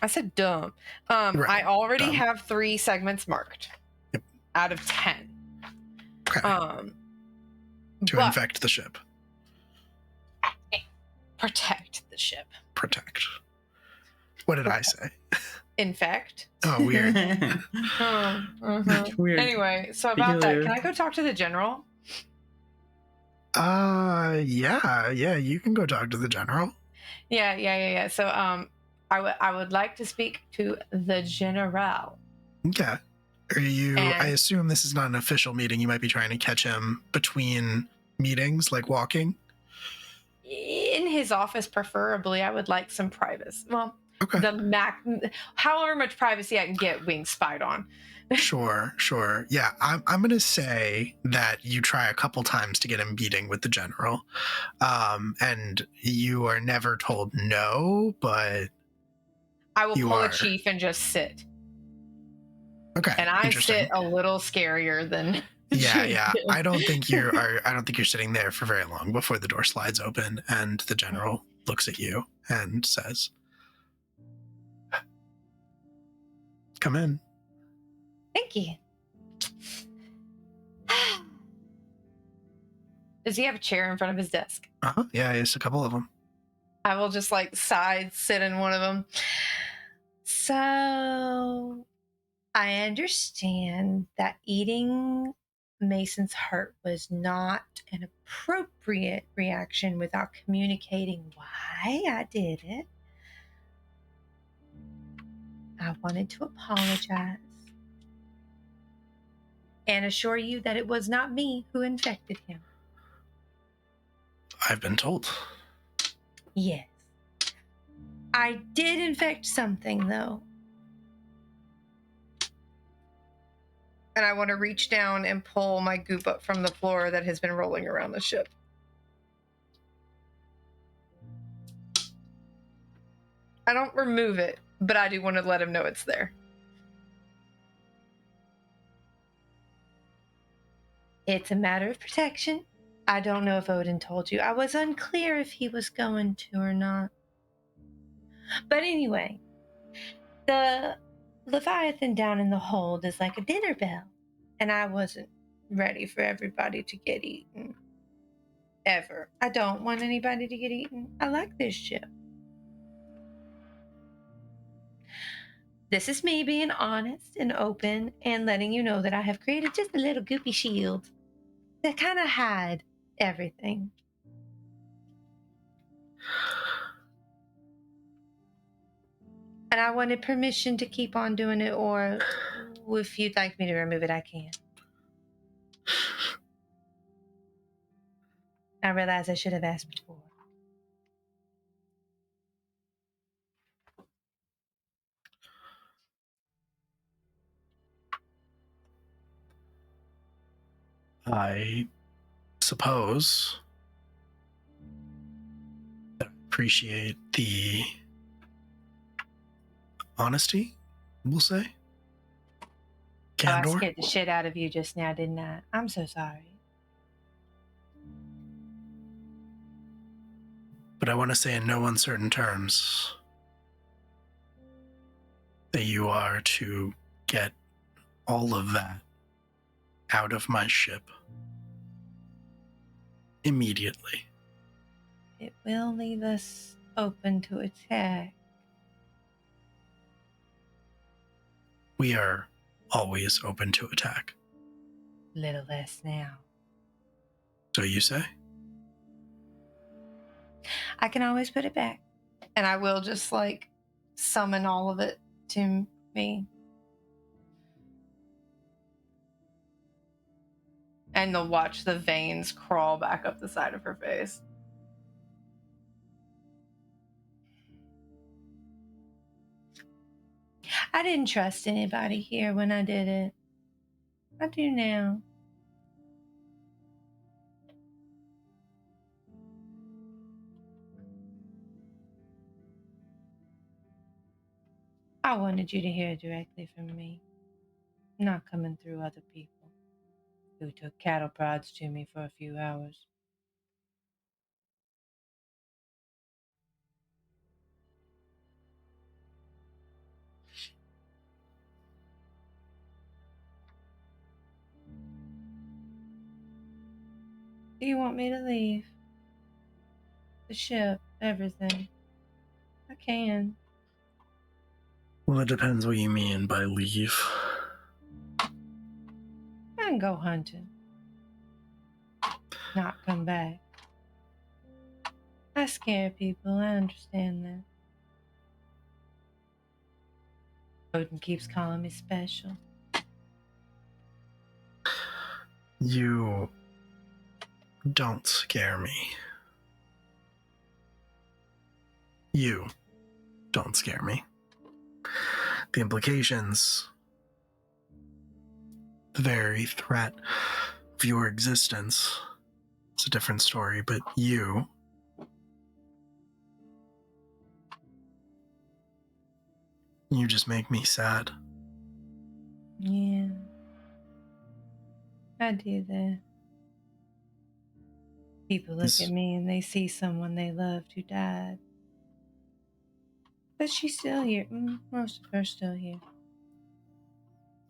I said dumb. Right, I already dumb. have 3 segments marked. Yep. Out of 10. Okay. To but infect the ship, protect the ship. protect. What did I say? Infect. Oh, weird. Weird. Anyway, so about that, Peculiar. can I go talk to the general? Yeah. You can go talk to the general. Yeah. So I would like to speak to the general. Okay. Are you? And- I assume this is not an official meeting. You might be trying to catch him between meetings, like walking. In his office, preferably. I would like some privacy. Well, Okay. however much privacy I can get being spied on. Sure. Yeah, I'm gonna say that you try a couple times to get a meeting with the general, and you are never told no, but I will You pull are. a chief and just sit. Okay, And I interesting. sit a little scarier than Yeah, Jake yeah. did. I don't think you're sitting there for very long before the door slides open and the general looks at you and says, "Come in." Thank you. Does he have a chair in front of his desk? Uh-huh. Yeah, it's a couple of them. I will just like side sit in one of them. So I understand that eating Mason's heart was not an appropriate reaction without communicating why I did it. I wanted to apologize and assure you that it was not me who infected him. I've been told. Yes. I did infect something, though. And I want to reach down and pull my goop up from the floor that has been rolling around the ship. I don't remove it, but I do want to let him know it's there. It's a matter of protection. I don't know if Odin told you. I was unclear if he was going to or not. But anyway, the Leviathan down in the hold is like a dinner bell, and I wasn't ready for everybody to get eaten. Ever. I don't want anybody to get eaten. I like this ship. This is me being honest and open and letting you know that I have created just a little goopy shield that kind of hide everything. And I wanted permission to keep on doing it, or if you'd like me to remove it, I can. I realize I should have asked before. I suppose I appreciate the honesty, we'll say. Oh, I Candor. scared the shit out of you just now, didn't I? I'm so sorry. But I want to say in no uncertain terms that you are to get all of that out of my ship immediately. It will leave us open to attack. We are always open to attack. Little less now. So you say? I can always put it back. And I will just like summon all of it to me. And they'll watch the veins crawl back up the side of her face. I didn't trust anybody here when I did it. I do now. I wanted you to hear directly from me, not coming through other people who took cattle prods to me for a few hours. Do you want me to leave? The ship, everything. I can. Well, it depends what you mean by leave. I can go hunting. Not come back. I scare people, I understand that. Odin keeps calling me special. You don't scare me. You don't scare me. The implications, the very threat of your existence, it's a different story, but you just make me sad. Yeah. I do that. People look at me and they see someone they loved who died. But she's still here. Most of her's still here.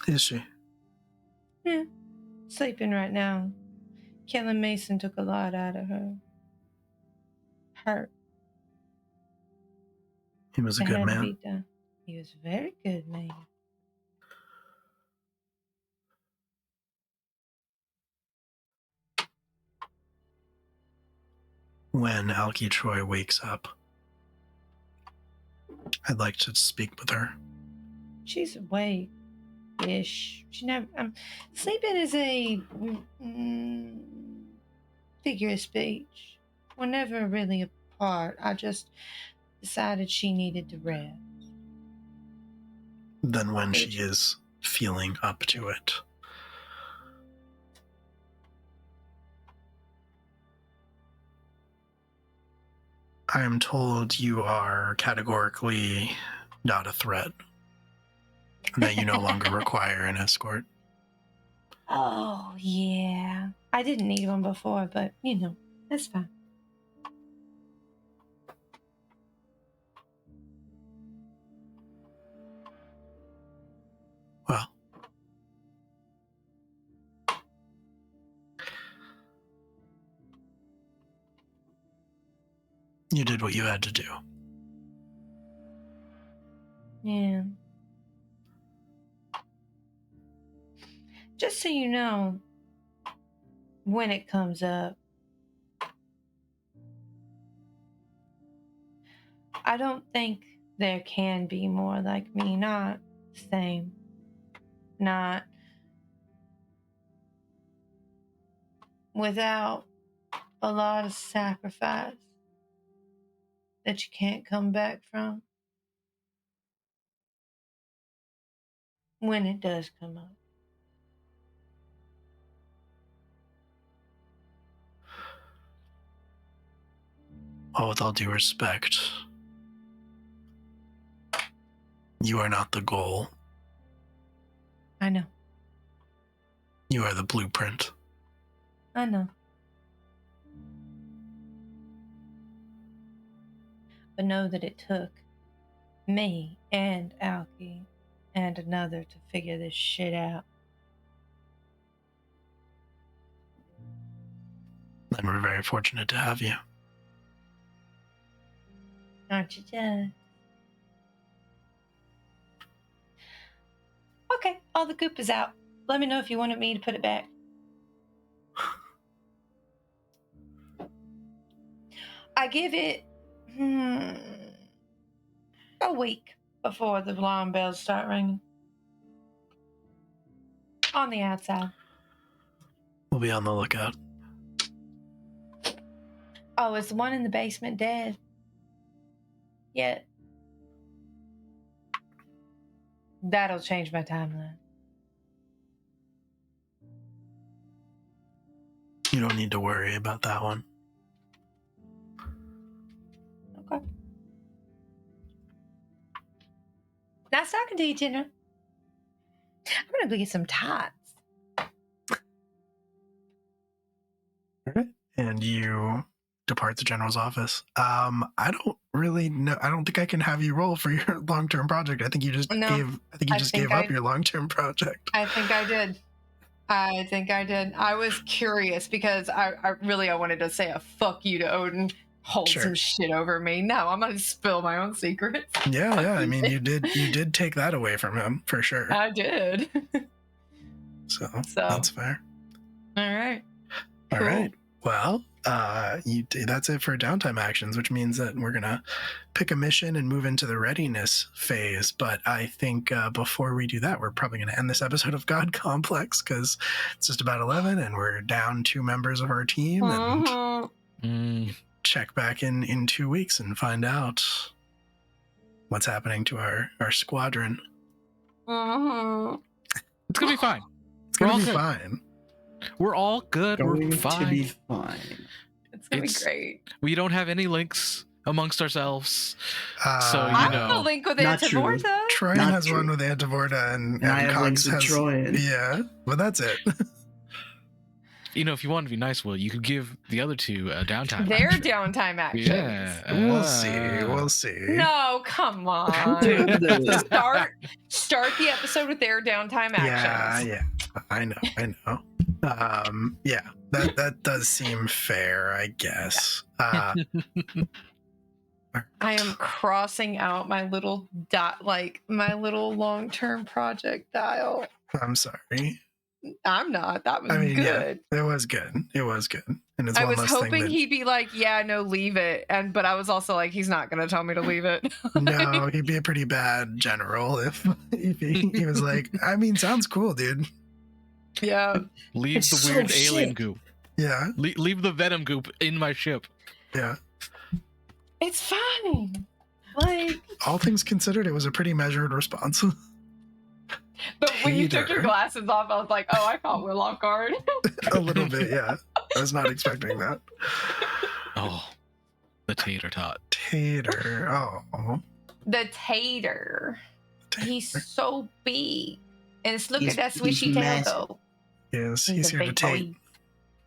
Is she? Yeah. Sleeping right now. Killing Mason took a lot out of her. Hurt. He was a It good had to man. be done. He was a very good man. When Alki Troy wakes up, I'd like to speak with her. She's awake. Ish. She never. Sleeping is a figure of speech. We're never really apart. I just decided she needed to rest. Then when she is feeling up to it. I am told you are categorically not a threat, and that you no longer require an escort. Oh, yeah. I didn't need one before, but, that's fine. Well, you did what you had to do. Yeah. Just so you know, when it comes up, I don't think there can be more like me. Not the same. Not without a lot of sacrifice that you can't come back from when it does come up. Well, with all due respect, you are not the goal. I know. You are the blueprint. I know. But know that it took me and Alki and another to figure this shit out. And we're very fortunate to have you. Aren't you just? Okay, all the goop is out. Let me know if you wanted me to put it back. I give it a week before the alarm bells start ringing. On the outside. We'll be on the lookout. Oh, is the one in the basement dead? Yet. That'll change my timeline. You don't need to worry about that one. Okay. Nice talking to you, Jenna. I'm gonna go get some tots. All right. And you depart the general's office. I don't really know. I don't think I can have you roll for your long-term project. I think you just gave up your long-term project. I think I did. I was curious because I wanted to say a fuck you to Odin. Hold some shit over me. No, I'm gonna spill my own secrets. Yeah. I mean, you did take that away from him for sure. I did. So that's fair. All right. All right. Well, that's it for downtime actions, which means that we're gonna pick a mission and move into the readiness phase. But I think before we do that, we're probably gonna end this episode of God Complex because it's just about 11, and we're down 2 members of our team, and check back in 2 weeks and find out what's happening to our squadron. It's gonna be fine. It's gonna be fine. We're all good. We're fine. To be fine. It's gonna be great. We don't have any links amongst ourselves. Uh, So, I you have a know. link with Not true. Antivorta. Troyan Not has true. one with Antivorta, and I have Cogs links with has Troyan. Yeah, but that's it. You know, if you want to be nice, Will, you could give the other two a downtime. Their action. downtime actions. Yeah. We'll see. We'll see. No, come on. Start the episode with their downtime actions. Yeah. I know. Yeah, that does seem fair, I guess. I am crossing out my little dot, like my little long-term project dial. I'm sorry. I'm not. That was I mean, good. yeah, it was good. And it's I one was less hoping thing that, he'd be like, "Yeah, no, leave it," but I was also like, "He's not gonna tell me to leave it." No, he'd be a pretty bad general if he was like, I mean, sounds cool, dude. Yeah. Leave It's the so weird alien sick. goop. Yeah, Leave the venom goop in my ship. yeah. It's fine. Like, All things considered, it was a pretty measured response. but when you took your Tater. glasses off, I was like, "Oh, I caught Will off guard." A little bit, yeah. I was not expecting that. Oh, the tater tot. Tater. Oh. The tater. He's so big. And look He's- at that swishy he's tail, massive. though. Yes, he's a here to big tate. boy.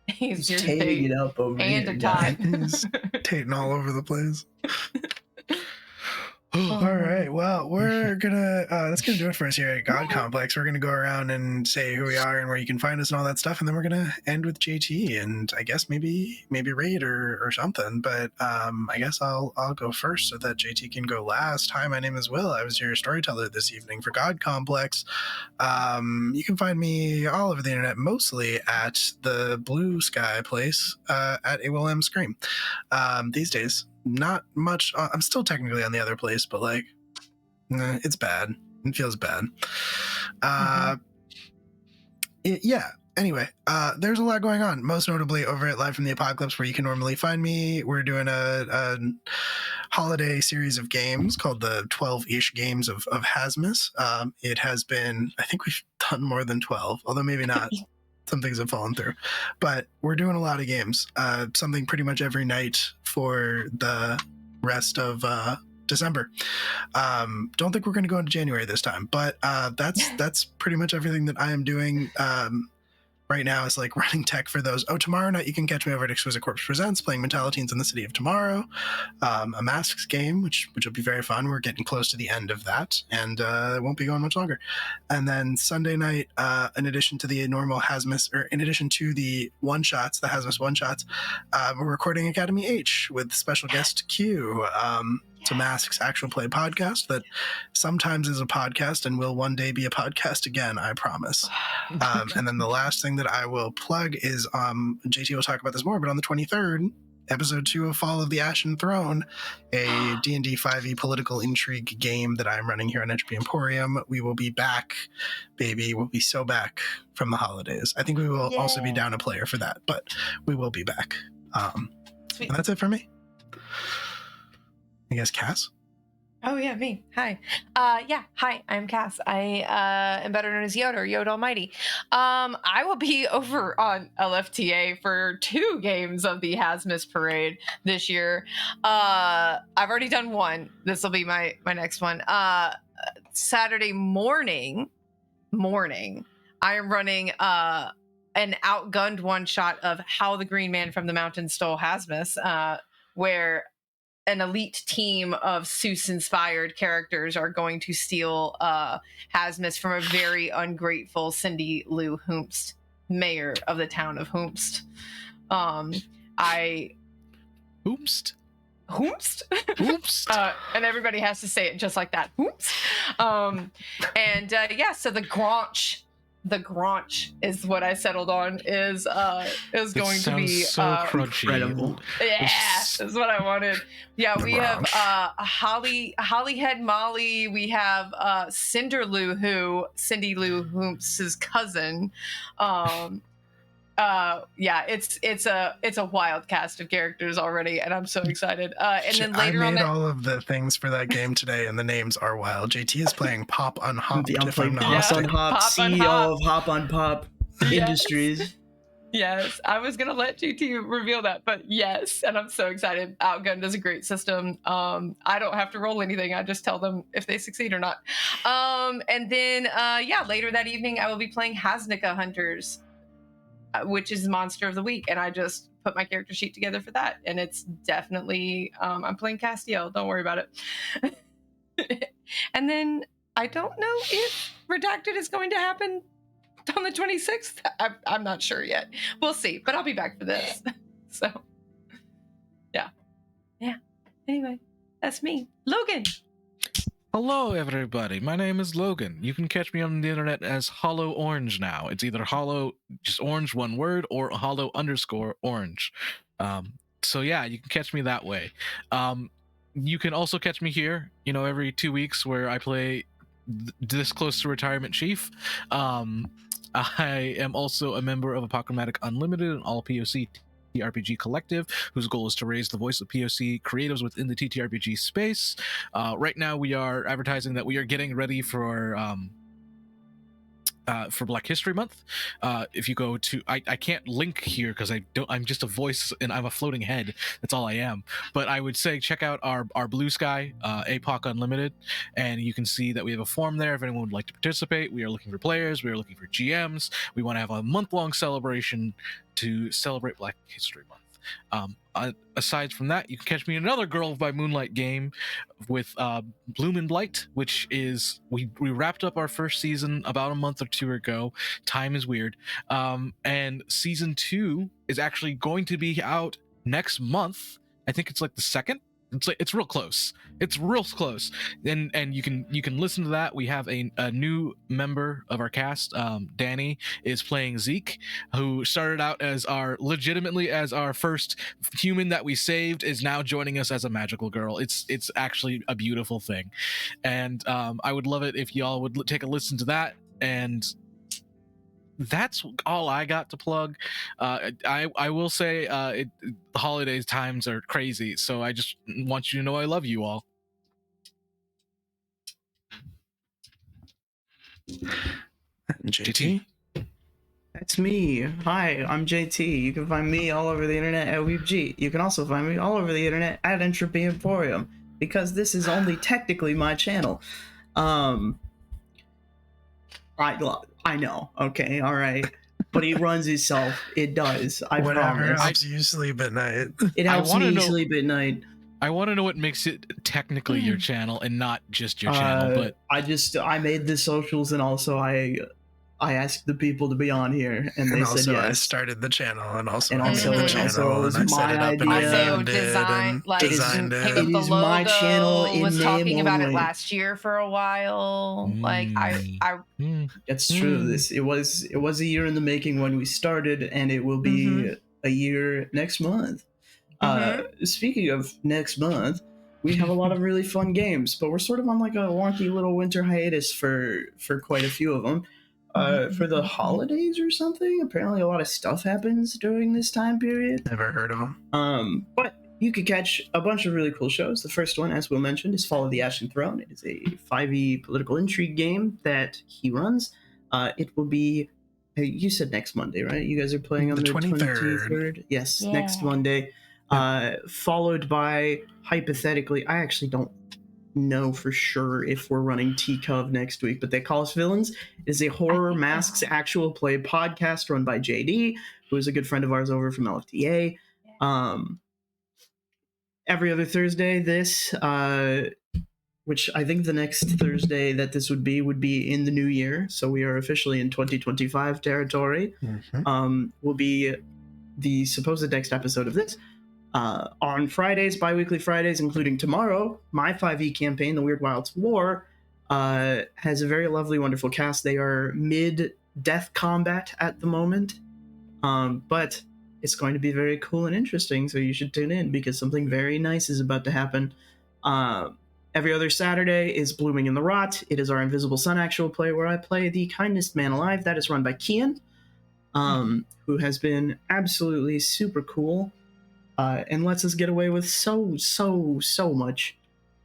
He's here to Tating tate. it up over And here, a guys. tot. He's tating all over the place. Oh, All right. Well, we're gonna that's gonna do it for us here at God Complex. We're gonna go around and say who we are and where you can find us and all that stuff, and then we're gonna end with JT and I guess maybe raid or something. But I guess I'll go first so that JT can go last. Hi, my name is Will. I was your storyteller this evening for God Complex. You can find me all over the internet, mostly at the Blue Sky place at A Will M Scream. These days, not much. I'm still technically on the other place, but like, it's bad. It feels bad. Yeah. Anyway, there's a lot going on. Most notably over at Live from the Apocalypse, where you can normally find me. We're doing a holiday series of games called the 12-ish Games of Hasmus. It has been, I think we've done more than 12, although maybe not. Some things have fallen through, but we're doing a lot of games, something pretty much every night for the rest of December. Don't think we're going to go into January this time, but that's pretty much everything that I am doing right now. Is like running tech for those. Oh, tomorrow night you can catch me over at Exquisite Corpse Presents playing Mentaliteens in the City of Tomorrow, a Masks game, which will be very fun. We're getting close to the end of that, and it won't be going much longer. And then Sunday night, in addition to the normal Hasmus, or in addition to the one-shots, the Hasmus one-shots, we're recording Academy H with special guest Q. It's a Masks actual play podcast that sometimes is a podcast and will one day be a podcast again, I promise. And then the last thing that I will plug is JT will talk about this more, but on the 23rd, episode 2 of Fall of the Ashen Throne, a D&D 5e political intrigue game that I'm running here on Entropy Emporium. We will be back, baby. We'll be so back from the holidays. I think we will also be down a player for that, but we will be back. Sweet. And that's it for me. I guess Cass? Oh yeah, me. Hi. Hi, I'm Cass. I am better known as Yoda, or Yoda Almighty. I will be over on LFTA for 2 games of the Hasmus Parade this year. I've already done one. This will be my next one. Saturday morning, I am running an outgunned one shot of How the Green Man from the Mountain Stole Hasmus, where an elite team of Seuss-inspired characters are going to steal Hasmus from a very ungrateful Cindy Lou Hoomst, mayor of the town of Hoomst. Oopst. Hoomst? Oops. And everybody has to say it just like that. Hoomst. So the Granch is what I settled on. Is going to be so crunchy. Incredible. Yeah, is what I wanted. Yeah, The we have Granch. Hollyhead Molly. We have Cinder Lou, who Cindy Lou Hoom's cousin. It's a wild cast of characters already, and I'm so excited. And then later I on made that, all of the things for that game today, and the names are wild. JT is playing Pop Unhopped, I'm if I'm playing not Pop Yeah. mistaken. on Hop, Pop on CEO Hop. of Hop on Pop Yes. Industries. Yes, I was gonna let GT reveal that, but yes, and I'm so excited. Outgunned is a great system. I don't have to roll anything. I just tell them if they succeed or not. And then yeah, later that evening I will be playing Hasnika Hunters, which is Monster of the Week, and I just put my character sheet together for that, and it's definitely I'm playing Castiel. Don't worry about it. And then I don't know if Redacted is going to happen on the 26th. I'm not sure yet. We'll see, but I'll be back for this. So, yeah. Anyway, that's me, Logan. Hello, everybody. My name is Logan. You can catch me on the internet as Hollow Orange now. It's either Hollow, just orange, one word, or Hollow_orange. So yeah, you can catch me that way. You can also catch me here, every 2 weeks where I play This Close to Retirement Chief. I am also a member of Apocalyptic Unlimited, an all POC TTRPG collective whose goal is to raise the voice of POC creatives within the TTRPG space. Right now, we are advertising that we are getting ready for Black History Month. If you go to, I can't link here because I'm just a voice and I'm a floating head. That's all I am. But I would say check out our Blue Sky, APOC Unlimited, and you can see that we have a form there if anyone would like to participate. We are looking for players. We are looking for GMs. We want to have a month-long celebration to celebrate Black History Month. Aside from that, you can catch me in another Girl by Moonlight game with Bloom and Blight, which is we wrapped up our first season about a month or two ago. Time is weird, and season 2 is actually going to be out next month. I think it's like the second. It's real close. It's real close. And you can listen to that. We have a new member of our cast. Danny is playing Zeke, who started out as legitimately as our first human that we saved, is now joining us as a magical girl. It's actually a beautiful thing, and I would love it if y'all would take a listen to that. And that's all I got to plug. I will say the holidays times are crazy, so I just want you to know I love you all. JT? That's me. Hi, I'm JT. You can find me all over the internet at WeebG. You can also find me all over the internet at Entropy Emporium, because this is only technically my channel. I know. Okay, all right. But he runs himself. It does. I Whatever promise. helps you sleep at night. It helps me sleep at night. I want to know what makes it technically your channel and not just your channel. But I made the socials, and also I asked the people to be on here, and they said yes. I started the channel, and also and I also, made the channel, it was and I set my it up and idea. found designed it. Came up It the is logo, my channel in was name talking about it only. last year for a while. Like That's true. It was a year in the making when we started, and it will be a year next month. Speaking of next month, we have a lot of really fun games, but we're sort of on like a wonky little winter hiatus for quite a few of them. For the holidays or something, apparently a lot of stuff happens during this time period. Never heard of them. But you could catch a bunch of really cool shows. The first one, as Will mentioned, is Fall of the Ashen Throne. It is a 5e political intrigue game that he runs. It will be, you said next Monday, right? You guys are playing on the 23rd? Yes, Yeah. next Monday. Followed by, hypothetically, I actually don't know for sure if we're running TCOV next week, but They Call Us Villains is a horror masks actual play podcast run by JD, who is a good friend of ours over from LFTA. Every other Thursday, which I think the next Thursday that this would be in the new year, so we are officially in 2025 territory, will be the supposed next episode of this. On Fridays, bi-weekly Fridays, including tomorrow, my 5e campaign, The Weird Wilds War, has a very lovely, wonderful cast. They are mid-death combat at the moment, but it's going to be very cool and interesting, so you should tune in, because something very nice is about to happen. Every other Saturday is Blooming in the Rot. It is our Invisible Sun actual play, where I play the kindest man alive. That is run by Kian, who has been absolutely super cool. And lets us get away with so much.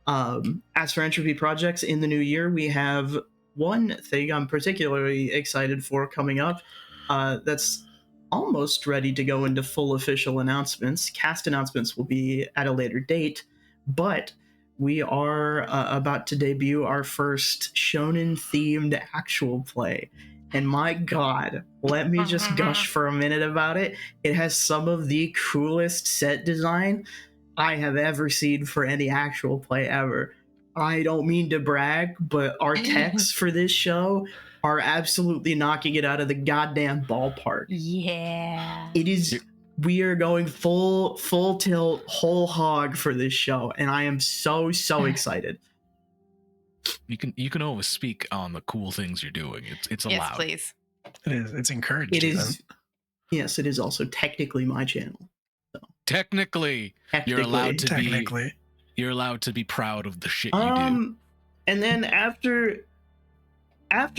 As for Entropy projects in the new year, we have one thing I'm particularly excited for coming up. That's almost ready to go into full official announcements. Cast announcements will be at a later date, but we are about to debut our first shonen themed actual play. And my god, let me just gush for a minute about it. It has some of the coolest set design I have ever seen for any actual play ever. I don't mean to brag, but our techs for this show are absolutely knocking it out of the goddamn ballpark. Yeah. It is. We are going full tilt, whole hog for this show, and I am so excited. You can always speak on the cool things you're doing. It's allowed. Yes, please. It is. It's encouraged. It even. is. Yes, it is also technically my channel. Technically, you're allowed to Technically. be. You're allowed to be proud of the shit you do. And then after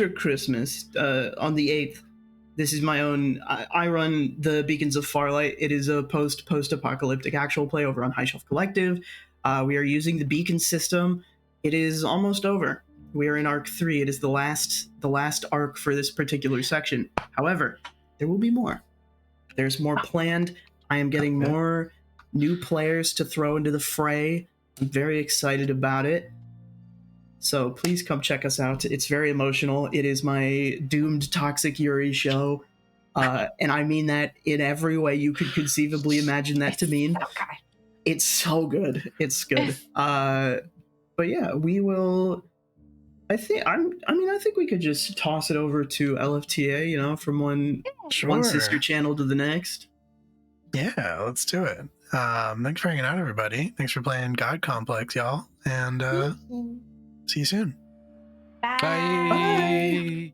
Christmas, on the 8th, this is my own. I run the Beacons of Farlight. It is a post-apocalyptic actual play over on High Shelf Collective. We are using the beacon system. It is almost over. We are in arc 3. It is the last arc for this particular section. However, there will be more. There's more planned. I am getting more new players to throw into the fray. I'm very excited about it. So please come check us out. It's very emotional. It is my doomed toxic Yuri show. And I mean that in every way you could conceivably imagine that to mean. Okay. It's so good. It's good. But yeah, we will. I think we could just toss it over to LFTA, from one sister channel to the next. Yeah, let's do it. Thanks for hanging out, everybody. Thanks for playing God Complex, y'all. And see you soon. Bye. Bye.